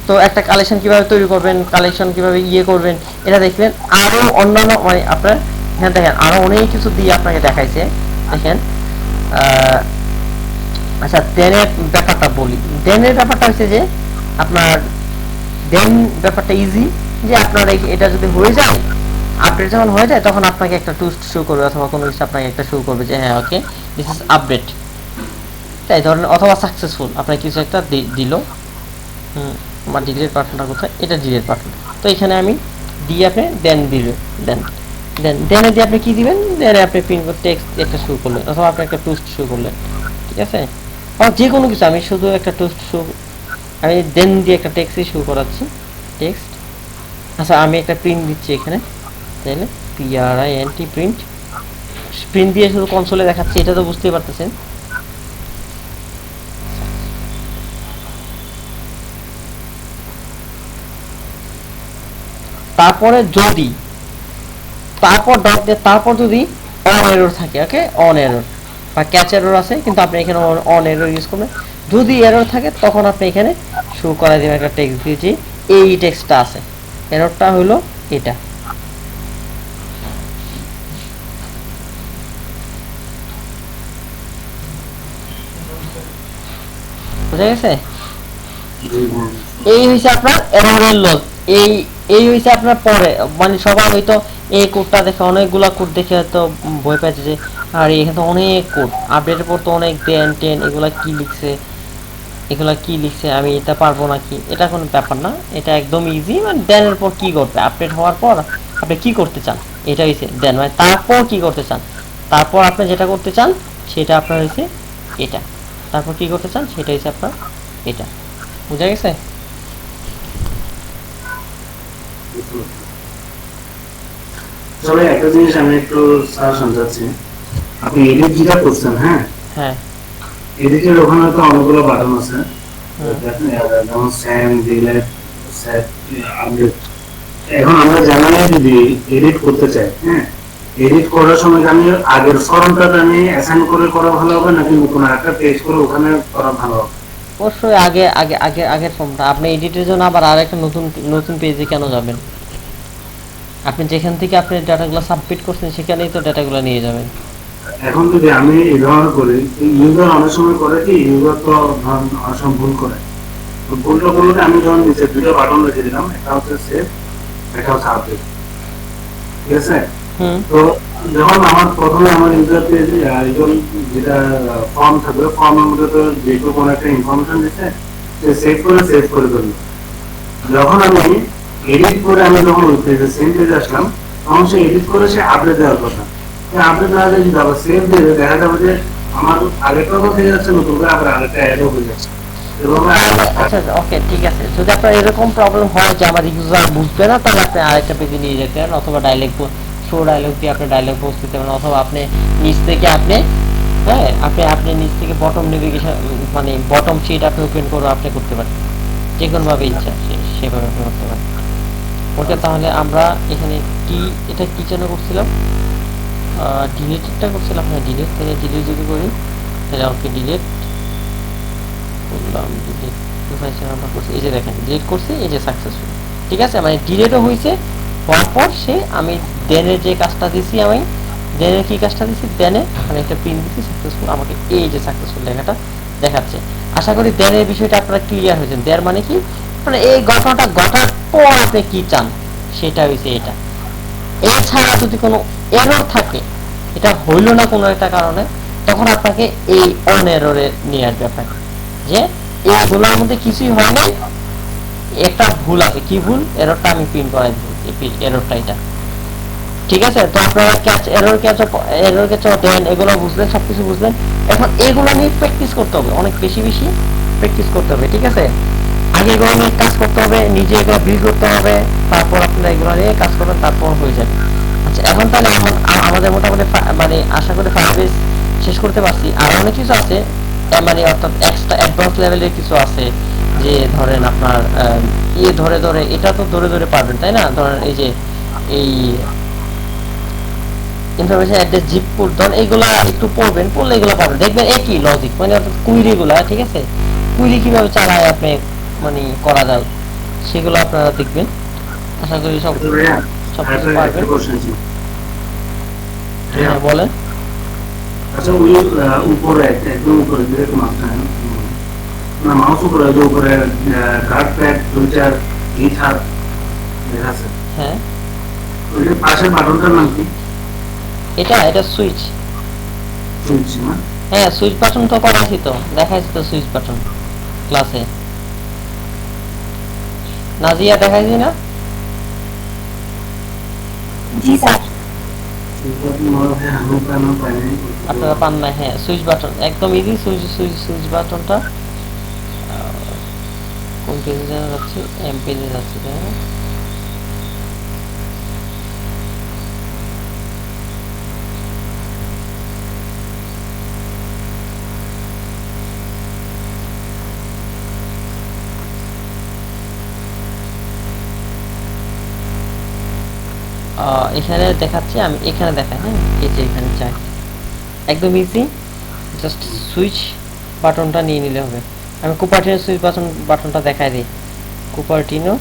তো একটা কালেকশন কিভাবে তৈরি করবেন, কালেকশন কিভাবে করবেন এটা দেখবেন। আরো অন্যান্য মানে আপনার এখানে দেখেন আরো অনেক কিছু দিয়ে আপনাকে দেখাইছে। দেখেন আচ্ছা দেনের ব্যাপারটা বলি। দেনের ব্যাপারটা হচ্ছে যে আপনার দেন ব্যাপারটা ইজি, যে আপনার এটা যদি হয়ে যায়, আপডেট যখন হয়ে যায় তখন আপনাকে একটা টুস্ট শো করবে অথবা কোনো কিছু আপনাকে একটা শো করবে যে হ্যাঁ ওকে দিস ইজ আপডেট, তাই ধরেন, অথবা সাকসেসফুল আপনার কিছু একটা দিল। আমার ডিলেট বাটনটা কোথায়, এটা ডিলেট বাটন। তো এখানে আমি দিয়ে আপনি দেন দিলে দেনে দিয়ে আপনি কি দিবেন, দেনে আপনি পিন টেক্সট একটা শো করলেন অথবা আপনি একটা টুস্ট শো করলেন, ঠিক আছে? আর যে কোনো কিছু, আমি শুধু একটা টুস্ট শো, আমি দেন দিয়ে একটা টেক্সটই শো করাচ্ছি, টেক্সট। আচ্ছা আমি একটা প্রিন্ট দিচ্ছি এখানে, তাইলে PRINT প্রিন্ট দিয়ে শুধু কনসোলে দেখাচ্ছি, এটা তো বুঝতেই পারতেছেন। তারপরে যদি তারপর যদি অন এরর থাকে, ওকে, অন এরর বা ক্যাচ এরর আছে, কিন্তু আপনি এখানে অন এরর ইউজ করবেন। যদি এরর থাকে তখন আপনি এখানে শো করা দিবেন একটা টেক্সট দিয়েছি, এই টেক্সটটা আছে, এররটা হলো এটা। বুঝা গেছে? এই হইছে আপনার এররের লগ। এই হইছে আপনার পরে, মানে সবাই হয়তো এই কোডটা দেখে, অনেকগুলা কোড দেখে হয়তো ভয় পাচ্ছে যে আর এখানে তো অনেক কোড, আপডেটের পর তো অনেক টেন এগুলা কি লিখছে, আমি এটা পারবো নাকি? এটা কোনো ব্যাপার না, এটা একদম ইজি। মানে দেনের পর কি করবে, আপডেট হওয়ার পর আপনি কি করতে চান, এটা হইছে দেন, মানে তারপর কি করতে চান, তারপর আপনি যেটা করতে চান সেটা আপনার হইছে এটা, তারপর কি করতে চান সেটা হইছে আপনার এটা। বুঝা গেছে? তবে একটা জিনিস আমি একটু সাজেশন চাচ্ছি, আপনি এডিট যেটা করছেন, হ্যাঁ হ্যাঁ এডিটের ওখানে তো অনেকগুলো বাটন আছে, যেমন সেন্ড, ডিলিট, সেট, আপডেট। এখন আমরা জানালে যদি এডিট করতে চাই, হ্যাঁ, এডিট করার সময় আমি আগের ফর্মটা আমি অ্যাসাইন করে করা ভালো হবে নাকি নতুন একটা পেজ করে ওখানে করা ভালো হবে? অবশ্যই আগের ফর্মটা। আপনি এডিটের জন্য আবার আরেকটা নতুন পেজে কেন যাবেন? আপনি যেখান থেকে আপনি ডাটাগুলো সাবমিট করছেন সেখানেই তো ডাটাগুলো নিয়ে যাবেন। এখন যদি আমি এই ধরনের করি, ইউজার অনেক সময় করে কি, ইউজার তো ধরেন অনেক সময় ভুল করে, ভুলটা করলে আমি যখন নিচে দুটো বাটন রেখে দিলাম, একটা হচ্ছে সেভ, একটা হচ্ছে আপডেট, ঠিক আছে? তো যখন আমার প্রথমে আমার ইউজার পেজে যেটা ফর্ম থাকবে, ফর্মের মধ্যে তো যে কোনো একটা ইনফরমেশন দিচ্ছে, সেভ করে ফেললো। যখন আমি এডিট করে আমি যখন ওই পেজে সেম পেজে আসলাম, তখন সে এডিট করে সে আপডেট দেওয়ার কথা, আপডেট না দিয়ে যদি আবার সেভ দেবে, দেখা যাবে যে আমার আগেরটা তো হয়ে যাচ্ছে, নতুন করে আবার আরেকটা অ্যাডও হয়ে যাচ্ছে। আচ্ছা ওকে ঠিক আছে, যদি আপনার এরকম প্রবলেম হয় যে আমার ইউজার বুঝবে না, তাহলে আপনি আরেকটা পেজে নিয়ে যেতে পারেন, অথবা শো ডায়লগ দিয়ে আপনি ডায়লগ পোস্ট দিতে পারেন, অথবা আপনি নিচ থেকে আপনি নিচ থেকে বটম নেভিগেশন মানে বটম শিট আপনি ওপেন করে আপনি করতে পারেন, যে কোনো ভাবে ইচ্ছা সেভাবে আপনি করতে পারেন। ওকে, তাহলে আমরা এখানে এটা কি যেন করছিলাম, ডিলিটটা করছিলাম। হ্যাঁ ডিলিট যদি করি তাহলে ওকে ডিলিট করলাম, আমরা করছি, এই যে দেখেন ডিলিট করছি, এই যে সাকসেসফুল, ঠিক আছে? মানে ডিলিটও হয়েছে, হওয়ার পর আমি দেনের যে কাজটা দিছি, আমি দেনের কি কাজটা দিছি, দেনে আমি একটা প্রিন্ট দিচ্ছি সাকসেসফুল, আমাকে এই যে সাকসেসফুল লেখাটা দেখাচ্ছে। আশা করি দেনের বিষয়টা আপনারা ক্লিয়ার হয়েছেন। দেয়ার মানে কি, মানে এই ঘটনাটা ঘটার পর আপনি কি চান সেটা হয়েছে এটা। এছাড়া যদি কোনো এরর থাকে, এটা হইল না কোনো একটা কারণে, তখন আপনাকে এই অন এররে নিয়ে আসবে আপনাকে, যে এইগুলোর মধ্যে কিছুই হয় নাই, একটা ভুল আছে। কি ভুল? এররটা আমি প্রিন্ট করাই দিব, এররটা এটা। ঠিক আছে? তো আপনারা এরর ক্যাচ দেন, এগুলো বুঝলেন, সবকিছু বুঝলেন। এখন এগুলো নিয়ে প্র্যাকটিস করতে হবে, অনেক বেশি বেশি প্র্যাকটিস করতে হবে, ঠিক আছে? আগে এগুলো নিয়ে কাজ করতে হবে, নিজে এগুলো বিল্ড করতে হবে, তারপর আপনারা এগুলো নিয়ে কাজ করবেন, তারপর হয়ে যাবে। আচ্ছা, এখন তাহলে আমাদের মোটামুটি মানে আশা করি ফায়ারবেস শেষ করতে পারছি। আর অনেক কিছু আছে, মানে অর্থাৎ এক্সট্রা অ্যাডভান্স লেভেলের কিছু আছে, যে ধরেন আপনার ধরে ধরে এটা তো ধরে ধরে পারবেন, তাই না? ধরেন এই যে এই ইনফরমেশন অ্যাড্রেস জিপ কোড, ধরেন এইগুলা একটু পড়বেন, পড়লে এগুলো পাবেন, দেখবেন একই লজিক, মানে অর্থাৎ কুইরি গুলা, ঠিক আছে? কুইরি কিভাবে চালায় আপনি মানে করা যায়, সেগুলো আপনারা দেখবেন। আশা করি সবকিছু পারবেন। হ্যাঁ, বলেন। আচ্ছা, ওই উপরে একদম উপরে direct মাঝখানে, না মাউস উপরে, ওই যে উপরে গার্ড প্যাড দুইটার গিটার দেখা আছে, হ্যাঁ, ওই যে পাশের বাটনটার নাম কি? এটা সুইচ। সুইচ না? হ্যাঁ, সুইচ বাটন তো করাইছি, তো দেখাইছি তো সুইচ বাটন ক্লাসে। নাজিয়া দেখাইছি না? জি স্যার। আপনারা পান না? হ্যাঁ, সুইচ বাটন একদম ইজি। সুইচ বাটনটা কোন পেজে জানা যাচ্ছে? এম পেজে যাচ্ছে, তাই না? এখানে দেখাচ্ছি, আমি এখানে দেখাই। হ্যাঁ, এই যে এখানে চাই, একদম ইজি। জাস্ট সুইচ বাটনটা নিয়ে নিলে হবে। আমি কুপারটিনো সুইচ বাটনটা দেখাই দিই। Cupertino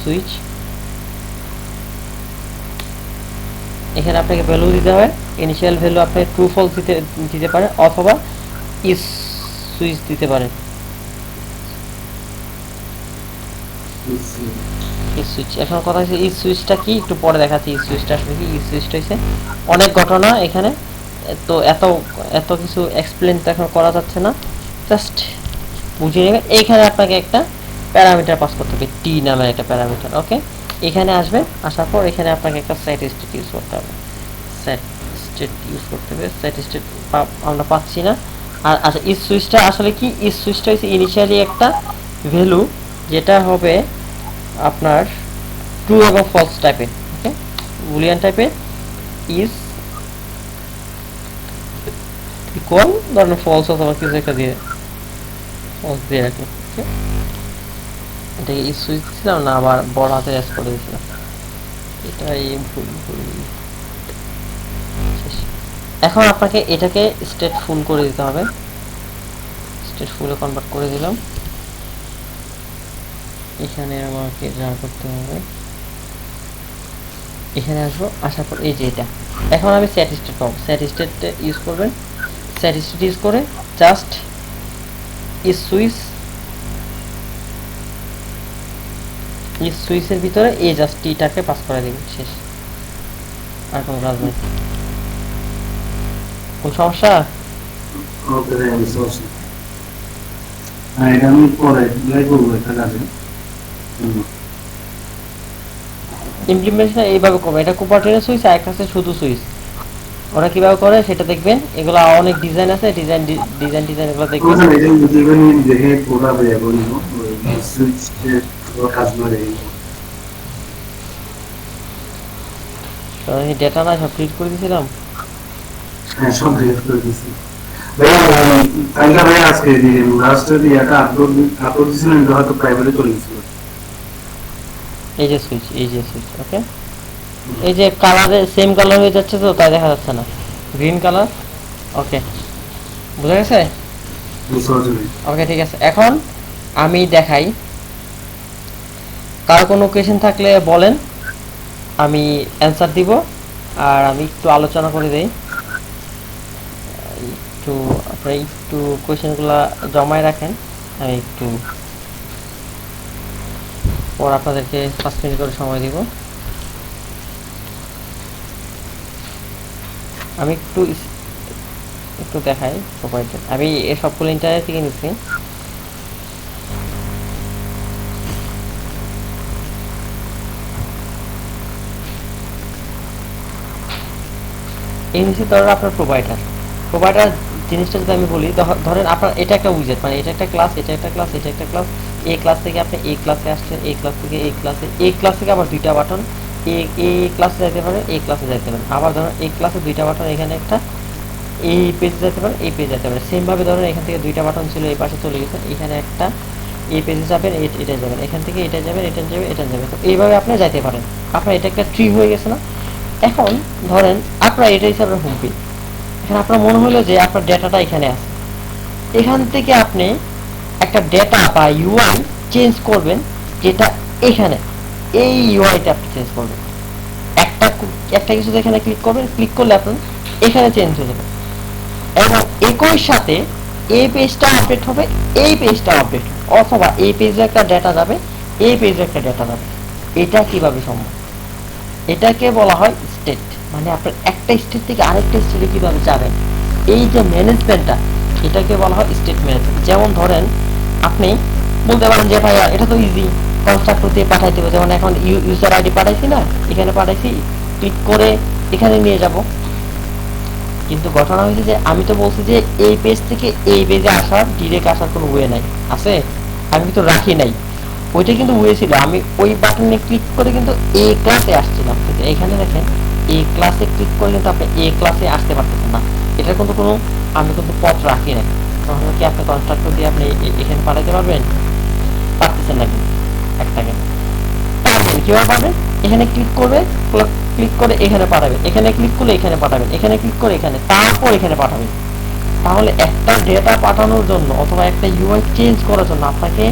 switch. এখানে আপনাকে ভ্যালু দিতে হবে। ইনিশিয়াল ভ্যালু আপনি ট্রু ফলস দিতে পারেন, অথবা ইস সুইচ দিতে পারেন। সুইচ, এখন কথা হচ্ছে এই সুইচটা কি, একটু পরে দেখাচ্ছি। এই সুইচটা আসলে কি? এই সুইচটা হচ্ছে অনেক ঘটনা এখানে, তো এত কিছু এক্সপ্লেন তো এখন করা যাচ্ছে না, জাস্ট বুঝিয়ে নেবেন। এইখানে আপনাকে একটা প্যারামিটার পাস করতে হবে, টি নামের একটা প্যারামিটার। ওকে, এখানে আসবে, আসার পর এখানে আপনাকে একটা সেট স্টেট ইউজ করতে হবে। সেট স্টেট আমরা পাচ্ছি না। আর আচ্ছা, এই সুইচটা আসলে কি? এই সুইচটা হচ্ছে ইনিশিয়ালি একটা ভ্যালু, যেটা হবে আপনার ট্রু এবং ফলস টাইপের। ওকে, বুলিয়ান টাইপের, ইজ ইকুয়াল, ধরেন ফলস অথবা কিছু একটা দিয়ে ফলস দিয়ে রাখি। ওকে, এটাকে ইজ সুইচ দিয়েছিলাম না, আবার বড় হাতে এস করে দিয়েছিলাম, এটাই ভুল। এখন আপনাকে এটাকে স্টেট ফুল করে দিতে হবে। স্টেট ফুলে কনভার্ট করে দিলাম। এখানে আমাকে যা করতে হবে, এখানে আসবো, আসার পর এই যে এটা, এখন আমি সেট স্টেট পাবো। সেট স্টেট ইউজ করবেন। সেট স্টেট ইউজ করে জাস্ট ইজ সুইচের ভিতরে এই জাস্ট টিটাকে পাস করে দিবেন, শেষ। আর কোনো কাজ নেই। কোন সমস্যা? এটা আমি পরে করবো একটা কাজে। ইমপ্লিমেন্টেশন এইভাবে করবে। এটা কুপারটিনো সুইচ, আর একটা আছে শুধু সুইচ। ওরা কিভাবে করে সেটা দেখবেন। এগুলো অনেক ডিজাইন আছে, ডিজাইন এগুলো দেখবেন। এটা ইউটিউবে দেখে পুরো বের করব, ওই সুইচ কাজ করে। তো এই ডেটা না সব ক্লিক করে দিয়েছিলাম। হ্যাঁ, সব ডিলিট করে দিয়েছি ভাইয়া। কালকে ভাইয়া আজকে লাস্টের ইয়াটা আপলোড দিয়েছিলেন, এটা হয়তো প্রাইভেটে চলে গেছিল। এই যে সুইচ, ওকে। এই যে কালারে সেম কালার হয়ে যাচ্ছে, তো তাই দেখা যাচ্ছে না, গ্রিন কালার। ওকে, বুঝা গেছে? ওকে, ঠিক আছে। এখন আমি দেখাই, কার কোনো কোয়েশ্চেন থাকলে বলেন, আমি অ্যান্সার দিব। আর আমি একটু আলোচনা করে দেই, আপনারা একটু কোয়েশ্চেনগুলো জমায় রাখেন। আমি একটু পর আপনাদেরকে 5 মিনিট করে সময় দিব। আমি একটু দেখাই প্রোভাইডার। আমি এই সবগুলো ইন্টারনেট থেকে নিচ্ছি। এই নিচে ধরেন আপনার প্রোভাইডার জিনিসটা যদি আমি বলি, ধরেন আপনার এটা একটা উইজেট, মানে এটা একটা ক্লাস, এটা একটা ক্লাস, এটা একটা ক্লাস। এই ক্লাস থেকে আপনি এই ক্লাসে আসছেন, এই ক্লাস থেকে এই ক্লাস থেকে আবার দুইটা বাটন এই ক্লাসে যাইতে পারে, এই ক্লাসে যাইতে পারে। আবার ধরেন এই ক্লাসে দুইটা বাটন, এখানে একটা এই পেজে যেতে পারে, এই পেজে যেতে পারে। সেম ভাবে ধরেন এখান থেকে দুইটা বাটন ছিল, এই পাশে চলে গেছে, এখানে একটা এই পেজে যাবেন, এটা যাবেন, এখান থেকে এটা যাবেন, এটা যাবে, এটা যাবে। তো এইভাবে আপনি যাইতে পারেন। আপনার এটা একটা ট্রি হয়ে গেছে না? এখন ধরেন আপনার এটা হিসাবে হোম পেজ, এখানে আপনার মনে হলো যে আপনার ডেটাটা এখানে আছে, এখান থেকে আপনি একটা ডেটা বা ইউআই চেঞ্জ করবেন, যেটা এখানে এই ইউআইটা আপনি চেঞ্জ করবেন। একটা কিছু এখানে ক্লিক করবেন, ক্লিক করলে আপনার এখানে চেঞ্জ হয়ে যাবে, এবং একই সাথে এই পেজটা আপডেট হবে, এই পেজটা আপডেট হবে, অথবা এই পেজে একটা ডেটা যাবে, এই পেজে একটা ডেটা যাবে। এটা কিভাবে সম্ভব? এটাকে বলা হয় স্টেট। মানে আপনার একটা স্টেট থেকে আরেকটা স্টেটে কিভাবে যাবেন, এই যে ম্যানেজমেন্টটা, এটাকে বলা হয় স্টেট ম্যানেজমেন্ট। যেমন ধরেন আপনি বলতে পারেন যে ভাইয়া এটা তো ইজি, কনস্ট্রাক্টর দিয়ে পাঠাইতে হবে। যেমন এখন ইউজার আইডি পাঠাইছি না, এখানে পাঠাইছি, ক্লিক করে এখানে নিয়ে যাব। কিন্তু ঘটনা হয়েছে যে আমি তো বলছি যে এই পেজ থেকে এই পেজে আসার, ডিরেক্ট আসার কোনো ওয়ে নাই, আছে? আমি কিন্তু রাখি নাই, ওইটা কিন্তু ওয়ে ছিল। আমি ওই বাটনে ক্লিক করে কিন্তু এই ক্লাসে আসছিলাম, কিন্তু এখানে দেখেন এই ক্লাসে ক্লিক করে কিন্তু আপনি এই ক্লাসে আসতে পারতেছেন না। এটার কিন্তু কোনো আমি কিন্তু পথ রাখি নাই। তাহলে কি আপনি কনস্ট্রাক্টর দিয়ে আপনি এখানে পাঠাতে পারবেন? পারতেছেন না কিন্তু একটা কেন পারবেন, কিভাবে পারবেন? এখানে ক্লিক করবে, ক্লিক করে এখানে পাঠাবেন, এখানে ক্লিক করলে এখানে পাঠাবেন, এখানে ক্লিক করে এখানে, তারপর এখানে পাঠাবেন। তাহলে একটা ডেটা পাঠানোর জন্য অথবা একটা ইউআই চেঞ্জ করার জন্য আপনাকে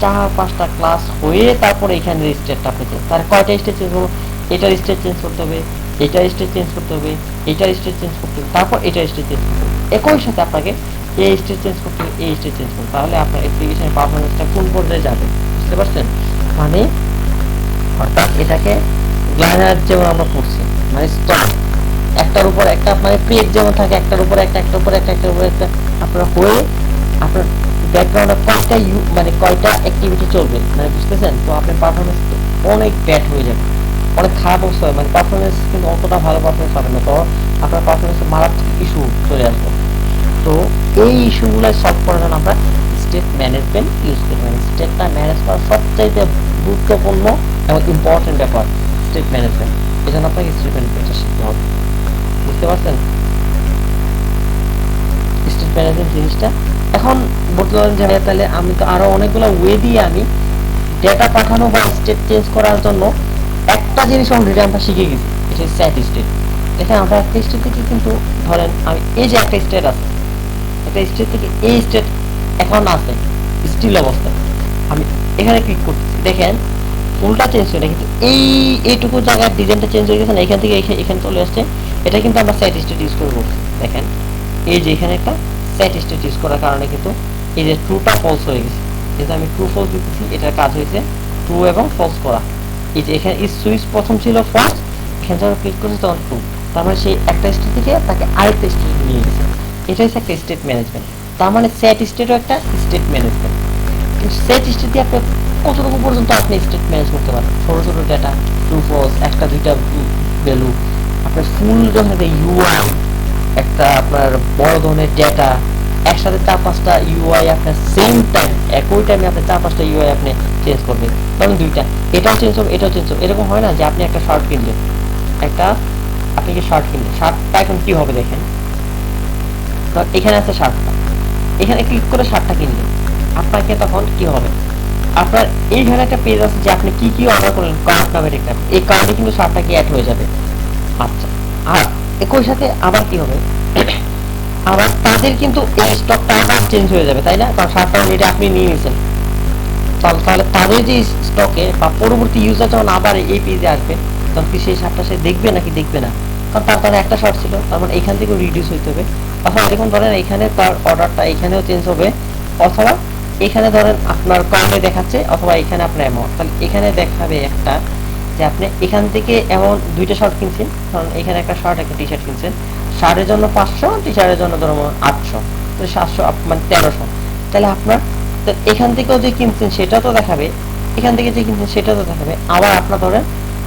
4-5টা ক্লাস হয়ে তারপরে এখানে স্টেটটা পেতে, তার কয়টা স্টেট চেঞ্জ করবো? এটার স্টেট চেঞ্জ করতে হবে, এটার স্টেট চেঞ্জ করতে হবে, এটার স্টেট চেঞ্জ করতে হবে, তারপর এটার স্টেট চেঞ্জ করতে হবে। একই সাথে আপনাকে এই স্টেট চেঞ্জ করতে হবে, এই স্টেট চেঞ্জ করতে হবে। তাহলে আপনার অ্যাপ্লিকেশনের পারফরমেন্সটা কোন পর্যায়ে যাবে, বুঝতে পারছেন? মানে অর্থাৎ এটাকে লাইনার যেমন আমরা করছি, মানে স্টক একটার উপর একটা, মানে পেজ যেমন থাকে একটার উপর একটা, একটার উপর একটা, একটার উপর একটা, আপনার হয়ে আপনার ব্যাকগ্রাউন্ডে কয়টা মানে কয়টা অ্যাক্টিভিটি চলবে, মানে বুঝতেছেন? তো আপনার পারফরমেন্স অনেক ব্যাড হয়ে যাবে, অনেক খারাপ অবস্থা হয়, মানে পারফরমেন্স কিন্তু অতটা ভালো পারফরমেন্স হবে না। তো আপনার পারফরমেন্সে মারাত্মক ইস্যু চলে আসবে। তো এই ইস্যুগুলো সলভ করার জন্য আমরা স্টেট ম্যানেজমেন্ট ইউজ করি। মানে স্টেটটা ম্যানেজ করা সবচাইতে গুরুত্বপূর্ণ এবং ইম্পর্টেন্ট ব্যাপার স্টেট ম্যানেজমেন্ট। এই জন্য আপনাকে স্টেট ম্যানেজমেন্টটা শিখতে হবে, বুঝতে পারছেন? স্টেট ম্যানেজমেন্ট জিনিসটা এখন বলতে পারেন যে তাহলে আমি তো আরো অনেকগুলো ওয়ে দিয়ে আমি ডেটা পাঠানো বা স্টেট চেঞ্জ করার জন্য একটা জিনিস অলরেডি আমরা শিখে গেছি, এটা হচ্ছে সেট স্টেট। দেখেন আমরা একটা স্টেট থেকে কিন্তু ধরেন আমি এই যে একটা স্টেট আছে, একটা স্টেট থেকে এই স্টেট এখন আছে স্টিল অবস্থা, আমি এখানে ক্লিক করতেছি, দেখেন ফুলটা চেঞ্জ হয়ে কিন্তু এইটুকু জায়গার ডিজাইনটা চেঞ্জ হয়ে গেছে না, এখান থেকে এখানে চলে আসছে। এটা কিন্তু আমরা সেট স্টেট ইউজ করে করছি। দেখেন এই যে এখানে একটা সেট স্টেট ইউজ করার কারণে কিন্তু এই যে ট্রুটা ফলস হয়ে গেছে, যেহেতু আমি ট্রু ফলস দিতেছি, এটার কাজ হয়েছে ট্রু এবং ফলস করা। এই যে এখানে সুইচ প্রথম ছিল ফলস, এখানে যখন ক্লিক করছে তখন ট্রু, তার মানে সেই একটা স্টেট থেকে তাকে আরেকটা স্টেট নিয়ে গেছে। এটা হচ্ছে একটা স্টেট ম্যানেজমেন্ট। তার মানে সেট স্টেটও একটা স্টেট ম্যানেজমেন্ট। কিন্তু সেট স্টেট দিয়ে আপনি কতটুকু পর্যন্ত আপনি স্টেট ম্যানেজ করতে পারেন? ছোট ছোট ডেটা, ট্রু ফলস, একটা দুইটা ভ্যালু, আপনার ফুল যখন একটা ইউআই, একটা আপনার বড় ধরনের ডেটা, একসাথে 4-5টা ইউআই আপনার সেম টাইম, একই টাইমে আপনি 4-5টা ইউআই আপনি চেঞ্জ করবেন, ধরুন দুইটা, এটাও চেঞ্জ হবে, এটাও চেঞ্জ হবে। এরকম হয় না যে আপনি একটা শার্ট কিনলেন, আপনি কি শার্ট কিনলেন, শার্টটা এখন কি হবে দেখেন, এখানে আছে শার্টটা, এখানে ক্লিক করে শার্টটা কিনলেন, আপনাকে তখন কি হবে, আপনার এইখানে একটা পেজ আছে যে আপনি কি কি অর্ডার করলেন, কার্ট নামের একটা, এই কার্ডে কিন্তু শার্টটা কি অ্যাড হয়ে যাবে। আচ্ছা, আর একই সাথে আবার কি হবে, আবার তাদের কিন্তু এই স্টকটা আবার চেঞ্জ হয়ে যাবে, তাই না? কারণ শার্টটা অলরেডি আপনি নিয়ে নিয়েছেন। তাহলে তাদের যে স্টকে বা পরবর্তী ইউজার যখন আবার এই পেজে আসবে, তখন কি সেই শার্টটা সে দেখবে নাকি দেখবে না? কারণ তার একটা শার্ট ছিল, তার মানে এখান থেকেও রিডিউস হইতে হবে। অথবা দেখুন ধরেন এখানে তার অর্ডারটা এখানেও চেঞ্জ হবে, অথবা এখানে ধরেন আপনার কার্ডে দেখাচ্ছে, অথবা এখানে আপনার অ্যামাউন্ট, তাহলে এখানে দেখাবে একটা যে আপনি এখান থেকে এমন দুইটা শার্ট কিনছেন, কারণ এখানে একটা শার্ট একটা টি শার্ট কিনছেন, শার্টের জন্য 500, টি শার্টের জন্য ধরুন 800, তো 700 মানে 1300। তাহলে আপনার এখান থেকেও যে কিনছেন সেটা তো দেখাবে, এখান থেকে যে কিনছেন সেটা তো দেখাবে, আবার আপনার ধরেন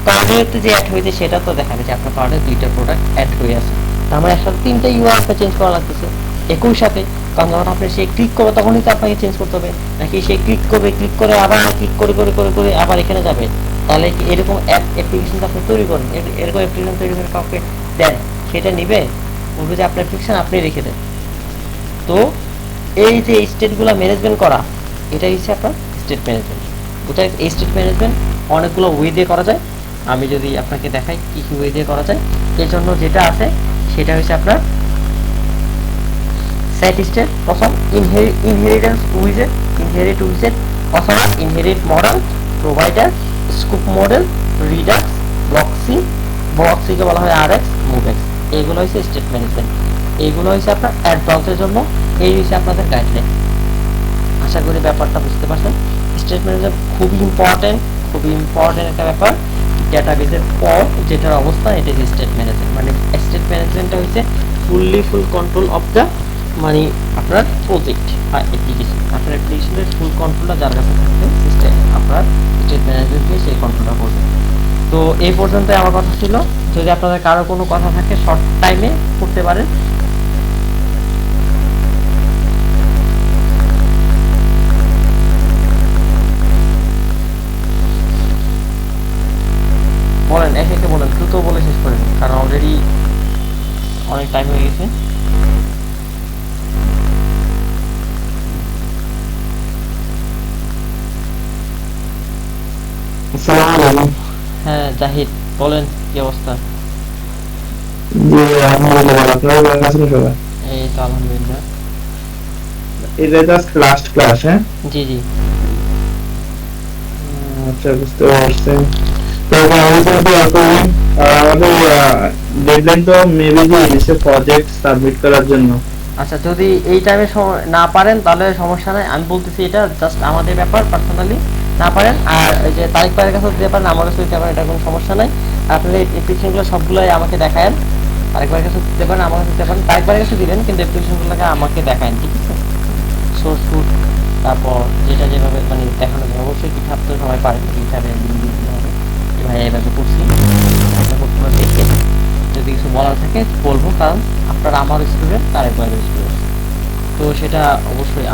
কার্ডের যে অ্যাড হয়েছে সেটা তো দেখাবে যে আপনার কার্ডে দুইটা প্রোডাক্ট অ্যাড হয়ে আছে। তার মানে একসাথে 3টা ইউআই আপনার চেঞ্জ করা লাগতেছে একই সাথে। কারণ যখন আপনি সে ক্লিক করবে তখনই তো আপনাকে চেঞ্জ করতে হবে, নাকি সে ক্লিক করবে, ক্লিক করে আবার ক্লিক করে করে করে করে আবার এখানে যাবে? তাহলে কি এরকম অ্যাপ্লিকেশন আপনি তৈরি করেন, এরকম অ্যাপ্লিকেশন তৈরি করে কাউকে দেন, সেটা নিবে, বলবে যে আপনার অ্যাপ্লিকেশন আপনি রেখে দেন। তো এই যে স্টেটগুলো ম্যানেজমেন্ট করা, এটাই হচ্ছে আপনার স্টেট ম্যানেজমেন্ট। কোথায় এই স্টেট ম্যানেজমেন্ট অনেকগুলো ওয়ে দিয়ে করা যায়। আমি যদি আপনাকে দেখাই কি কি ওয়ে দিয়ে করা যায়, এর জন্য যেটা আছে সেটা হচ্ছে আপনার সেট স্টেট, প্রথম ইনহেরিটেন্স উইজেট, ইনহেরিট উইজেট অথবা inherit model, provider, scoop model, Redux, block C, ব্লকসিকে বলা হয় আরএক্স, মুভএক্স। এগুলো হচ্ছে স্টেট ম্যানেজমেন্ট। এইগুলো হচ্ছে আপনার অ্যাডভান্সের জন্য, এই হচ্ছে আপনাদের গাইডলাইন। আশা করি ব্যাপারটা বুঝতে পারছেন। স্টেট ম্যানেজমেন্ট খুবই ইম্পর্টেন্ট একটা ব্যাপার। ডেটাবেজের পর যেটার অবস্থা, এটা হচ্ছে স্টেট ম্যানেজমেন্ট। মানে স্টেট ম্যানেজমেন্টটা হচ্ছে ফুল কন্ট্রোল অফ দ্য মানে আপনার প্রজেক্ট বা অ্যাপ্লিকেশন। আপনার অ্যাপ্লিকেশনের ফুল কন্ট্রোলটা যার কাছে থাকবে, সিস্টেম আপনার স্টেট ম্যানেজমেন্টকে সেই কন্ট্রোলটা করবে। তো এই পর্যন্তই আমার কথা ছিল। যদি আপনাদের কারো কোনো কথা থাকে শর্ট টাইমে করতে পারেন। বলেন, একে একে বলেন, দ্রুত বলে শেষ করেন, কারণ অলরেডি অনেক টাইম হয়ে গেছে। আসসালামু আলাইকুম। হ্যাঁ জাহিদ, বলেন কি অবস্থা? জি আলহামদুলিল্লাহ, আপনারা ভালো আছেন সবাই? এই তো আলহামদুলিল্লাহ। এটা জাস্ট লাস্ট ক্লাস, হ্যাঁ? জি জি। আচ্ছা, বুঝতে পারছি। তো আমি যদি এখন আমাদের ডেডলাইন তো মেবি দিয়েছে প্রজেক্ট সাবমিট করার জন্য। আচ্ছা, যদি এই টাইমে না পারেন তাহলে সমস্যা নাই, আমি বলতেছি এটা জাস্ট আমাদের ব্যাপার, পার্সোনালি না পারেন। আর এই যে তারিখ পারের কাছে দিতে পারেন, আমার কাছে দিতে পারেন, এটা কোনো সমস্যা নাই। আপনার এই অ্যাপ্লিকেশনগুলো সবগুলোই আমাকে দেখায়েন। তারিখ পারের কাছে দিতে পারেন, আমার কাছে দিতে পারেন। তারিখ পারের কাছে দিবেন, কিন্তু অ্যাপ্লিকেশনগুলোকে আমাকে দেখায়েন, ঠিক আছে? সোর্স ফুড, তারপর যেটা যেভাবে মানে দেখানো যায়, অবশ্যই গিটহাব তো সবাই পারেন, গিটহাবে লিঙ্ক দিতে হবে। ভাই এইভাবে করছি, দেখে যদি কিছু বলার থাকে বলবো, কারণ আপনারা আমার স্টুডেন্ট, তারেক ভাইয়ের স্টুডেন্ট। তো সেটা অবশ্যই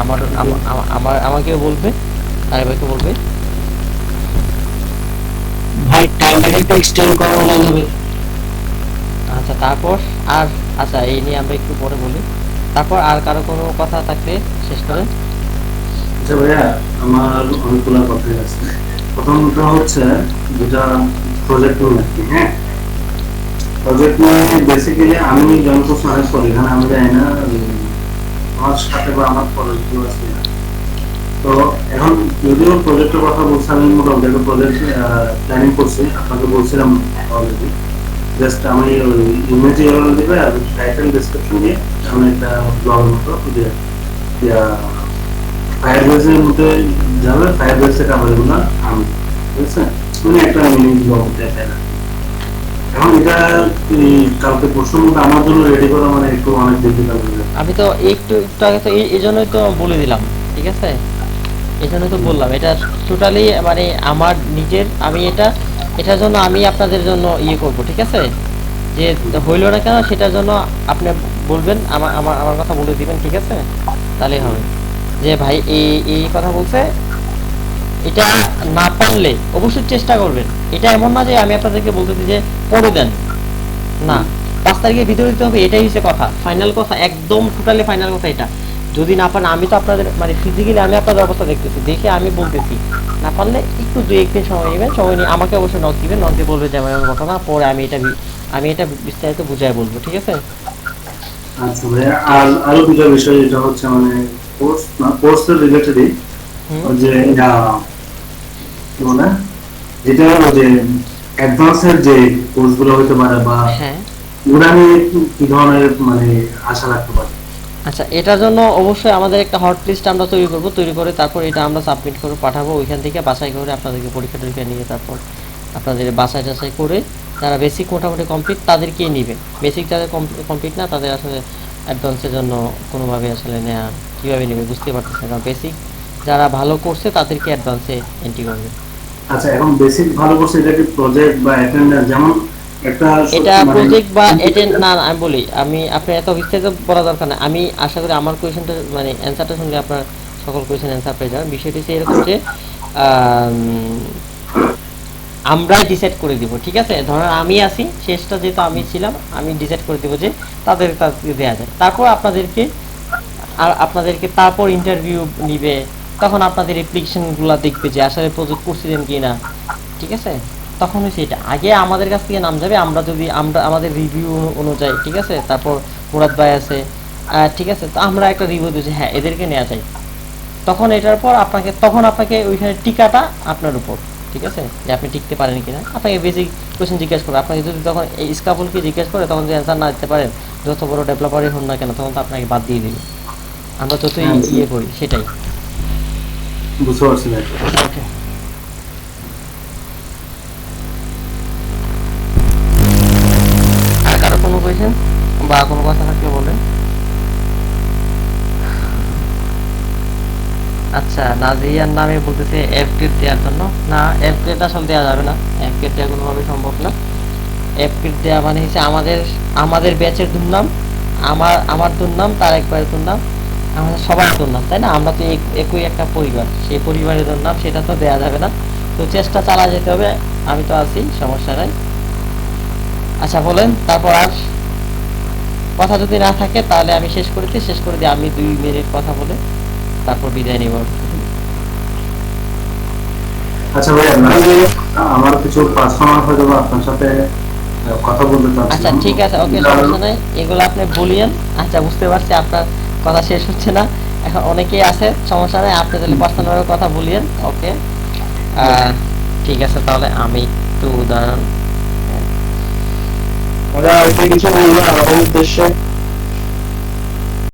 আমাকেও বলবে, তারেক ভাইকে বলবে। ভাই টাইমটাকে একটু এক্সটেন্ড করা যাবে? আচ্ছা, তারপর আর আচ্ছা, এই নিয়ে আমরা একটু পরে বলি। তারপর আর কারো কোনো কথা থাকলে শেষ করেন। আচ্ছা ভাইয়া, আমার অনেকগুলো কথা আছে। প্রথমটা হচ্ছে যেটা প্রজেক্ট নিয়ে আর কি। হ্যাঁ, প্রজেক্ট নিয়ে বেসিক্যালি আমি জয়েন করছি অনেক পরে, এখানে আমি জানি না আমার সাথে বা আমার পরে কেউ আছে না। তো এখন যদিও প্রজেক্টের কথা বলছি, আমি মোটামুটি একটা প্রজেক্ট প্ল্যানিং করছি, আপনাকে বলছিলাম অলরেডি। জাস্ট আমি ওই ইমেজ ইউআরএল দিবে আর টাইটেল ডেসক্রিপশন দিয়ে আমি একটা ব্লগের মতো দিয়ে ফায়ারবেসের মধ্যে যাবে, ফায়ারবেস থেকে আবার এগুলো আমি, ঠিক আছে? মানে একটা মিনি ব্লগ দেখায় না। এখন এটা কালকে পরশুর মধ্যে আমার জন্য রেডি করা মানে একটু অনেক ডিফিকাল্ট হয়ে যাবে। আমি তো একটু একটু আগে তো এই জন্যই তো বলে দিলাম, ঠিক আছে? এই জন্যই তো বললাম, এটা টোটালি মানে আমার নিজের, আমি এটার জন্য আমি আপনাদের জন্য ইয়ে করব, ঠিক আছে? যে হইলো না কেন সেটার জন্য আপনি বলবেন, আমার আমার আমার কথা বলে দিবেন, ঠিক আছে? তাহলেই হবে। যে ভাই এই কথা বলছে, এটা না পারলে অবশ্যই চেষ্টা করবেন। এটা এমন না যে আমি আপনাদেরকে বলতেছি যে করে দেন, না, 5 তারিখের ভিতরে দিতে হবে, এটাই হচ্ছে কথা, ফাইনাল কথা, একদম টোটালি ফাইনাল কথা এটা। যদি না পারেন, আমি তো আপনাদের মানে ফিজিক্যালি আমি আপনাদের অবস্থা দেখতেছি, দেখে আমি বলতেছি, না পারলে একটু 2-1 দিন সময় নেবেন, সময় নিয়ে আমাকে অবশ্যই নক দিবেন, নক দিয়ে বলবে যে আমার এমন ঘটনা, পরে আমি এটা বিস্তারিত বুঝাই বলবো, ঠিক আছে? আচ্ছা ভাইয়া, আর আরো দুটো বিষয়, যেটা হচ্ছে মানে কোর্স না, কোর্সের রিলেটেডই, যে কি বলে, যেটা হলো যে অ্যাডভান্সের যে কোর্সগুলো হতে পারে বা হ্যাঁ, ওরা আমি কি ধরনের মানে আশা রাখতে পারি? আচ্ছা, এটার জন্য অবশ্যই আমাদের একটা হট লিস্ট আমরা তৈরি করব, তৈরি করে তারপর এটা আমরা সাবমিট করে পাঠাবো, ওইখান থেকে বাছাই করে আপনাদেরকে পরীক্ষা টরীক্ষা নিয়ে তারপর আপনাদের বাছাই টাছাই করে যারা বেসিক মোটামুটি কমপ্লিট তাদেরকেই নিবে। বেসিক যাদের কমপ্লিট না, তাদের আসলে অ্যাডভান্সের জন্য কোনোভাবে আসলে নেওয়া কীভাবে নেবে বুঝতে পারতেছে না, কারণ বেসিক যারা ভালো করছে তাদেরকে অ্যাডভান্সে এন্ট্রি করবে। আচ্ছা, এখন বেসিক ভালো করছে, এটা কি প্রজেক্ট বা অ্যাটেন্ডেন্স, যেমন একটা এটা মানে- প্রজেক্ট বা এটা না না, আমি বলি, আমি আপনি এত বিস্তারিত বলা দরকার না, আমি আশা করি আমার কোয়েশ্চেনটা মানে অ্যান্সারটা শুনলে আপনার সকল কোয়েশ্চেন অ্যান্সার পেয়ে যাবেন। বিষয়টি হচ্ছে এরকম যে আমরাই ডিসাইড করে দিব, ঠিক আছে? ধরেন আমি আছি, শেষটা যেহেতু আমি ছিলাম, আমি ডিসাইড করে দিব যে তাদেরকে দেওয়া যায়। তারপর আপনাদেরকে তারপর ইন্টারভিউ নিবে, তখন আপনাদের অ্যাপ্লিকেশনগুলো দেখবে যে আসলে প্রজেক্ট করছিলেন কি না, ঠিক আছে? তখন হচ্ছে এটা আগে আমাদের কাছ থেকে নাম যাবে, আমরা আমাদের রিভিউ অনুযায়ী, ঠিক আছে? তারপর মুরাদ ভাই আছে, ঠিক আছে, তো আমরা একটা রিভিউ দিচ্ছি, হ্যাঁ এদেরকে নেওয়া যায়। তখন এটার পর আপনাকে ওইখানে টিকাটা আপনার উপর, ঠিক আছে, যে আপনি টিকতে পারেন কিনা। আপনাকে বেসিক কোয়েশ্চেন জিজ্ঞেস করে, আপনাকে যদি তখন এই স্কাফলকে জিজ্ঞেস করে, তখন যদি অ্যান্সার না দিতে পারেন, যত বড় ডেভেলপারই হন না কেন, তখন তো আপনাকে বাদ দিয়ে দিবে। আমরা যতই ইয়ে করি সেটাই। বুঝতে পারছি ভাই। ওকে, আর কারো কোনো কোয়েশ্চেন বা কোনো কথা থাকলে বলেন। আচ্ছা, নাজিয়ার নামে বলতেছে অ্যাপ ক্রেড দেওয়ার জন্য। না, অ্যাপ ক্রেড আসলে দেওয়া যাবে না, অ্যাপ ক্রেড দেওয়া কোনোভাবে সম্ভব না। অ্যাপ ক্রেড দেওয়া মানে হচ্ছে আমাদের ব্যাচের দুর্নাম, আমার দুর্নাম, তার একবারের দুর্নাম, আমাদের সবার দুর্নাম, তাই না? আমরা তো একই একটা পরিবার, সেই পরিবারের দুর্নাম, সেটা তো দেওয়া যাবে না। তো চেষ্টা চালা যেতে হবে, আমি তো আছি, সমস্যা নাই। আচ্ছা বলেন, তারপর আর কথা যদি না থাকে তাহলে আমি শেষ করে দিই, আমি 2 মিনিট কথা বলে তারপর বিদায় নিব। আচ্ছা ভাই, আমার কিছু পার্সোনাল হয়তো বা আপনার সাথে কথা বলতে চাচ্ছি। আচ্ছা ঠিক আছে, ওকে, সমস্যা নাই, এগুলো আপনি বলিয়েন। আচ্ছা বুঝতে পারছি আপনার কথা শেষ হচ্ছে না, এখন অনেকেই আছে, সমস্যা নাই, আপনি তাহলে পার্সোনাল কথা বলিয়েন। ওকে, ঠিক আছে, তাহলে আমি একটু উদাহরণ ওরা অ্যাপ্লিকেশন আমাদের উদ্দেশ্যে